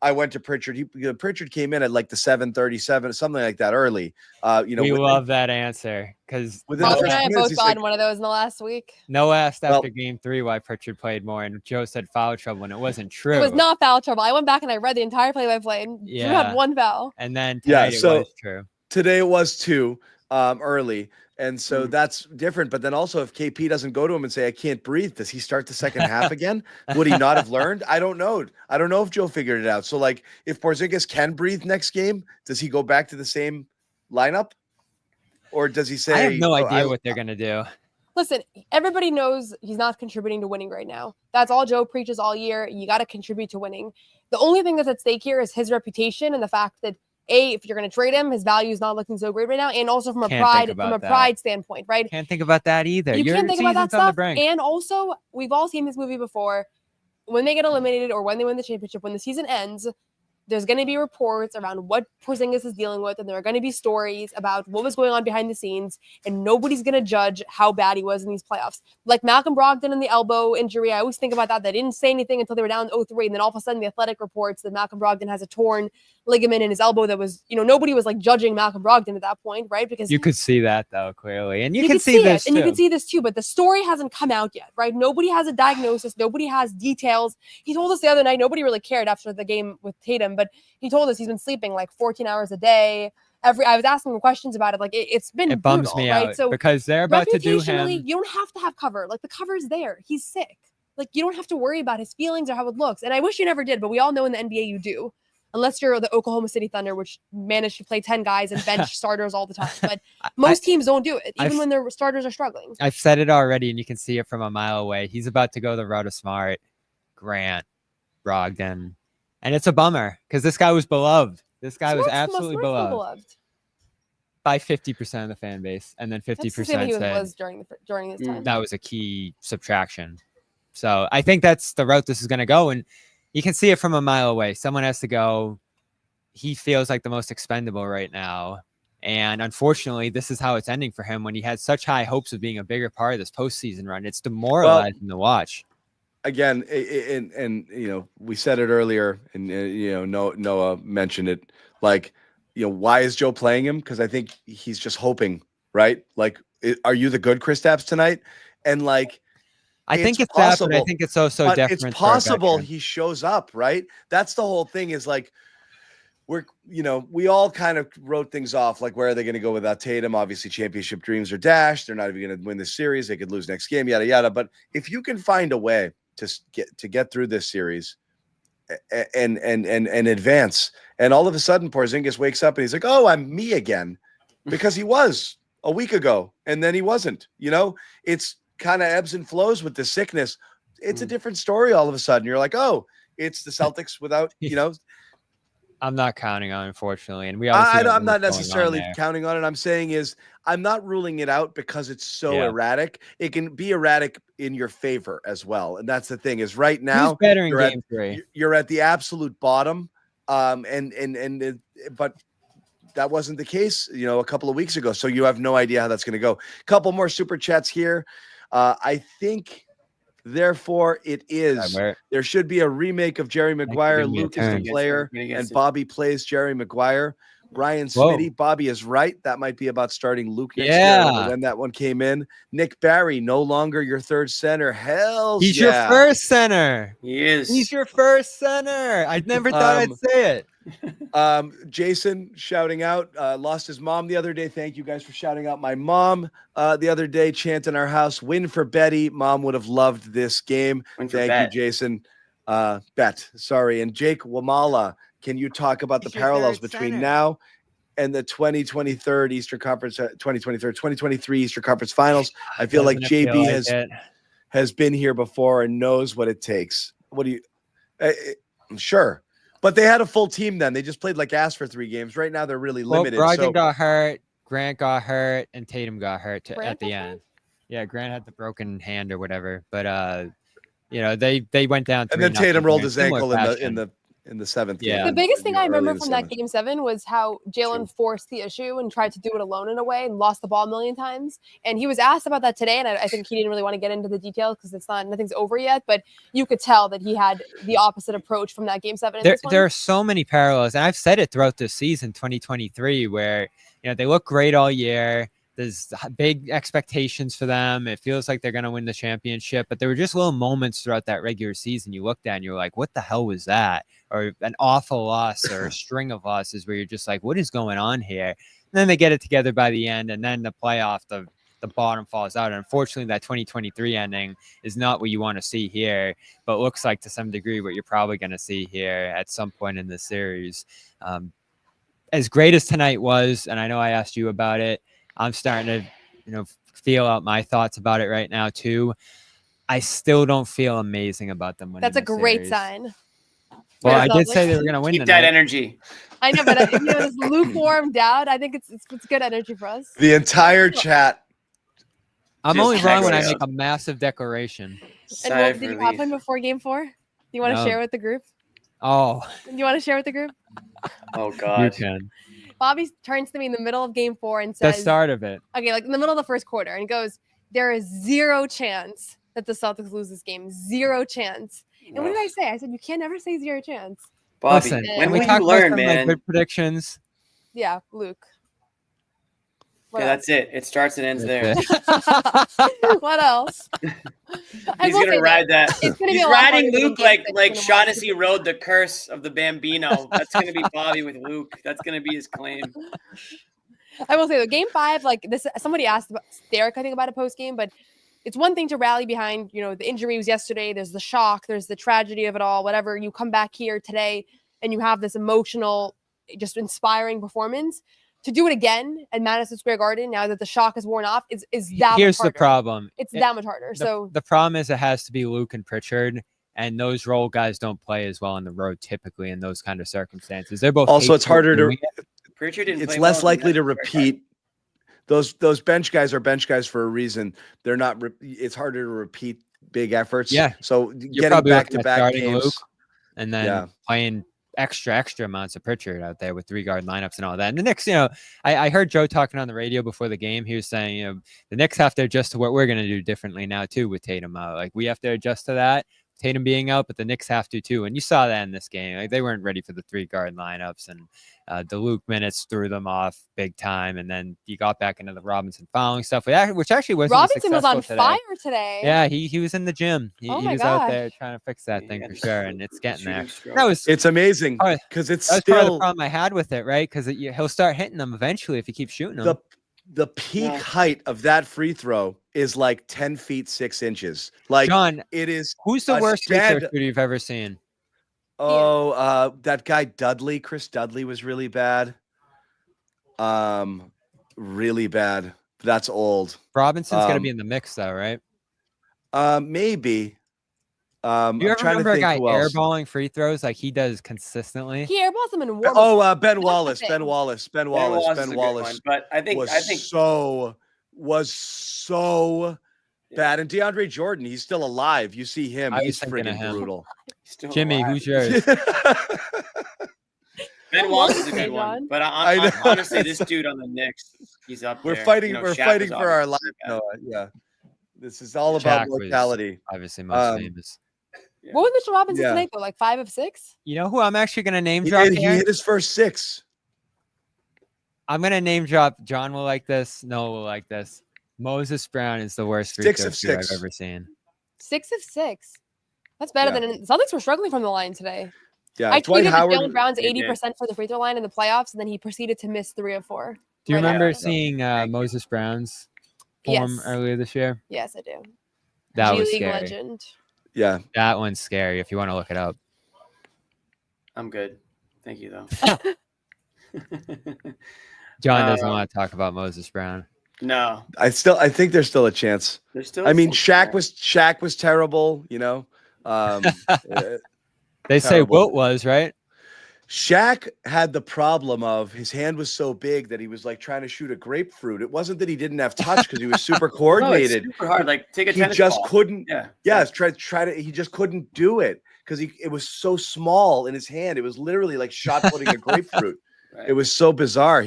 I went to Pritchard. Pritchard came in at the 7:37, something like that early. We love that answer because Bobby and I have both gotten one of those in the last week. Noah asked after game 3 why Pritchard played more, and Joe said foul trouble, and it wasn't true. It was not foul trouble. I went back and I read the entire play-by-play, and Drew had 1 foul. And then today it was true. Today it was 2. early. And so that's different. But then also if KP doesn't go to him and say, I can't breathe, does he start the second half again? Would he not have learned? I don't know. I don't know if Joe figured it out. So like if Porzingis can breathe next game, does he go back to the same lineup? Or does he say, I have no idea what they're going to do. Listen, everybody knows he's not contributing to winning right now. That's all Joe preaches all year. You got to contribute to winning. The only thing that's at stake here is his reputation and the fact that if you're going to trade him, his value is not looking so great right now, and also from a pride standpoint, right? Can't think about that either. You can't think about that stuff. And also, we've all seen this movie before. When they get eliminated or when they win the championship, when the season ends, there's going to be reports around what Porzingis is dealing with, and there are going to be stories about what was going on behind the scenes, and nobody's going to judge how bad he was in these playoffs. Like Malcolm Brogdon and the elbow injury, I always think about that. They didn't say anything until they were down 0-3, and then all of a sudden the Athletic reports that Malcolm Brogdon has a torn ligament in his elbow that was, nobody was like judging Malcolm Brogdon at that point, right? Because you could see that though, clearly. And you can see this too. And you can see this too, but the story hasn't come out yet, right? Nobody has a diagnosis. Nobody has details. He told us the other night, nobody really cared after the game with Tatum, but he told us he's been sleeping like 14 hours a day. I was asking him questions about it. Like it's been it bums brutal, me right? out So because they're about to do him. You don't have to have cover. Like the cover's there. He's sick. Like you don't have to worry about his feelings or how it looks. And I wish you never did, but we all know in the NBA you do. Unless you're the Oklahoma City Thunder, which manage to play 10 guys and bench starters all the time. But most teams don't do it, even when their starters are struggling. I've said it already, and you can see it from a mile away. He's about to go the route of Smart, Grant, Brogdon. And it's a bummer because this guy was beloved. This guy was absolutely beloved by 50% of the fan base. And then 50% said during his time. That was a key subtraction. So I think that's the route this is going to go. And you can see it from a mile away. Someone has to go. He feels like the most expendable right now. And unfortunately, this is how it's ending for him when he had such high hopes of being a bigger part of this postseason run. It's demoralizing to watch. Again, and we said it earlier, and Noah mentioned it. Like, why is Joe playing him? Because I think he's just hoping, right? Like, are you the good Kristaps tonight? And like, I think it's possible, that, but I think it's so different. It's possible he shows up, right? That's the whole thing. Is like we all kind of wrote things off. Like, where are they going to go without Tatum? Obviously, championship dreams are dashed. They're not even going to win this series. They could lose next game, yada yada. But if you can find a way to get through this series and advance, and all of a sudden Porzingis wakes up and he's like, "Oh, I'm me again," because he was a week ago, and then he wasn't. It's kind of ebbs and flows with the sickness. It's a different story all of a sudden. You're like, oh, it's the Celtics without, I'm not counting on it, unfortunately. And I'm not necessarily counting on it. I'm saying I'm not ruling it out because it's so erratic. It can be erratic in your favor as well. And that's the thing is right now, better in game 3. You're at the absolute bottom. But that wasn't the case, a couple of weeks ago. So you have no idea how that's going to go. Couple more super chats here. I think, therefore, it is. There should be a remake of Jerry Maguire. Luke is the player, and Bobby plays Jerry Maguire. Brian Smitty, Bobby is right. That might be about starting Luke next year. When that one came in. Nick Barry, no longer your third center. He's your first center. He is. He's your first center. I never thought I'd say it. Jason shouting out, lost his mom the other day. Thank you guys for shouting out my mom the other day. Chant in our house, win for Betty. Mom would have loved this game. Thank you, Jason. Bet, sorry. And Jake Wamala, can you talk about the parallels between now and the 2023 Eastern Conference Finals? I feel like JB has been here before and knows what it takes. What do you? Sure. But they had a full team then. They just played like ass for 3 games. Right now, they're really limited. Brogdon got hurt, Grant got hurt, and Tatum got hurt at the end. Yeah, Grant had the broken hand or whatever. But they went down. And then Tatum rolled his ankle in the 7th game. The biggest thing I remember from that game 7 was how Jaylen forced the issue and tried to do it alone in a way and lost the ball a million times. And he was asked about that today, and I think he didn't really want to get into the details because nothing's over yet. But you could tell that he had the opposite approach from that game 7. There are so many parallels, and I've said it throughout this season, 2023, where they look great all year. There's big expectations for them. It feels like they're going to win the championship, but there were just little moments throughout that regular season you looked at and you're like, what the hell was that? Or an awful loss or a string of losses where you're just like, what is going on here? then they get it together by the end, and then the playoff, the bottom falls out. And unfortunately, that 2023 ending is not what you want to see here, but looks like to some degree what you're probably going to see here at some point in this series. As great as tonight was, and I know I asked you about it, I'm starting to, feel out my thoughts about it right now too. I still don't feel amazing about them winning. That's a great series. sign. Well, I did say they were going to win Keep tonight. that energy. I know, but this lukewarm doubt, I think it's good energy for us. The entire chat. I'm just only wrong when I checks make out. a massive declaration. And what did you happen before game 4? Do you want to No. share with the group? Oh, Do you want to share with the group? Oh you God. can. Bobby turns to me in the middle of game 4 and The says, start of it. okay, like in the middle of the first quarter, and he goes, there is 0 chance that the Celtics lose this game. 0 chance. And what did I say? I said, you can't ever say 0 chance. Bobby, Listen, when can we will talk you about learn, some, man? good predictions? Yeah, Luke. What Okay, that's it. It starts and ends there. What else? I He's will gonna say ride this. that. It's gonna be He's a lot riding harder than Luke game like 6 like than it was. Shaughnessy rode the curse of the Bambino. That's gonna be Bobby with Luke. That's gonna be his claim. I will say though, game 5, like this, somebody asked about Derek, I think, about a post game, but it's one thing to rally behind, the injury was yesterday. There's the shock, there's the tragedy of it all, whatever. You come back here today and you have this emotional, just inspiring performance. To do it again at Madison Square Garden, now that the shock is worn off, is that Here's much harder. the problem. It's that much harder. The problem is it has to be Luke and Pritchard, and those role guys don't play as well on the road typically in those kind of circumstances. They're both Also, it's harder to. Pritchard didn't It's play less well likely to tonight. repeat. Those bench guys are bench guys for a reason. They're not. It's harder to repeat big efforts. Yeah. So You're getting probably back looking to at back starting games. Luke and then Yeah. playing extra amounts of Pritchard out there with 3-guard lineups and all that. And the Knicks, I heard Joe talking on the radio before the game. He was saying, the Knicks have to adjust to what we're going to do differently now too with Tatum out. Like we have to adjust to that. Tatum being out, but the Knicks have to too. And you saw that in this game. Like they weren't ready for the 3-guard lineups, and the Luke minutes threw them off big time. And then you got back into the Robinson fouling stuff, which actually wasn't Robinson was on successful today. fire today. Yeah, he was in the gym. He Oh my was out gosh. there trying to fix that thing for sure, and it's getting there. stroke. That was It's amazing because it's that was part of the still problem I had with it, right? Because he'll start hitting them eventually if he keeps shooting them. the peak height of that free throw is like 10 feet 6 inches. Like John, it is. who's the a worst free throw stand- shooter you've ever seen? Oh, that guy Dudley, Chris Dudley was really bad. Really bad. That's old. Robinson's gonna be in the mix though, right? Maybe. Do you I'm ever trying to remember a think guy who else. airballing free throws like he does consistently? He airballs them in warm. Ben Wallace. Ben Wallace. Ben Wallace. Wallace is Ben a good Wallace. one, but I think was so bad. And DeAndre Jordan, he's still alive. You see him, I was he's thinking of friggin' him. brutal. Still Jimmy, alive. who's yours? Ben Wallace is a Okay, good one, John. but I know. honestly, this dude on the Knicks, he's up We're there. fighting. You know, We're Shaq fighting was for our life. obviously Noah. Yeah. This is all about Shaq was mortality. obviously most Um, famous. What was Mitchell Robinson Yeah. tonight though? Like 5 of 6? You know who I'm actually gonna name He drop hit, he here? hit his first 6. I'm gonna name drop. John will like this. Noah will like this. Moses Brown is the worst free 6 throw of shooter 6. I've ever seen. 6 of 6. That's better Yeah. than Celtics were struggling from the line today. Yeah, I Dwight tweeted that Howard. Jaylen Brown's They did. 80% for the free throw line in the playoffs, and then he proceeded to miss 3 of 4. Do you Right remember after. seeing Moses Brown's form Yes. earlier this year? Yes, I do. That G was League scary. legend. Yeah. That one's scary if you want to look it up. I'm good. Thank you, though. John doesn't Um, want to talk about Moses Brown. No, I think there's still a chance. there's still. I mean, some- Shaq was terrible. They say Terrible. Wilt was, right? Shaq had the problem of his hand was so big that he was like trying to shoot a grapefruit. It wasn't that he didn't have touch because he was super No, it's coordinated. super hard. Like take a He tennis just ball. couldn't. Yeah. Yeah, try to. He just couldn't do it because it was so small in his hand. It was literally like shot putting a grapefruit. Right. It was so bizarre.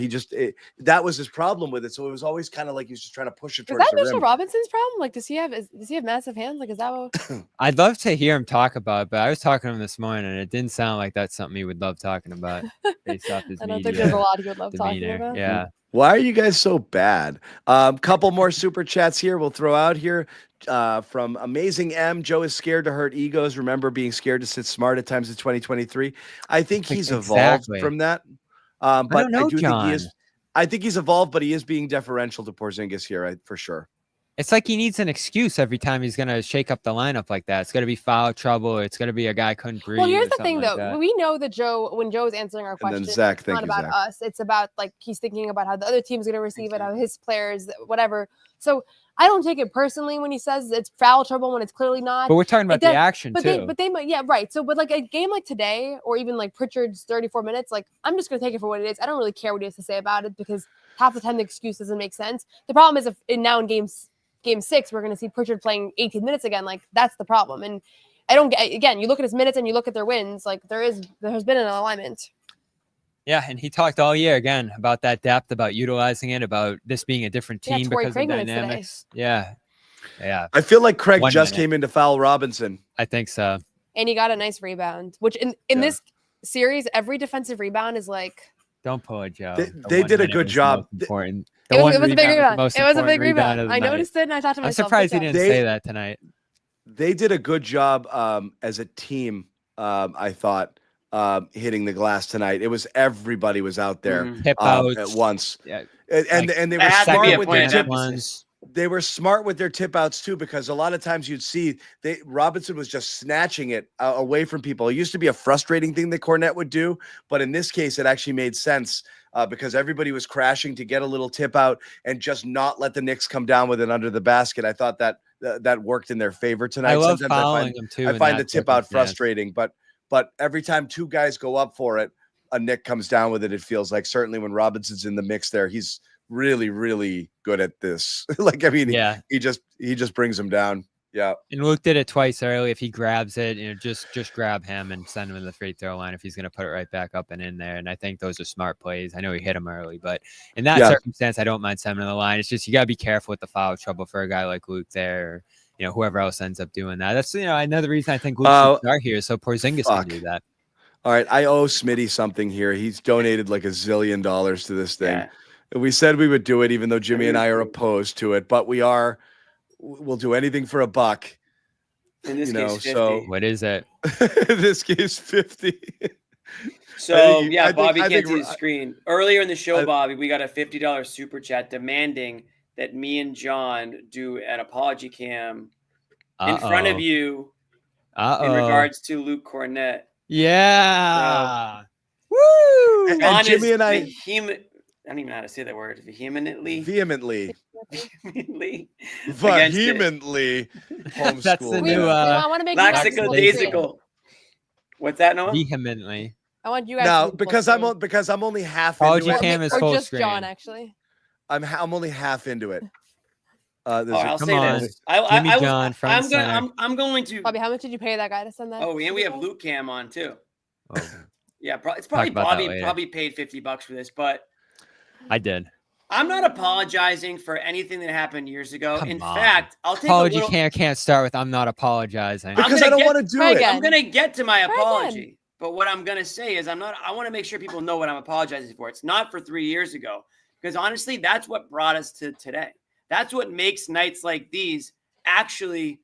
That was his problem with it. So it was always kind of like he was just trying to push it Is towards that the Mitchell rim. Robinson's problem? Like, does he have massive hands? Like, is that what? I'd love to hear him talk about it, but I was talking to him this morning, and it didn't sound like that's something he would love talking about based off his I don't think media there's a lot he would love talking demeanor. about. Yeah. Why are you guys so bad? Couple more super chats here. We'll throw out here from Amazing M. Joe is scared to hurt egos. Remember being scared to sit smart at times in 2023. I think he's evolved Exactly. from that. But don't know, I do think he is. John. I think he's evolved, but he is being deferential to Porzingis here, for sure. It's like he needs an excuse every time he's going to shake up the lineup like that. It's going to be foul trouble. It's going to be a guy couldn't breathe. Well, here's the something thing, like though. that. We know that when Joe's answering our And question, then Zach, it's thank not you, about Zach. us. It's about, like, he's thinking about how the other team's going to receive it, how his players, whatever. So I don't take it personally when he says it's foul trouble when it's clearly not. But we're talking about the action, too. But they might, yeah, right. So, but like a game like today, or even like Pritchard's 34 minutes, like, I'm just going to take it for what it is. I don't really care what he has to say about it because half the time the excuse doesn't make sense. The problem is now in Game 6, we're going to see Pritchard playing 18 minutes again. Like, that's the problem. And I don't get, again, you look at his minutes and you look at their wins, like there has been an alignment. Yeah, and he talked all year again about that depth, about utilizing it, about this being a different team Torrey because Craig of minutes today. dynamics. Yeah. I feel like Craig One just minute. came in to foul Robinson. I think so. And he got a nice rebound, which in this series, every defensive rebound is like, Don't pull it, Joe. They did a good job. Important. it was a big rebound. It was a big rebound. rebound. I noticed it and I thought to I'm myself, surprised he good didn't job. say that tonight. They did a good job as a team, I thought, hitting the glass tonight. It was everybody was out there Tip outs. at once. Yeah. And they were That had to be smart a with point their of tip emphasis. They were smart with their tip outs too, because a lot of times you'd see Robinson was just snatching it away from people. It used to be a frustrating thing that Cornet would do, but in this case, it actually made sense because everybody was crashing to get a little tip out and just not let the Knicks come down with it under the basket. I thought that worked in their favor tonight. I love Sometimes following them too. I in find that the tip out circumstance. frustrating, but every time two guys go up for it, a Knick comes down with it. It feels like certainly when Robinson's in the mix there, he's really, really good at this. He just brings him down. Yeah. And Luke did it twice early. If he grabs it, just grab him and send him to the free throw line if he's going to put it right back up and in there. And I think those are smart plays. I know he hit him early, but in that circumstance, I don't mind sending him to the line. It's just you got to be careful with the foul trouble for a guy like Luke there. Or, whoever else ends up doing that. That's another reason I think Luke should start here, so Porzingis can do that. All right, I owe Smitty something here. He's donated like $1 zillion to this thing. Yeah. We said we would do it, even though Jimmy and I are opposed to it, but we'll do anything for $1. In this case, 50. So what is it? This case 50. So I Bobby think can't see the screen. Earlier in the show, Bobby, we got a $50 super chat demanding that me and John do an apology cam in front of you in regards to Luke Cornet. Yeah. Woo! And John Jimmy is and I I don't even know how to say that word. Vehemently. Vehemently. Homeschool. That's the new I want to make you guys lackadaisical. What's that, Noah? Vehemently. I want you guys Now, to because I'm only half Apology into it. cam is or full just screen. John, actually. I'm only half into it. I'll Come say on. this. Jimmy John, front center. I'm going to. Bobby, how much did you pay that guy to send that? Oh, and we have Luke Cam on too. Oh, Yeah, it's probably about that Bobby later. probably paid $50 for this, but I did. I'm not apologizing for anything that happened years ago. Come In on. fact, I'll take Apology a little. can't start with I'm not apologizing. Because I don't want to do Try it. again. I'm gonna get to my Try apology, again. but what I'm gonna say is I want to make sure people know what I'm apologizing for. It's not for 3 years ago, because honestly, that's what brought us to today. That's what makes nights like these actually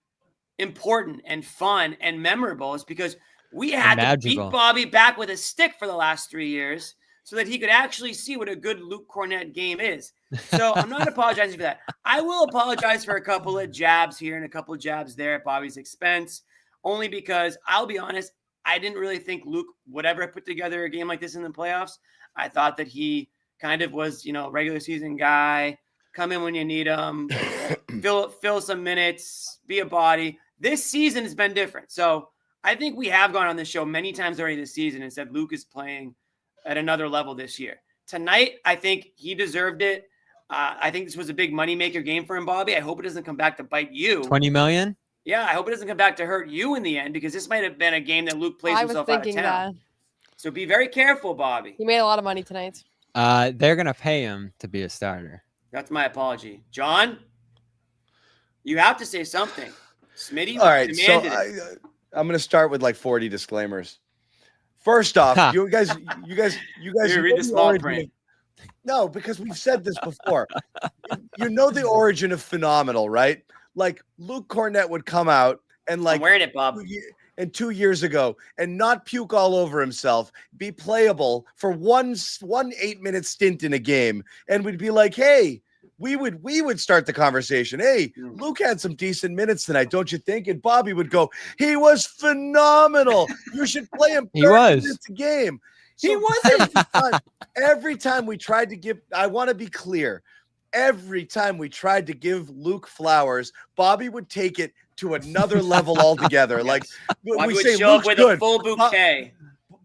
important and fun and memorable, is because we had to beat magical. Bobby back with a stick for the last 3 years so that he could actually see what a good Luke Cornet game is. So I'm not apologizing for that. I will apologize for a couple of jabs here and a couple of jabs there at Bobby's expense, only because I'll be honest, I didn't really think Luke would ever put together a game like this in the playoffs. I thought that he kind of was, regular season guy, come in when you need him, fill some minutes, be a body. This season has been different. So I think we have gone on this show many times already this season and said Luke is playing at another level this year. Tonight, I think he deserved it. I think this was a big moneymaker game for him, Bobby. I hope it doesn't come back to bite you. 20 million? Yeah, I hope it doesn't come back to hurt you in the end, because this might have been a game that Luke plays I was himself out of thinking town. that. So be very careful, Bobby. He made a lot of money tonight. They're gonna pay him to be a starter. That's my apology. John, you have to say something. Smitty All right, so demanded it. I'm going to start with like 40 disclaimers. First off, you guys, Here, know read the small origin print. of- no, because we've said this before. You know the origin of phenomenal, right? Like Luke Cornet would come out and I'm wearing it, Bob. and 2 years ago and not puke all over himself, be playable for one 8-minute stint in a game, and we'd be like, hey, we would start the conversation. Hey, Luke had some decent minutes tonight, don't you think? And Bobby would go, he was phenomenal. You should play him 30 minutes a game. He wasn't. Every time we tried to give, I want to be clear, every time we tried to give Luke flowers, Bobby would take it to another level altogether. Like Bobby we would say, show Luke's up with good. a full bouquet.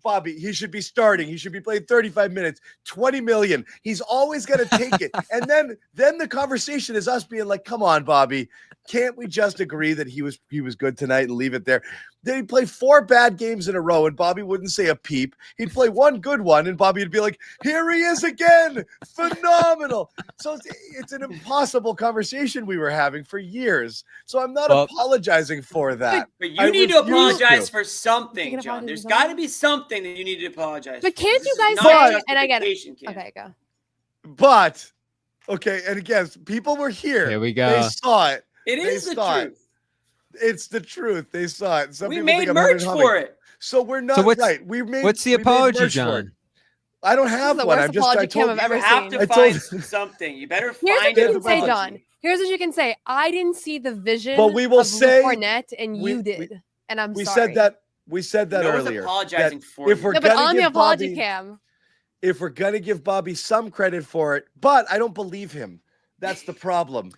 Bobby, he should be starting. He should be playing 35 minutes, 20 million. He's always going to take it. And then the conversation is us being like, come on, Bobby, can't we just agree that he was good tonight and leave it there? Then he'd play 4 bad games in a row and Bobby wouldn't say a peep. He'd play one good one and Bobby would be like, here he is again. Phenomenal. So it's an impossible conversation we were having for years. So I'm not apologizing for that. But you need to apologize for something, John. There's got to be something that you need to apologize for. But can't you guys say, and I get it. Okay, go. But, okay, and again, people were here. Here we go. They saw it. It is the truth. It's the truth. They saw it. Some we people made think I'm merch humming. for it. So we're not right. What's the apology, John? I don't have one. I'm just. I told I've ever You have seen. to find something. You better Here's find what you an can say, apology. John. Here's what you can say. I didn't see the vision. But we will of say Cornet, and you did, and I'm we sorry. We said that No one's earlier. apologizing that for if you. we're No, but gonna on the give apology Bobby, cam. if we're gonna give Bobby some credit for it, but I don't believe him. That's the problem.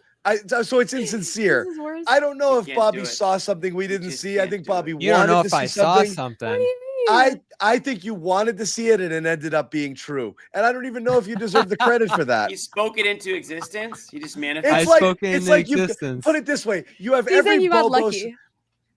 So it's insincere. This is worse. I don't know You if can't Bobby do it. saw something we didn't see. I think Bobby You don't wanted know to if see I saw something. something. What do you mean? I think you wanted to see it and it ended up being true. And I don't even know if you deserve the credit for that. You spoke it into existence. You just It's manifested. like it's like you put it this way. You have He's saying every you got Bobo. lucky.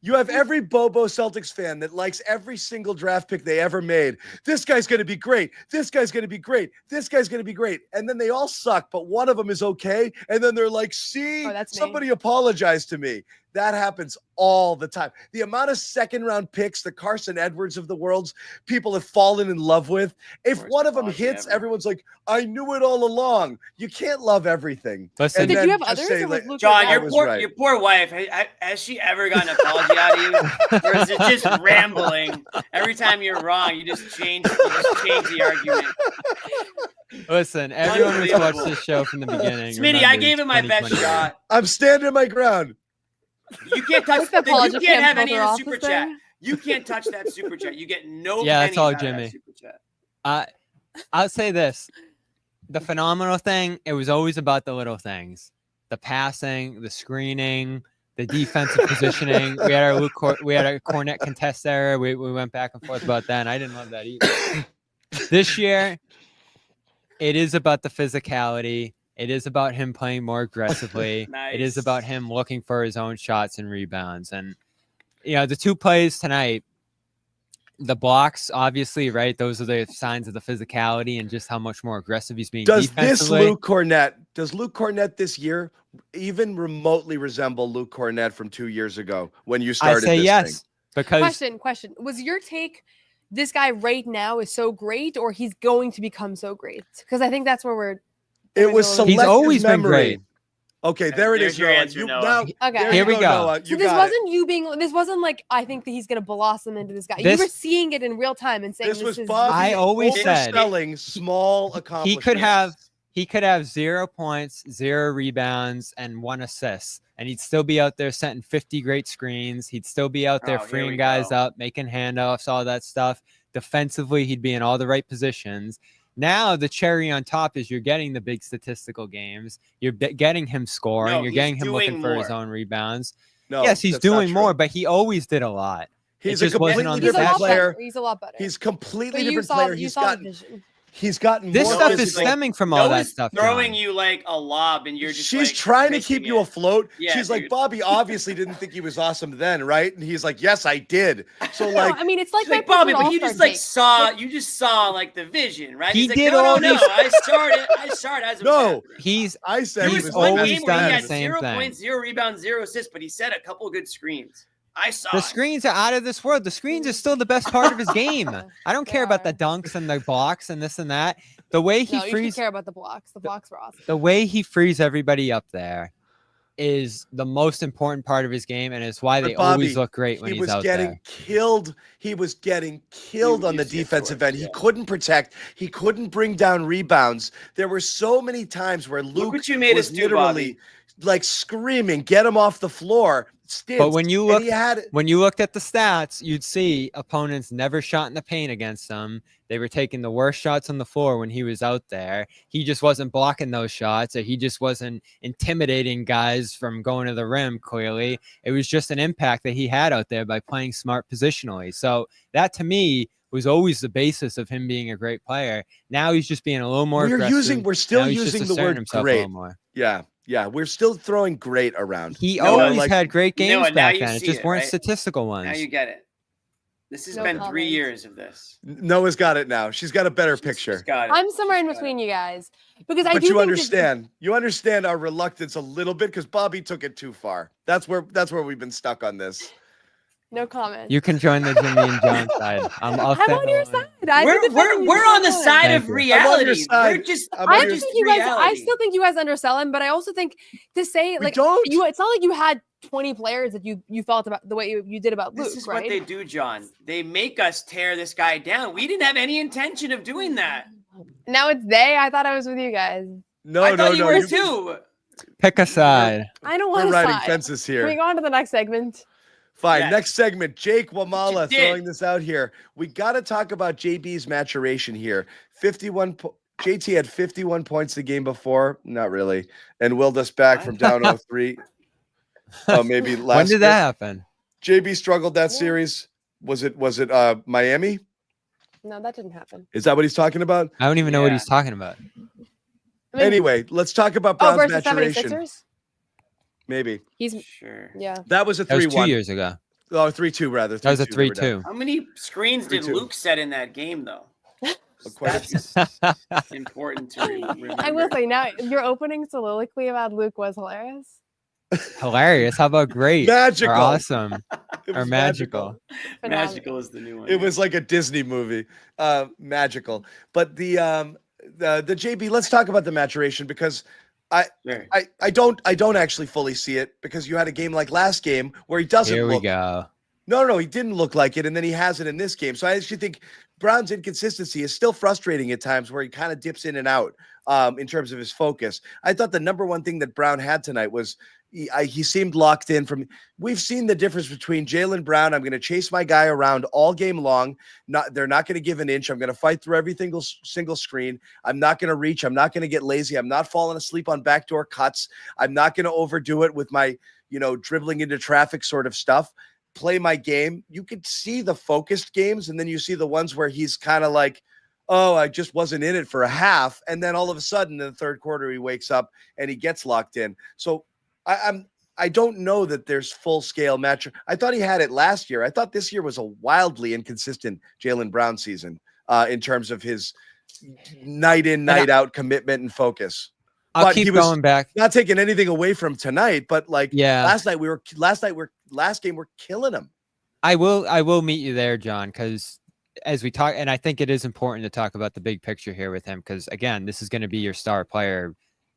You have every Bobo Celtics fan that likes every single draft pick they ever made. This guy's going to be great. This guy's going to be great. This guy's going to be great. And then they all suck, but one of them is okay. And then they're like, see, somebody apologized to me. That happens all the time. The amount of second-round picks, the Carson Edwards of the world's people have fallen in love with. If one of them hits, everyone's like, I knew it all along. You can't love everything. Listen, And Did then you have just others? say, Or was like, Luke John, your guy? your poor wife, has she ever gotten an apology out of you? Or is it just rambling? Every time you're wrong, you just change the argument. Listen, everyone who's watched this show from the beginning. Smitty, I gave it my best 2020. shot. I'm standing my ground. You can't touch What's the that. You apology can't have cam any of filter the off super this chat. thing? You can't touch that super chat. You get no Yeah, that's pennies all out of that Jimmy. super chat. I'll say this. The phenomenal thing, it was always about the little things. The passing, the screening, the defensive positioning. We had a Cornet contest error. We went back and forth about that, and I didn't love that either. This year, it is about the physicality. It is about him playing more aggressively. Nice. It is about him looking for his own shots and rebounds. And, the 2 plays tonight, the blocks, obviously, right? Those are the signs of the physicality and just how much more aggressive he's being defensively. Does Luke Cornet this year even remotely resemble Luke Cornet from 2 years ago when you started I say this yes, thing? because Question. Was your take this guy right now is so great or he's going to become so great? Because I think that's where we're. It was selective he's always memory. been great. Okay, there it There's is. your Noah. answer, Noah. Okay. Here we go. Noah. So this wasn't you being. This wasn't like I think that he's going to blossom into this guy. You This- were seeing it in real time and saying This was is. Bobby I always said- overselling small He accomplishments. could have 0 points, 0 rebounds, and 1 assist, and he'd still be out there setting 50 great screens. He'd still be out there Oh, here freeing we guys go. up, making handoffs, all that stuff. Defensively, he'd be in all the right positions. Now, the cherry on top is you're getting the big statistical games. You're getting him scoring. No, you're he's getting him looking doing for his more. own rebounds. No, yes, he's that's not doing true. more, but he always did a lot. He's It a just wasn't completely on the He's a stat lot sheet. player. better. He's a lot better. He's completely But you different saw, player. you He's saw the gotten vision. He's gotten This more stuff is physical. stemming from all that Noah's stuff. throwing John. you like a lob, and you're just. She's like, trying to keep missing you it. afloat. Yeah, She's like, dude. Bobby obviously didn't think he was awesome then, right? And he's like, yes, I did. So No, like, I mean it's like She's my like, Bobby, personal but you all-star just like take. saw. You just saw like the vision, right? He He's like, did no, all no, these- no. I started as it was no, happening. I said There he was was one always game where done he the had same 0 thing. points, 0 rebounds, 0 assists, but he set a couple of good screens. I saw The it. screens are out of this world. The screens are still the best part of his game. I don't care about the dunks and the blocks and this and that. The way he No, you should frees care about the blocks. The blocks were awesome. the way he frees everybody up there is the most important part of his game, and it's why they Bobby, always look great when he's out there. He was getting killed on the defensive end. He couldn't protect. He couldn't bring down rebounds. There were so many times where Luke what you made was us do, literally like screaming, "Get him off the floor!" But when you looked at the stats, you'd see opponents never shot in the paint against him. They were taking the worst shots on the floor when he was out there. He just wasn't blocking those shots, or he just wasn't intimidating guys from going to the rim, clearly. It was just an impact that he had out there by playing smart positionally. So that, to me, was always the basis of him being a great player. Now he's just being a little more aggressive. We're still Now he's using just the word asserting himself a great. little more. Yeah, we're still throwing great around. He always had great You know games what, now back you then. It see just it, weren't right? statistical ones. Now you get it. This has No been 3 comment. years of this. Noah's got it now. She's got a better picture. Got it. I'm somewhere in between you guys because I But do you think understand. You understand our reluctance a little bit because Bobby took it too far. That's where we've been stuck on this. No comment. You can join the Jimmy and John side. I'm on your side. We're on the side Thank of you. reality. side. We're just. I we're just think you guys. I reality. still think you guys undersell him, but I also think to say like you. It's not like you had 20 players that you felt about the way you did about Luke. This is right? what they do, John. They make us tear this guy down. We didn't have any intention of doing that. Now it's they. I thought I was with you guys. No, I thought you were too. Pick a side. I don't We're want to riding side. fences here. Can we go on to the next segment? Fine. Yes. Next segment, Jake Wamala did. throwing this out here. We got to talk about JB's maturation here. JT had 51 points the game before. Not really. And willed us back from down 0-3. Oh, maybe last When did year. that happen? JB struggled that series. Was it Miami? No, that didn't happen. Is that what he's talking about? I don't even know what he's talking about. I mean, Anyway, let's talk about oh, Brown's versus maturation. 76ers? Maybe. He's sure. Yeah. That was a 3-1. That was 2 years ago. Oh, 3-2 rather. That was a 3-2 they were down. 3-2. How many screens did 3-2. Luke set in that game, though? That's important to remember. I will say now your opening soliloquy about Luke was hilarious. Hilarious. How about great? Magical. Or awesome. It Or was magical. Magical is the new one. It was like a Disney movie. Magical. But the JB, let's talk about the maturation because I don't actually fully see it because you had a game like last game where he doesn't Here we look. go. No, he didn't look like it, and then he has it in this game. So I actually think Brown's inconsistency is still frustrating at times where he kind of dips in and out in terms of his focus. I thought the number one thing that Brown had tonight was he seemed locked in from. We've seen the difference between Jaylen Brown. I'm going to chase my guy around all game long. They're not going to give an inch. I'm going to fight through every single screen. I'm not going to reach. I'm not going to get lazy. I'm not falling asleep on backdoor cuts. I'm not going to overdo it with my dribbling into traffic sort of stuff. Play my game. You could see the focused games, and then you see the ones where he's kind of like, oh, I just wasn't in it for a half. And then all of a sudden in the third quarter, he wakes up and he gets locked in. So I don't know that there's full scale match. I thought he had it last year. I thought this year was a wildly inconsistent Jaylen Brown season in terms of his night in, night out commitment and focus. I'll keep going back. Not taking anything away from tonight, but like last game we're killing him. I will meet you there, John, because as we talk, and I think it is important to talk about the big picture here with him, because again, this is going to be your star player,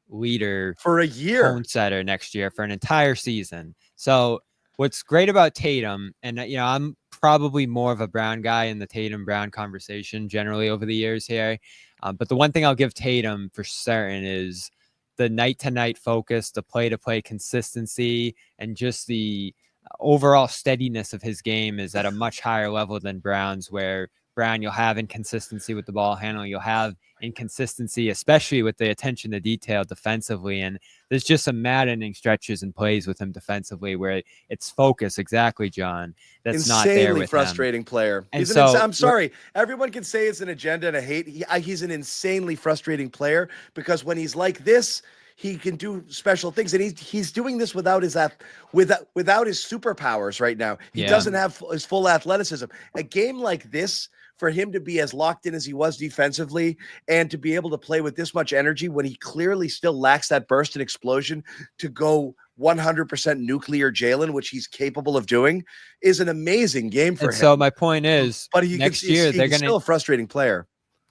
leader for a year, tone setter next year for an entire season. So what's great about Tatum, and I'm probably more of a Brown guy in the Tatum Brown conversation generally over the years here, but the one thing I'll give Tatum for certain is the night-to-night focus, the play-to-play consistency, and just the overall steadiness of his game is at a much higher level than Brown's, where Brown, you'll have inconsistency with the ball handling. You'll have inconsistency, especially with the attention to detail defensively. And there's just some maddening stretches and plays with him defensively where it's focus. Exactly, John. That's not there with frustrating him. Player. And I'm sorry. Everyone can say it's an agenda and a hate. He's an insanely frustrating player because when he's like this, he can do special things, and he's doing this without his superpowers right now. He doesn't have his full athleticism. A game like this, for him to be as locked in as he was defensively and to be able to play with this much energy when he clearly still lacks that burst and explosion to go 100% nuclear Jaylen, which he's capable of doing, is an amazing game for him. So my point is, but next year he's still a frustrating player.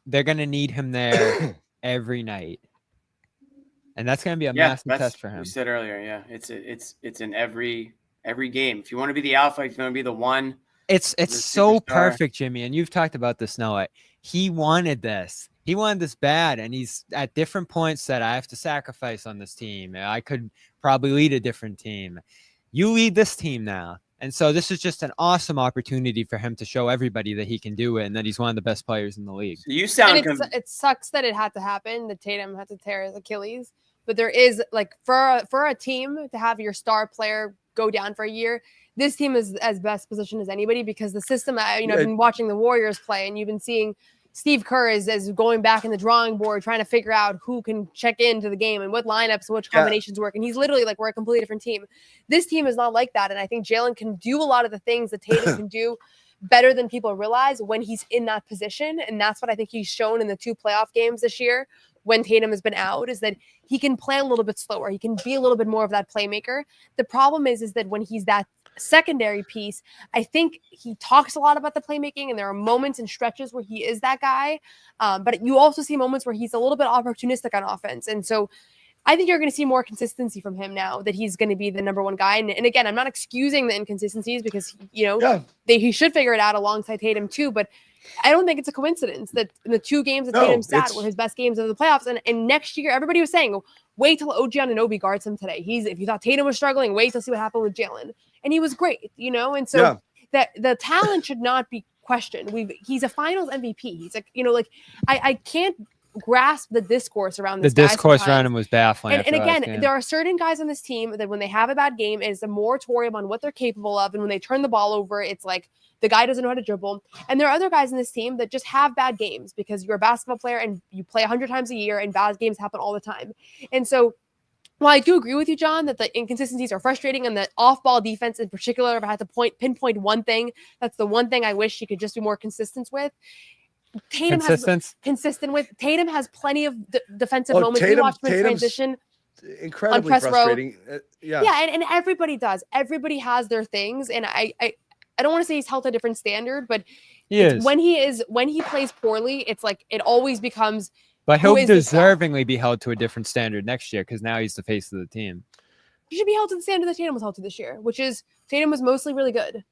They're going to need him there every night. And that's going to be a massive test for him. We said earlier, yeah, it's in every game. If you want to be the alpha, if you want to be the one, it's so perfect, Jimmy. And you've talked about this, Noah. He wanted this. He wanted this bad, and he's at different points said, I have to sacrifice on this team. I could probably lead a different team. You lead this team now. And so this is just an awesome opportunity for him to show everybody that he can do it and that he's one of the best players in the league. You sound it sucks that it had to happen, that Tatum had to tear his Achilles. But there is, like, for a team to have your star player go down for a year, this team is as best positioned as anybody, because the system, I've been watching the Warriors play, and you've been seeing Steve Kerr is going back in the drawing board, trying to figure out who can check into the game and what lineups, which combinations work. And he's literally like, we're a completely different team. This team is not like that. And I think Jaylen can do a lot of the things that Tatum can do better than people realize when he's in that position. And that's what I think he's shown in the 2 playoff games this year when Tatum has been out, is that he can play a little bit slower. He can be a little bit more of that playmaker. The problem is that when he's that secondary piece, I think he talks a lot about the playmaking, and there are moments and stretches where he is that guy. But you also see moments where he's a little bit opportunistic on offense. And so I think you're going to see more consistency from him now that he's going to be the number 1 guy. And again, I'm not excusing the inconsistencies, because, he should figure it out alongside Tatum too. But I don't think it's a coincidence that in the 2 games that Tatum sat were his best games of the playoffs. And next year, everybody was saying, wait till OG Anunoby guards him today. If you thought Tatum was struggling, wait till see what happened with Jaylen. And he was great, And so that the talent should not be questioned. He's a finals MVP. He's like, I can't grasp the discourse around this. The discourse around him was baffling. And again, there are certain guys on this team that when they have a bad game, it's a moratorium on what they're capable of. And when they turn the ball over, it's like the guy doesn't know how to dribble. And there are other guys in this team that just have bad games, because you're a basketball player and you play 100 times a year, and bad games happen all the time. And so while I do agree with you, John, that the inconsistencies are frustrating, and the off-ball defense in particular, if I had to pinpoint one thing, that's the one thing I wish he could just be more consistent with. Tatum has plenty of defensive moments. We watched him in transition, incredibly frustrating. And everybody does. Everybody has their things, and I don't want to say he's held to a different standard, but when he plays poorly, it's like it always becomes. But he'll deservingly be held to a different standard next year, because now he's the face of the team. He should be held to the standard that Tatum was held to this year, which is Tatum was mostly really good,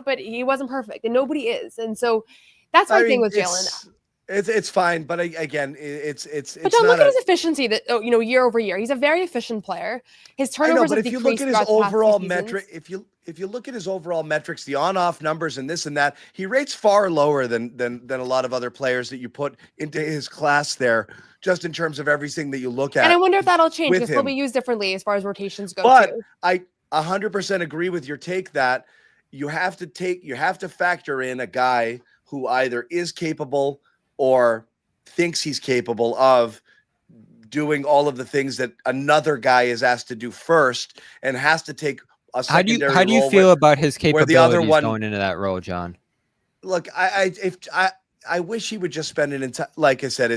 but he wasn't perfect, and nobody is, and so. That's my thing with Jaylen. It's fine, but again, it's. But don't look at his efficiency. That year over year, he's a very efficient player. His turnovers have decreased. If you look at his overall metric, if you look at his overall metrics, the on-off numbers and this and that, he rates far lower than a lot of other players that you put into his class there, just in terms of everything that you look at. And I wonder if that'll change, because he'll be used differently as far as rotations go. But I 100% agree with your take that you have to factor in a guy who either is capable or thinks he's capable of doing all of the things that another guy is asked to do first, and has to take a secondary role. How do you feel about his capabilities going into that role, John? Look, I wish he would just spend it in time. Like I said,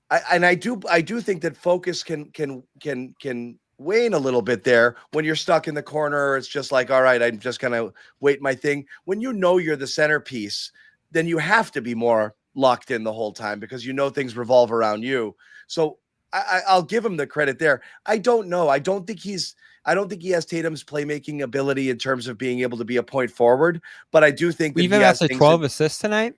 I do think that focus can wane a little bit there when you're stuck in the corner. It's just like, all right, I'm just gonna wait my thing. When you're the centerpiece, then you have to be more locked in the whole time, because things revolve around you. So I'll give him the credit there. I don't know. I don't think he has Tatum's playmaking ability in terms of being able to be a point forward, but I do think that even after 12 assists tonight.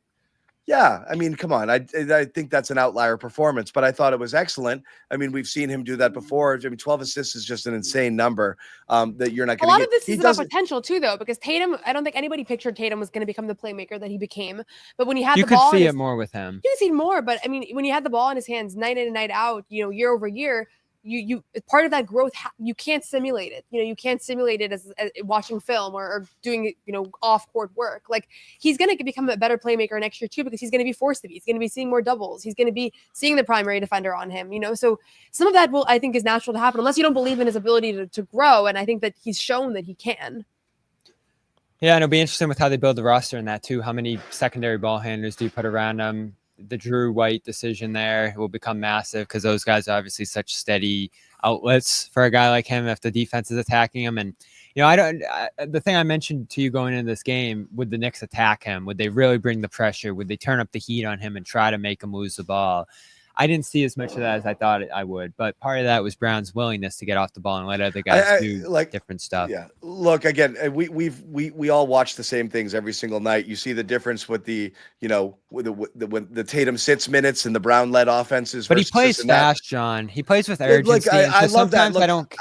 Yeah, I mean, come on. I think that's an outlier performance, but I thought it was excellent. I mean, we've seen him do that before. I mean, 12 assists is just an insane number that you're not going to get. A lot of this is about potential too, though, because Tatum, I don't think anybody pictured Tatum was going to become the playmaker that he became. But when he had the ball, you could see it more with him. You could see more, but I mean, when you had the ball in his hands night in and night out, year over year, you part of that growth, you can't simulate it. You can't simulate it as watching film or doing off court work. Like, he's going to become a better playmaker next year too, because he's going to be forced to be. He's going to be seeing more doubles. He's going to be seeing the primary defender on him. So some of that I think is natural to happen, unless you don't believe in his ability to grow. And I think that he's shown that he can. Yeah, and it'll be interesting with how they build the roster in that too. How many secondary ball handlers do you put around him? The Drew White decision there will become massive, because those guys are obviously such steady outlets for a guy like him if the defense is attacking him. And, the thing I mentioned to you going into this game, would the Knicks attack him? Would they really bring the pressure? Would they turn up the heat on him and try to make him lose the ball? I didn't see as much of that as I thought I would. But part of that was Brown's willingness to get off the ball and let other guys do different stuff. Yeah. Look, again, we all watch the same things every single night. You see the difference with the, when the Tatum sits minutes and the Brown led offenses. But he plays fast, John. He plays with urgency. I love that. Look,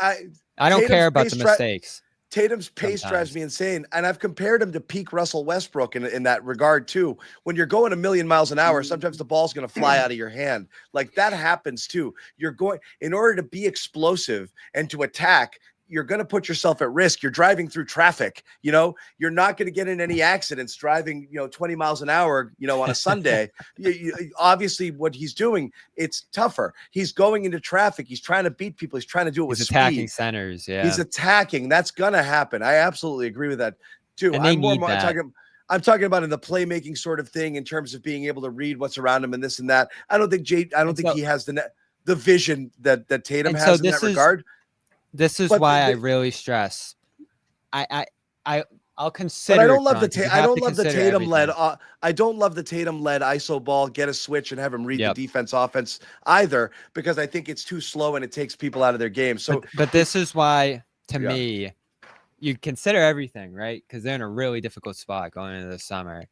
I don't care about the mistakes. Tatum's pace drives me insane, and I've compared him to peak Russell Westbrook in that regard too. When you're going a million miles an hour, sometimes the ball's going to fly out of your hand. Like that happens too. You're going in order to be explosive and to attack. You're going to put yourself at risk. You're driving through traffic. You're not going to get in any accidents driving, 20 miles an hour, on a Sunday. Obviously, what he's doing, it's tougher. He's going into traffic. He's trying to beat people. He's trying to do it with speed. He's attacking centers. Yeah, he's attacking. That's going to happen. I absolutely agree with that too. And I'm talking about in the playmaking sort of thing in terms of being able to read what's around him and this and that. I don't think he has the vision that Tatum has in that regard. This is why I really stress. I'll consider. But I don't love the Tatum led. I don't love the Tatum led ISO ball, get a switch and have him read the defense offense either, because I think it's too slow and it takes people out of their game. So, but this is why, to me, you consider everything, right? Because they're in a really difficult spot going into the summer.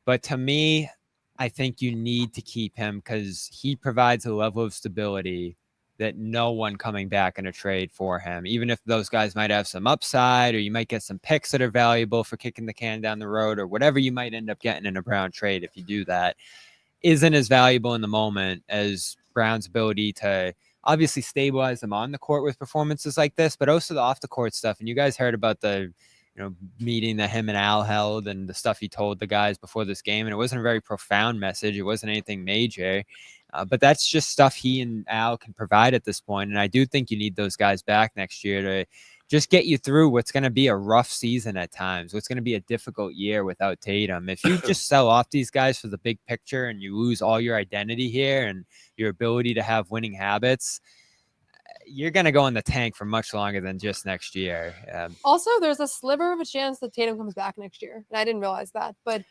But to me, I think you need to keep him because he provides a level of stability that no one coming back in a trade for him, even if those guys might have some upside, or you might get some picks that are valuable for kicking the can down the road, or whatever you might end up getting in a Brown trade if you do that, isn't as valuable in the moment as Brown's ability to obviously stabilize them on the court with performances like this, but also the off the court stuff. And you guys heard about the meeting that him and Al held and the stuff he told the guys before this game. And it wasn't a very profound message. It wasn't anything major. But that's just stuff he and Al can provide at this point. And I do think you need those guys back next year to just get you through what's going to be a rough season at times, what's going to be a difficult year without Tatum. If you just sell off these guys for the big picture and you lose all your identity here and your ability to have winning habits, you're going to go in the tank for much longer than just next year. Also, there's a sliver of a chance that Tatum comes back next year. And I didn't realize that, but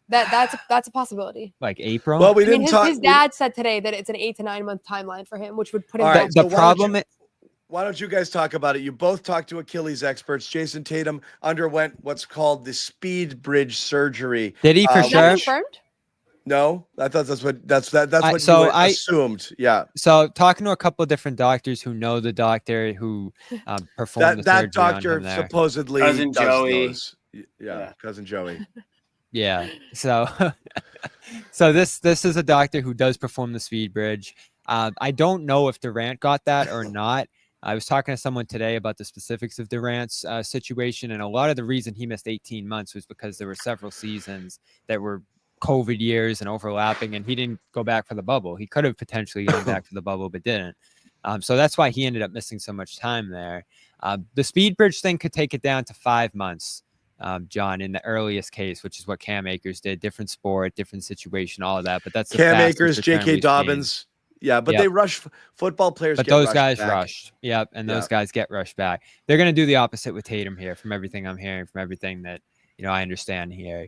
that's a possibility. Like April? Well, we didn't talk. His dad said today that it's an 8 to 9 month timeline for him, which would put him back. The problem. Why don't you guys talk about it? You both talked to Achilles experts. Jason Tatum underwent what's called the speed bridge surgery. Did he for sure? Confirmed? No, I thought that's what you assumed. Yeah. So talking to a couple of different doctors who know the doctor who performed the surgery doctor on him there. Supposedly Cousin Joey. Yeah, cousin Joey. Yeah. So this is a doctor who does perform the speed bridge. I don't know if Durant got that or not. I was talking to someone today about the specifics of Durant's situation, and a lot of the reason he missed 18 months was because there were several seasons that were COVID years and overlapping, and he didn't go back for the bubble. He could have potentially gone back for the bubble, but didn't. So that's why he ended up missing so much time there. The speed bridge thing could take it down to 5 months, John, in the earliest case, which is what Cam Akers did. Different sport, different situation, all of that. But that's the Cam Akers, J.K. Dobbins. Yeah, but they rush football players. But those guys rushed. Yep, and those guys get rushed back. They're going to do the opposite with Tatum here, from everything I'm hearing, from everything that I understand here.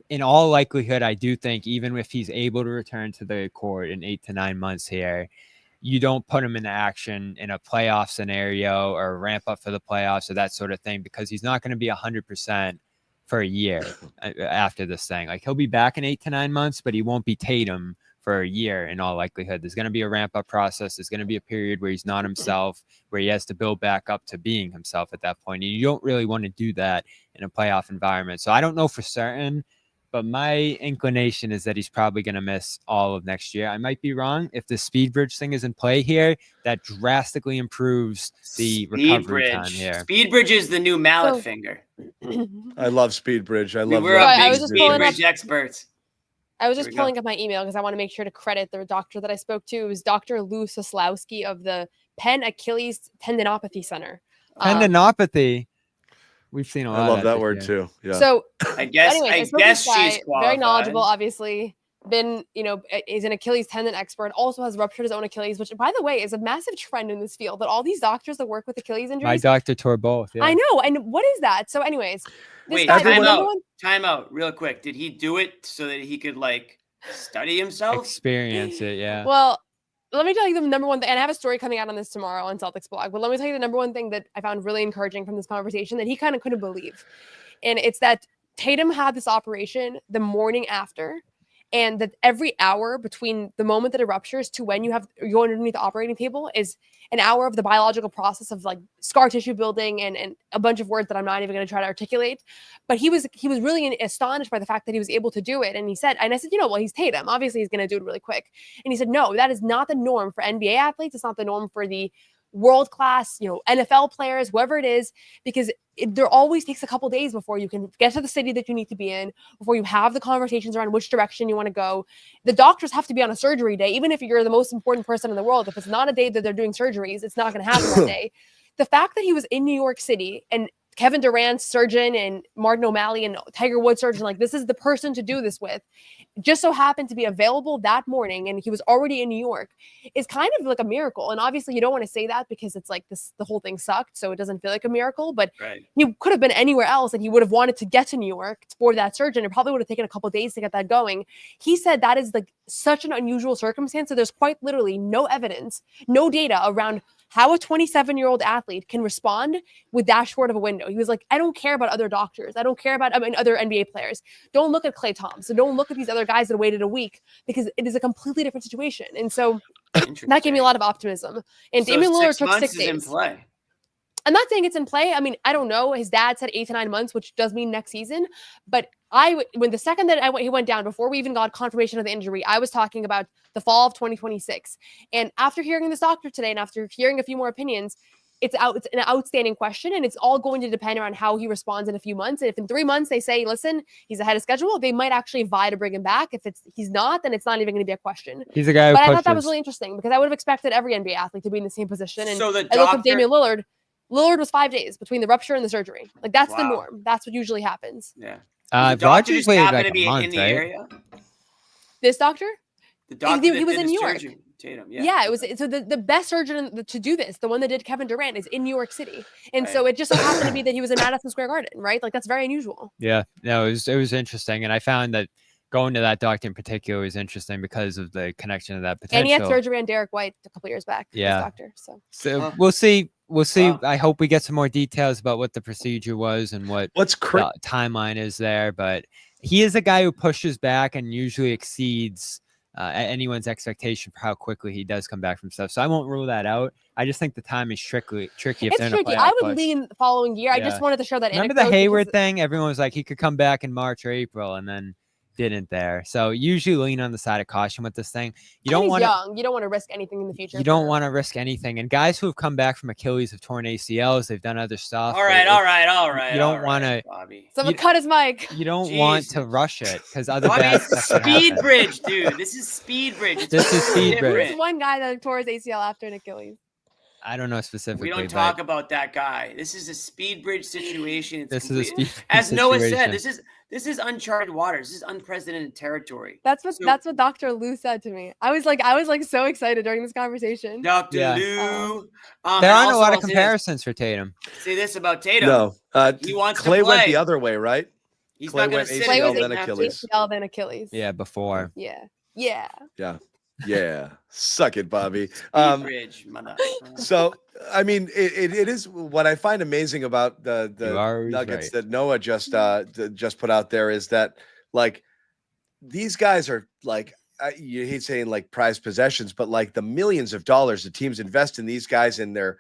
In all likelihood, I do think even if he's able to return to the court in 8 to 9 months here, you don't put him into action in a playoff scenario or ramp up for the playoffs or that sort of thing, because he's not going to be 100% for a year after this thing. Like, he'll be back in 8 to 9 months, but he won't be Tatum for a year in all likelihood. There's going to be a ramp up process. There's going to be a period where he's not himself, where he has to build back up to being himself at that point. And you don't really want to do that in a playoff environment. So I don't know for certain, but my inclination is that he's probably going to miss all of next year. I might be wrong. If the speed bridge thing is in play here, that drastically improves the recovery time here. Speed bridge is the new mallet finger. I love speed bridge. We're a big speed bridge experts. I was just pulling up my email because I want to make sure to credit the doctor that I spoke to. It was Dr. Lou Soslowski of the Penn Achilles Tendinopathy Center. Tendinopathy? We've seen a lot. I love that word too. Yeah. So I guess she's qualified. Very knowledgeable, obviously. Been, is an Achilles tendon expert. Also has ruptured his own Achilles, which, by the way, is a massive trend in this field. That all these doctors that work with Achilles injuries. My doctor tore both. Yeah. I know. And what is that? So, anyways, time out, real quick. Did he do it so that he could study himself, experience it. Yeah. Well, let me tell you the number one thing, and I have a story coming out on this tomorrow on Celtics blog, but let me tell you the number one thing that I found really encouraging from this conversation that he kind of couldn't believe. And it's that Tatum had this operation the morning after, and that every hour between the moment that it ruptures to when you go underneath the operating table is an hour of the biological process of like scar tissue building and a bunch of words that I'm not even going to try to articulate. But he was really astonished by the fact that he was able to do it. And he said, and I said, well, he's Tatum. Obviously, he's going to do it really quick. And he said, no, that is not the norm for NBA athletes. It's not the norm for the world-class, NFL players, whoever it is, because there always takes a couple days before you can get to the city that you need to be in, before you have the conversations around which direction you want to go. The doctors have to be on a surgery day, even if you're the most important person in the world. If it's not a day that they're doing surgeries, it's not going to happen that day. The fact that he was in New York City and Kevin Durant's surgeon and Martin O'Malley and Tiger Woods surgeon, like this is the person to do this with, just so happened to be available that morning and he was already in New York, is kind of like a miracle. And obviously you don't want to say that because it's like the whole thing sucked, so it doesn't feel like a miracle, but he could have been anywhere else and he would have wanted to get to New York for that surgeon. It probably would have taken a couple of days to get that going. He said that is like such an unusual circumstance. So there's quite literally no evidence, no data around how a 27-year-old athlete can respond with that short of a window. He was like, I don't care about other doctors. I don't care about other NBA players. Don't look at Klay Thompson. Don't look at these other guys that waited a week because it is a completely different situation. And so that gave me a lot of optimism. And So Damian Lillard 6 took months 6 is days. in play. I'm not saying it's in play. I mean, I don't know. His dad said 8 to 9 months, which does mean next season. But when the second that he went down, before we even got confirmation of the injury, I was talking about the fall of 2026. And after hearing this doctor today and after hearing a few more opinions, it's an outstanding question. And it's all going to depend on how he responds in a few months. And if in 3 months they say, listen, he's ahead of schedule, they might actually vie to bring him back. If he's not, then it's not even going to be a question. He's a guy who But I thought that pushes. was really interesting because I would have expected every NBA athlete to be in the same position. And So the I look at doctor- Damian Lillard. Lillard was 5 days between the rupture and the surgery. Like that's the Wow. norm. That's what usually happens. Yeah. Doctor Doctor just just waited happened like to a be month, in the right? area. This doctor? The doctor he was did in the New York. surgery, Tatum. Yeah. Yeah, it was so the best surgeon to do this, the one that did Kevin Durant, is in New York City. And so it just so happened to be that he was in Madison Square Garden, right? Like that's very unusual. Yeah, no, it was interesting, and I found that going to that doctor in particular was interesting because of the connection of that potential. And he had surgery on Derrick White a couple years back. Yeah. This doctor. So we'll see. We'll see. I hope we get some more details about what the procedure was and what's the timeline is there. But he is a guy who pushes back and usually exceeds anyone's expectation for how quickly he does come back from stuff. So I won't rule that out. I just think the time is tricky. If It's they're in a tricky. playoff I would push. lean the following year. I just Yeah. wanted to show that. Remember the anecdote Hayward because- thing? Everyone was like, he could come back in March or April, and then didn't there. So usually lean on the side of caution with this thing. You don't he's want to. young. You don't want to risk anything in the future. You don't want to risk anything. And guys who have come back from Achilles have torn ACLs. They've done other stuff. All right. You don't want to. Someone cut his mic. You don't want to rush it because other Bobby, bad it's stuff can speed happen. bridge, dude. This is speed bridge. It's This is totally speed bridge. different. There's one guy that tore his ACL after an Achilles. I don't know specifically. We don't but talk about that guy. This is a speed bridge situation. It's This is a complete- speed As Noah said, situation. this is uncharted waters. This is unprecedented territory. That's what Dr. Lou said to me. I was like so excited during this conversation. Dr. Yeah. Lou. There and aren't a also lot I'll of say this- comparisons for Tatum. Say this about Tatum. No, he wants Clay to play. went the other way, right? He's Clay not going went to sit. Clay ACL was then Achilles. ACL then Achilles. Yeah, before. Yeah. Yeah. Yeah. Suck it, Bobby. Speed bridge, mother. So, I mean, it is what I find amazing about the You are always nuggets right. that Noah just put out there is that, like, these guys are like, you hate saying like prized possessions, but like the millions of dollars the teams invest in these guys and their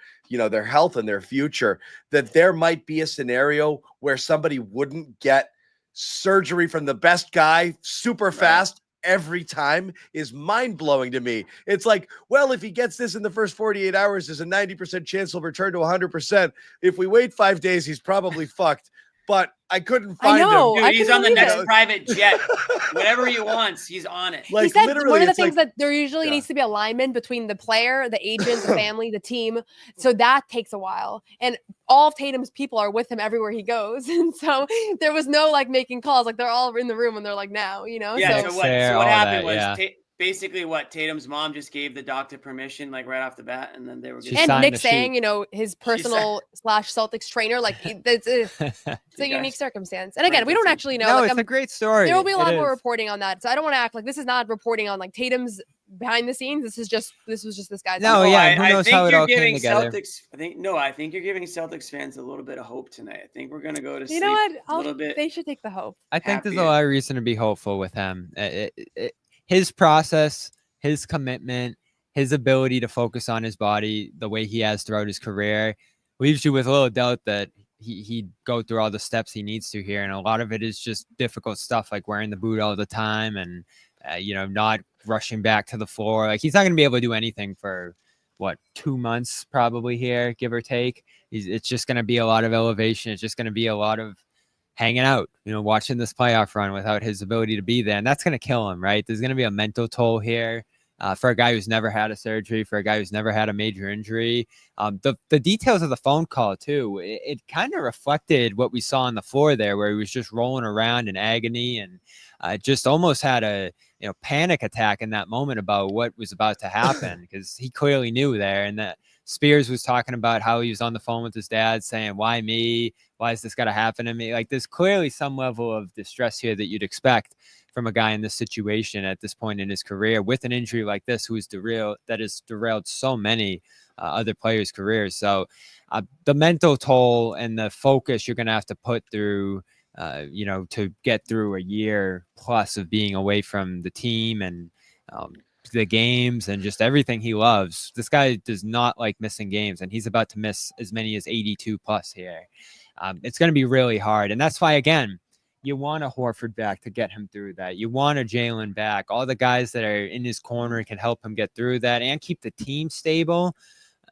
health and their future, that there might be a scenario where somebody wouldn't get surgery from the best guy super fast every time is mind-blowing to me. It's like, well, if he gets this in the first 48 hours, there's a 90% chance he'll return to 100%. If we wait 5 days, he's probably fucked. But I couldn't find him. Dude, he's on the next private jet. Whatever he wants, he's on it. Like, he said literally, one of the it's things like- that there usually needs to be alignment between the player, the agent, the family, the team. So that takes a while. And all of Tatum's people are with him everywhere he goes. And so there was no like making calls. Like they're all in the room and they're like, now, Yeah. Like So what fair, all happened that, was yeah. basically what Tatum's mom just gave the doctor permission, like right off the bat, and then they were. And Nick saying, his personal / Celtics trainer, like it's a unique circumstance. And again, we don't actually know. No, like, it's a great story. There will be a lot It more is. reporting on that, so I don't want to act like this is not reporting on like Tatum's behind the scenes. This was just this guy's. No, yeah, who knows how it all came giving together. Celtics, I think you're giving Celtics fans a little bit of hope tonight. I think we're gonna go to sleep You know what? a little bit. They should take the hope. I think there's a lot of reason to be hopeful with him. His process, his commitment, his ability to focus on his body the way he has throughout his career leaves you with a little doubt that he'd go through all the steps he needs to here. And a lot of it is just difficult stuff like wearing the boot all the time and, not rushing back to the floor. Like he's not going to be able to do anything for 2 months probably here, give or take. It's just going to be a lot of elevation. It's just going to be a lot of hanging out, watching this playoff run without his ability to be there. And that's going to kill him, right? There's going to be a mental toll here for a guy who's never had a surgery, for a guy who's never had a major injury. The details of the phone call, too, it kind of reflected what we saw on the floor there, where he was just rolling around in agony and just almost had a panic attack in that moment about what was about to happen because he clearly knew there. And that Spears was talking about how he was on the phone with his dad saying, why me? Why is this got to happen to me? Like there's clearly some level of distress here that you'd expect from a guy in this situation at this point in his career with an injury like this, that has derailed so many other players' careers. So the mental toll and the focus you're going to have to put through, to get through a year plus of being away from the team and the games and just everything he loves. This guy does not like missing games, and he's about to miss as many as 82 plus here. It's going to be really hard. And that's why, again, you want a Horford back to get him through that. You want a Jaylen back. All the guys that are in his corner can help him get through that and keep the team stable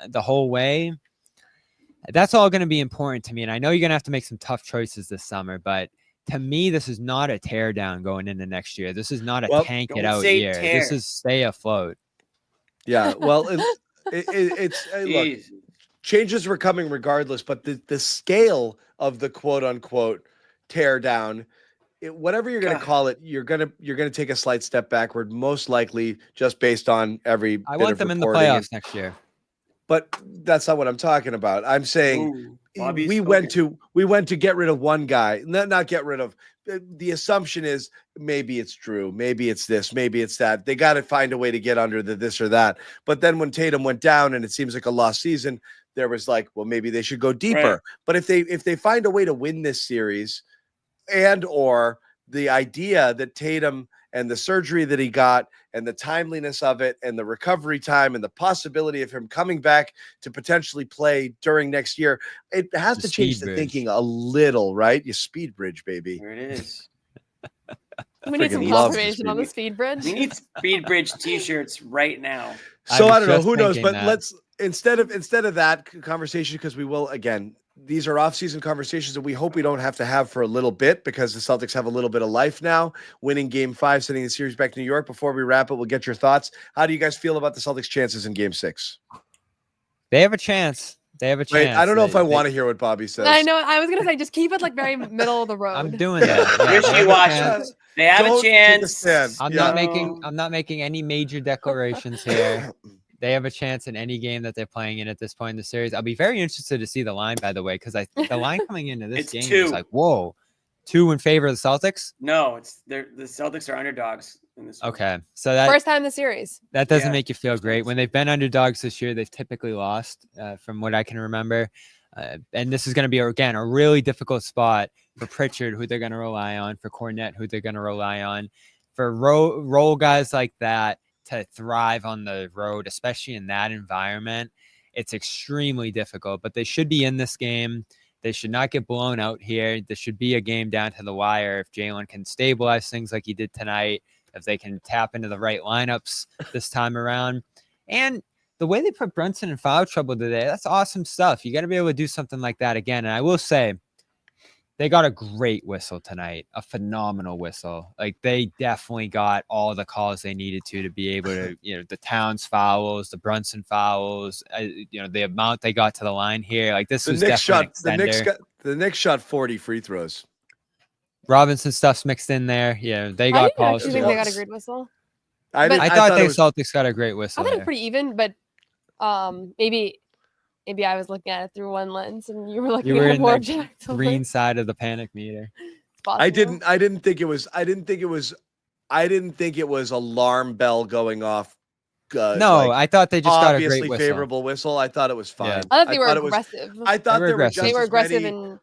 the whole way. That's all going to be important to me. And I know you're going to have to make some tough choices this summer, but to me, this is not a tear down going into next year. This is not a tank it out year. Tear. This is stay afloat. Yeah. Well, look, changes were coming regardless, but the scale of the quote unquote tear down, whatever you're going to call it, you're going to take a slight step backward, most likely just based on every. I want them in the playoffs next year. But that's not what I'm talking about. I'm saying we went to get rid of one guy, not get rid of. The assumption is maybe it's Drew, maybe it's this, maybe it's that. They got to find a way to get under the this or that. But then when Tatum went down and it seems like a lost season, there was like, well, maybe they should go deeper. Right. But if they find a way to win this series, and or the idea that Tatum and the surgery that he got and the timeliness of it and the recovery time and the possibility of him coming back to potentially play during next year, it has to change the thinking a little, right? You speed bridge, baby. There it is. We need some confirmation on the speed bridge. We need speed bridge t-shirts right now. So I don't know, who knows, but let's instead of that conversation, because we will, again, these are off-season conversations that we hope we don't have to have for a little bit because the Celtics have a little bit of life now, winning Game 5, sending the series back to New York. Before we wrap it, we'll get your thoughts. How do you guys feel about the Celtics' chances in Game 6? They have a chance. They have a chance. Wait, I don't know if I want to hear what Bobby says. I know. I was going to say, just keep it like very middle of the road. I'm doing that. Yeah, Wishy-washy. They have a chance. I'm not making any major declarations here. They have a chance in any game that they're playing in at this point in the series. I'll be very interested to see the line, by the way, because the line coming into this game is like, whoa, 2 in favor of the Celtics? No, the Celtics are underdogs in this one. Okay. So that first time in the series. That doesn't make you feel great. When they've been underdogs this year, they've typically lost, from what I can remember. And this is going to be, again, a really difficult spot for Pritchard, who they're going to rely on, for Cornet, who they're going to rely on, for role guys like that to thrive on the road, especially in that environment. It's extremely difficult, but they should be in this game. They should not get blown out here. This should be a game down to the wire. If Jaylen can stabilize things like he did tonight, if they can tap into the right lineups this time around. And the way they put Brunson in foul trouble today, that's awesome stuff. You got to be able to do something like that again. And I will say, they got a great whistle tonight, a phenomenal whistle. Like they definitely got all the calls they needed to be able to, the Towns fouls, the Brunson fouls, the amount they got to the line here. Like this was definitely the Knicks shot 40 free throws. Robinson stuff's mixed in there. Yeah, they got calls. Do you think they got a great whistle? I thought the Celtics got a great whistle. I thought it there. was pretty even, but maybe I was looking at it through one lens and you were looking You were at it in more the objectively. green side of the panic meter. I didn't think it was alarm bell going off. No, I thought they just got a great obviously whistle. favorable whistle. I thought it was fine. Yeah. I thought they were it was- aggressive. I thought They were aggressive. They were just aggressive many- and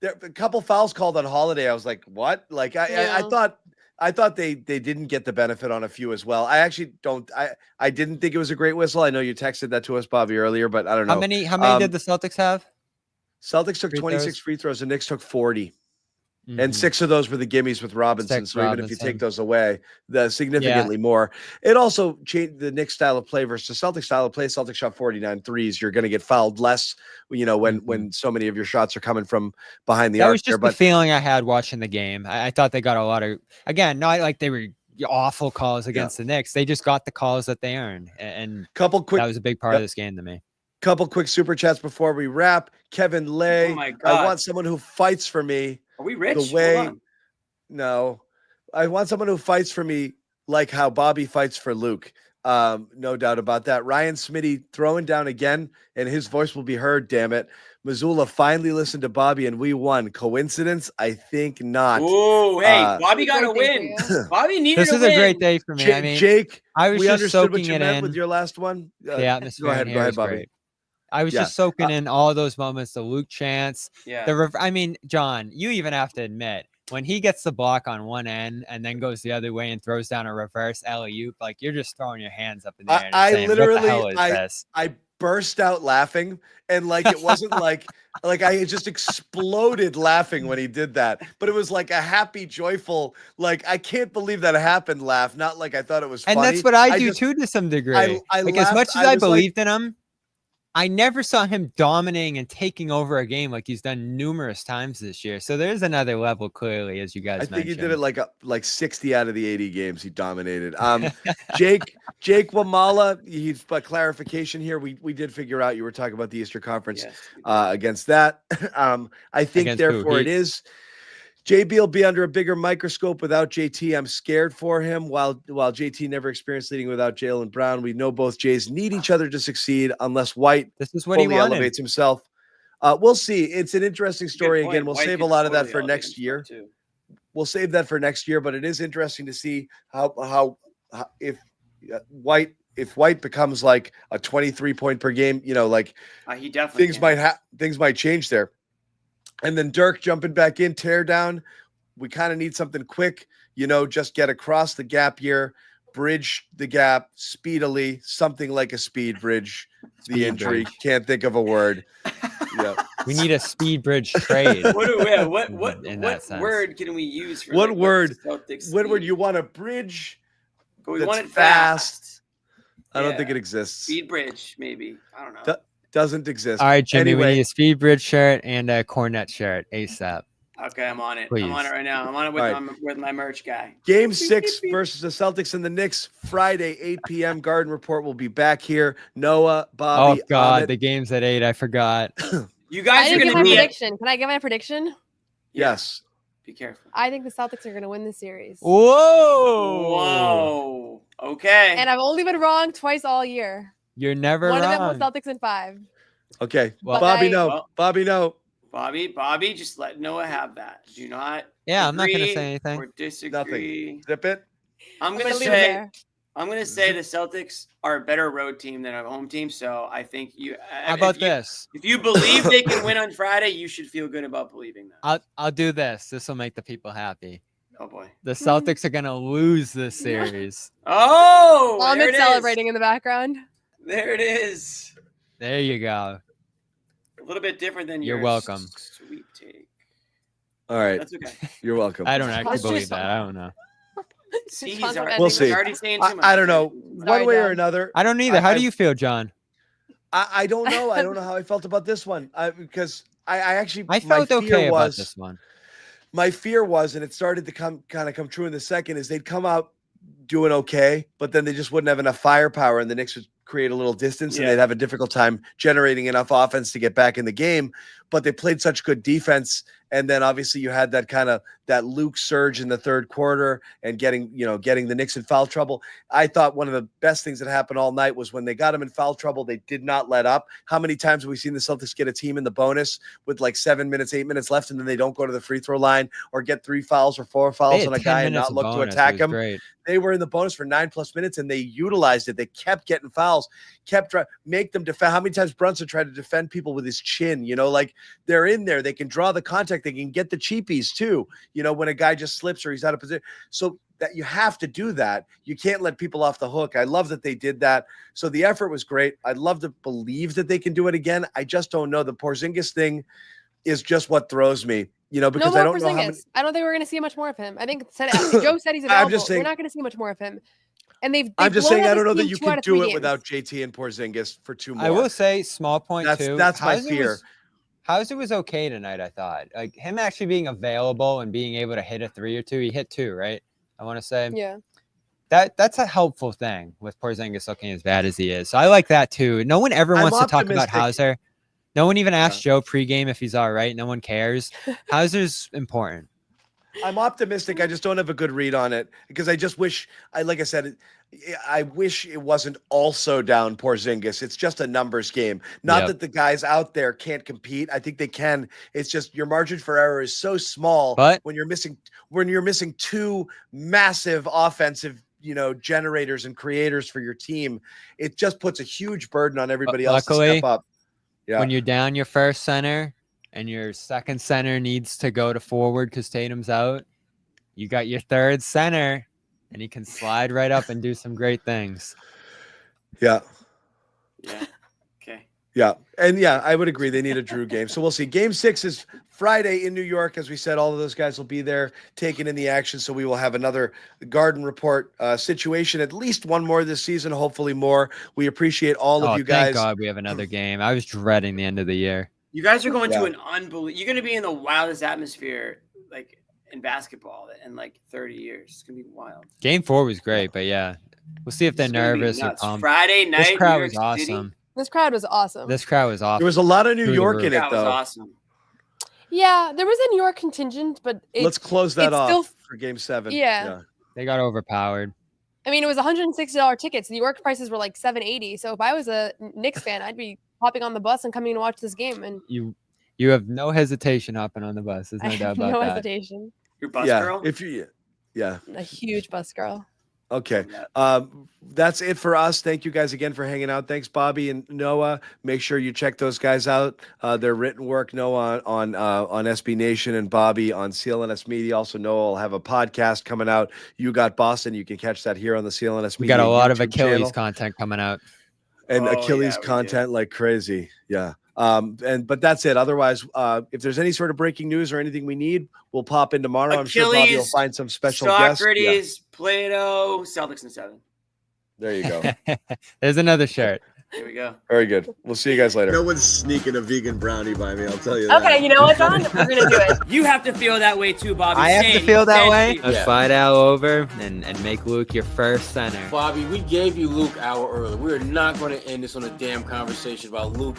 There a couple fouls called on Holiday. I was like, what? Like I thought they didn't get the benefit on a few as well. I actually don't. I didn't think it was a great whistle. I know you texted that to us, Bobby, earlier, but I don't know. How many did the Celtics have? Celtics took Free 26 throws? free throws. The Knicks took 40. Mhm. And 6 of those were the gimmies with Robinson. Six So even if you Robinson. take those away, the significantly more. It also changed the Knicks style of play versus the Celtics style of play. Celtics shot 49 threes. You're going to get fouled less, when so many of your shots are coming from behind the That arc. was just the feeling I had watching the game. I thought they got a lot of, again, not like they were awful calls against the Knicks. They just got the calls that they earned. And that was a big part of this game to me. Couple quick super chats before we wrap. Kevin Lay, Oh my I God. want someone who fights for me. Are we rich? The way, Hold on. no, I want someone who fights for me like how Bobby fights for Luke. No doubt about that. Ryan Smitty throwing down again, and his voice will be heard. Damn it, Missoula finally listened to Bobby, and we won. Coincidence? I think not. Oh, hey, Bobby got a win. Bobby needed This a is win. a great day for me. I mean, Jake, I was we just understood what soaking you it meant in with your last one. The atmosphere Go ahead, in here is Bobby. great. I was Yeah. just soaking in all those moments, the Luke chants. Yeah. I mean, John, you even have to admit, when he gets the block on one end and then goes the other way and throws down a reverse alley-oop, like you're just throwing your hands up in the air. And I saying, literally, what the hell is this? I burst out laughing, and like it wasn't like I just exploded laughing when he did that. But it was like a happy, joyful, like I can't believe that happened laugh. Not like I thought it was And funny. that's what I do just- too, to some degree. I like as laughed, much as I I was like- believed in him, I never saw him dominating and taking over a game like he's done numerous times this year. So there's another level, clearly, as you guys I think mentioned. he did it like 60 out of the 80 games he dominated. Jake Wamala, he's but clarification here. We did figure out you were talking about the Eastern Conference against that. I think Against who? therefore it Heat? is. JB will be under a bigger microscope without JT. I'm scared for him. While JT never experienced leading without Jaylen Brown, we know both Jays need each other to succeed unless White This is what he fully wanted. elevates himself. We'll see. It's an interesting story. point. Again, we'll White save a could lot of that totally for elevate next year. himself, too. We'll save that for next year, but it is interesting to see how if White becomes like a 23 point per game, He definitely things might change there. And then Dirk jumping back in, tear down. We kind of need something quick, just get across the gap here, bridge the gap speedily, something like a speed bridge. The injury, can't think of a word. Yeah. We need a speed bridge trade. What in that sense. word can we use for What word? Celtics What word speed? you want a bridge? But we that's want it fast. I don't Yeah. think it exists. Speed bridge, maybe. I don't know. Doesn't exist. All right, Jimmy, we Anyway, need a speed bridge shirt and a Cornet shirt ASAP. Okay, I'm on it. I'm Please. on it right now. I'm on it with, All right. with my merch guy. Game 6 versus the Celtics and the Knicks, Friday, 8 p.m. Garden Report will be back here. Noah, Bobby, Oh, God, Ahmed. the game's at 8. I forgot. You I guys are didn't give going my to be prediction. Can I give my prediction? Yes. Be careful. I think the Celtics are going to win the series. Whoa. Okay. And I've only been wrong twice all year. You're never One wrong. of them was Celtics in 5. Okay. Well- Bobby, I- no. Well- Bobby, no. Bobby, just let Noah have that. Do not. Yeah, I'm not gonna agree say anything. Or disagree. Nothing. Zip it. I'm gonna gonna leave it say. there. I'm gonna say the Celtics are a better road team than a home team. So I think you. How about this? If you believe they can win on Friday, you should feel good about believing that. I'll do this. This will make the people happy. Oh boy. The Celtics are gonna lose this series. Oh, there Ahmed it is. celebrating in the background. There it is. There you go. A little bit different than You're your welcome. sweep take. All right. That's okay. You're welcome. I don't actually Let's believe just- that. I don't know. See, Fun he's already, We'll he's see. already saying too much. I don't know. Sorry, One way or Dad. another. I don't either. How do you feel, John? I don't know. I don't know how I felt about this one. Because I actually I felt my fear okay about was, this one. My fear was, and it started to come true in the second, is they'd come out doing okay, but then they just wouldn't have enough firepower, and the Knicks would create a little distance, and Yeah. they'd have a difficult time generating enough offense to get back in the game. But they played such good defense, And then obviously you had that Luke surge in the third quarter and getting the Knicks in foul trouble. I thought one of the best things that happened all night was when they got him in foul trouble, they did not let up. How many times have we seen the Celtics get a team in the bonus with like 7 minutes, 8 minutes left, and then they don't go to the free throw line or get 3 fouls or 4 fouls on a guy and not look to attack him? Great. They were in the bonus for 9+ minutes and they utilized it. They kept getting fouls, kept trying make them defend. How many times Brunson tried to defend people with his chin? Like they're in there. They can draw the contact. They can get the cheapies too. When a guy just slips or he's out of position. So that you have to do that. You can't let people off the hook. I love that they did that. So the effort was great. I'd love to believe that they can do it again. I just don't know. The Porzingis thing is just what throws me. Because no more I don't know how many. I don't think we're going to see much more of him. I think Joe said he's available. I'm just saying, we're not going to see much more of him. And I'm just saying I don't know that you can can do it without JT and Porzingis for 2 more. I will say, small point too. That's my fear. Hauser was okay tonight, I thought. Like him actually being available and being able to hit a 3 or 2. He hit 2, right? I want to say. Yeah. That's a helpful thing with Porzingis looking as bad as he is. So I like that too. No one ever wants to talk about Hauser. No one even asked Joe pregame if he's all right. No one cares. Hauser's important. I'm optimistic. I just don't have a good read on it because I just wish, like I said, I wish it wasn't also down Porzingis. It's just a numbers game. Not that the guys out there can't compete. I think they can. It's just your margin for error is so small. But when you're missing 2 massive offensive, generators and creators for your team, it just puts a huge burden on everybody else to step up. Yeah. When you're down your first center and your second center needs to go to forward because Tatum's out, you got your third center and he can slide right up and do some great things. Yeah. Yeah. Okay. Yeah. And I would agree. They need a Drew game. So we'll see. Game 6 is Friday in New York. As we said, all of those guys will be there taking in the action. So we will have another Garden Report situation, at least one more this season, hopefully more. We appreciate all of you guys. Thank God we have another game. I was dreading the end of the year. You guys are going to an unbelievable. You're going to be in the wildest atmosphere, like in basketball, in like 30 years. It's going to be wild. Game 4 was great, but we'll see if they're nervous or pumped. Friday night. This crowd was awesome. This crowd was awesome. There was a lot of New York in it, though. Was awesome. Yeah, there was a New York contingent, but let's close that off for Game 7. Yeah. They got overpowered. I mean, it was $160 tickets. New York prices were like $780. So if I was a Knicks fan, I'd be hopping on the bus and coming to watch this game. And you have no hesitation hopping on the bus. There's no doubt about no that. No hesitation. You're bus girl? A huge bus girl. Okay. That's it for us. Thank you guys again for hanging out. Thanks, Bobby and Noah. Make sure you check those guys out. Their written work, Noah on SB Nation and Bobby on CLNS Media. Also, Noah will have a podcast coming out. You Got Boston. You can catch that here on the CLNS Media. We got a lot of YouTube Achilles channel. content coming out. And Achilles content like crazy. Yeah. But that's it. Otherwise, if there's any sort of breaking news or anything we need, we'll pop in tomorrow. I'm sure Bobby will find some special guests. Socrates, Plato, Celtics in 7. There you go. There's another shirt. Here we go. Very good. We'll see you guys later. No one's sneaking a vegan brownie by me, I'll tell you that. Okay, you know what, Don? We're going to do it. You have to feel that way too, Bobby. I have to feel that way. Let's fight out over and make Luke your first center. Bobby, we gave you Luke an hour early. We are not going to end this on a damn conversation about Luke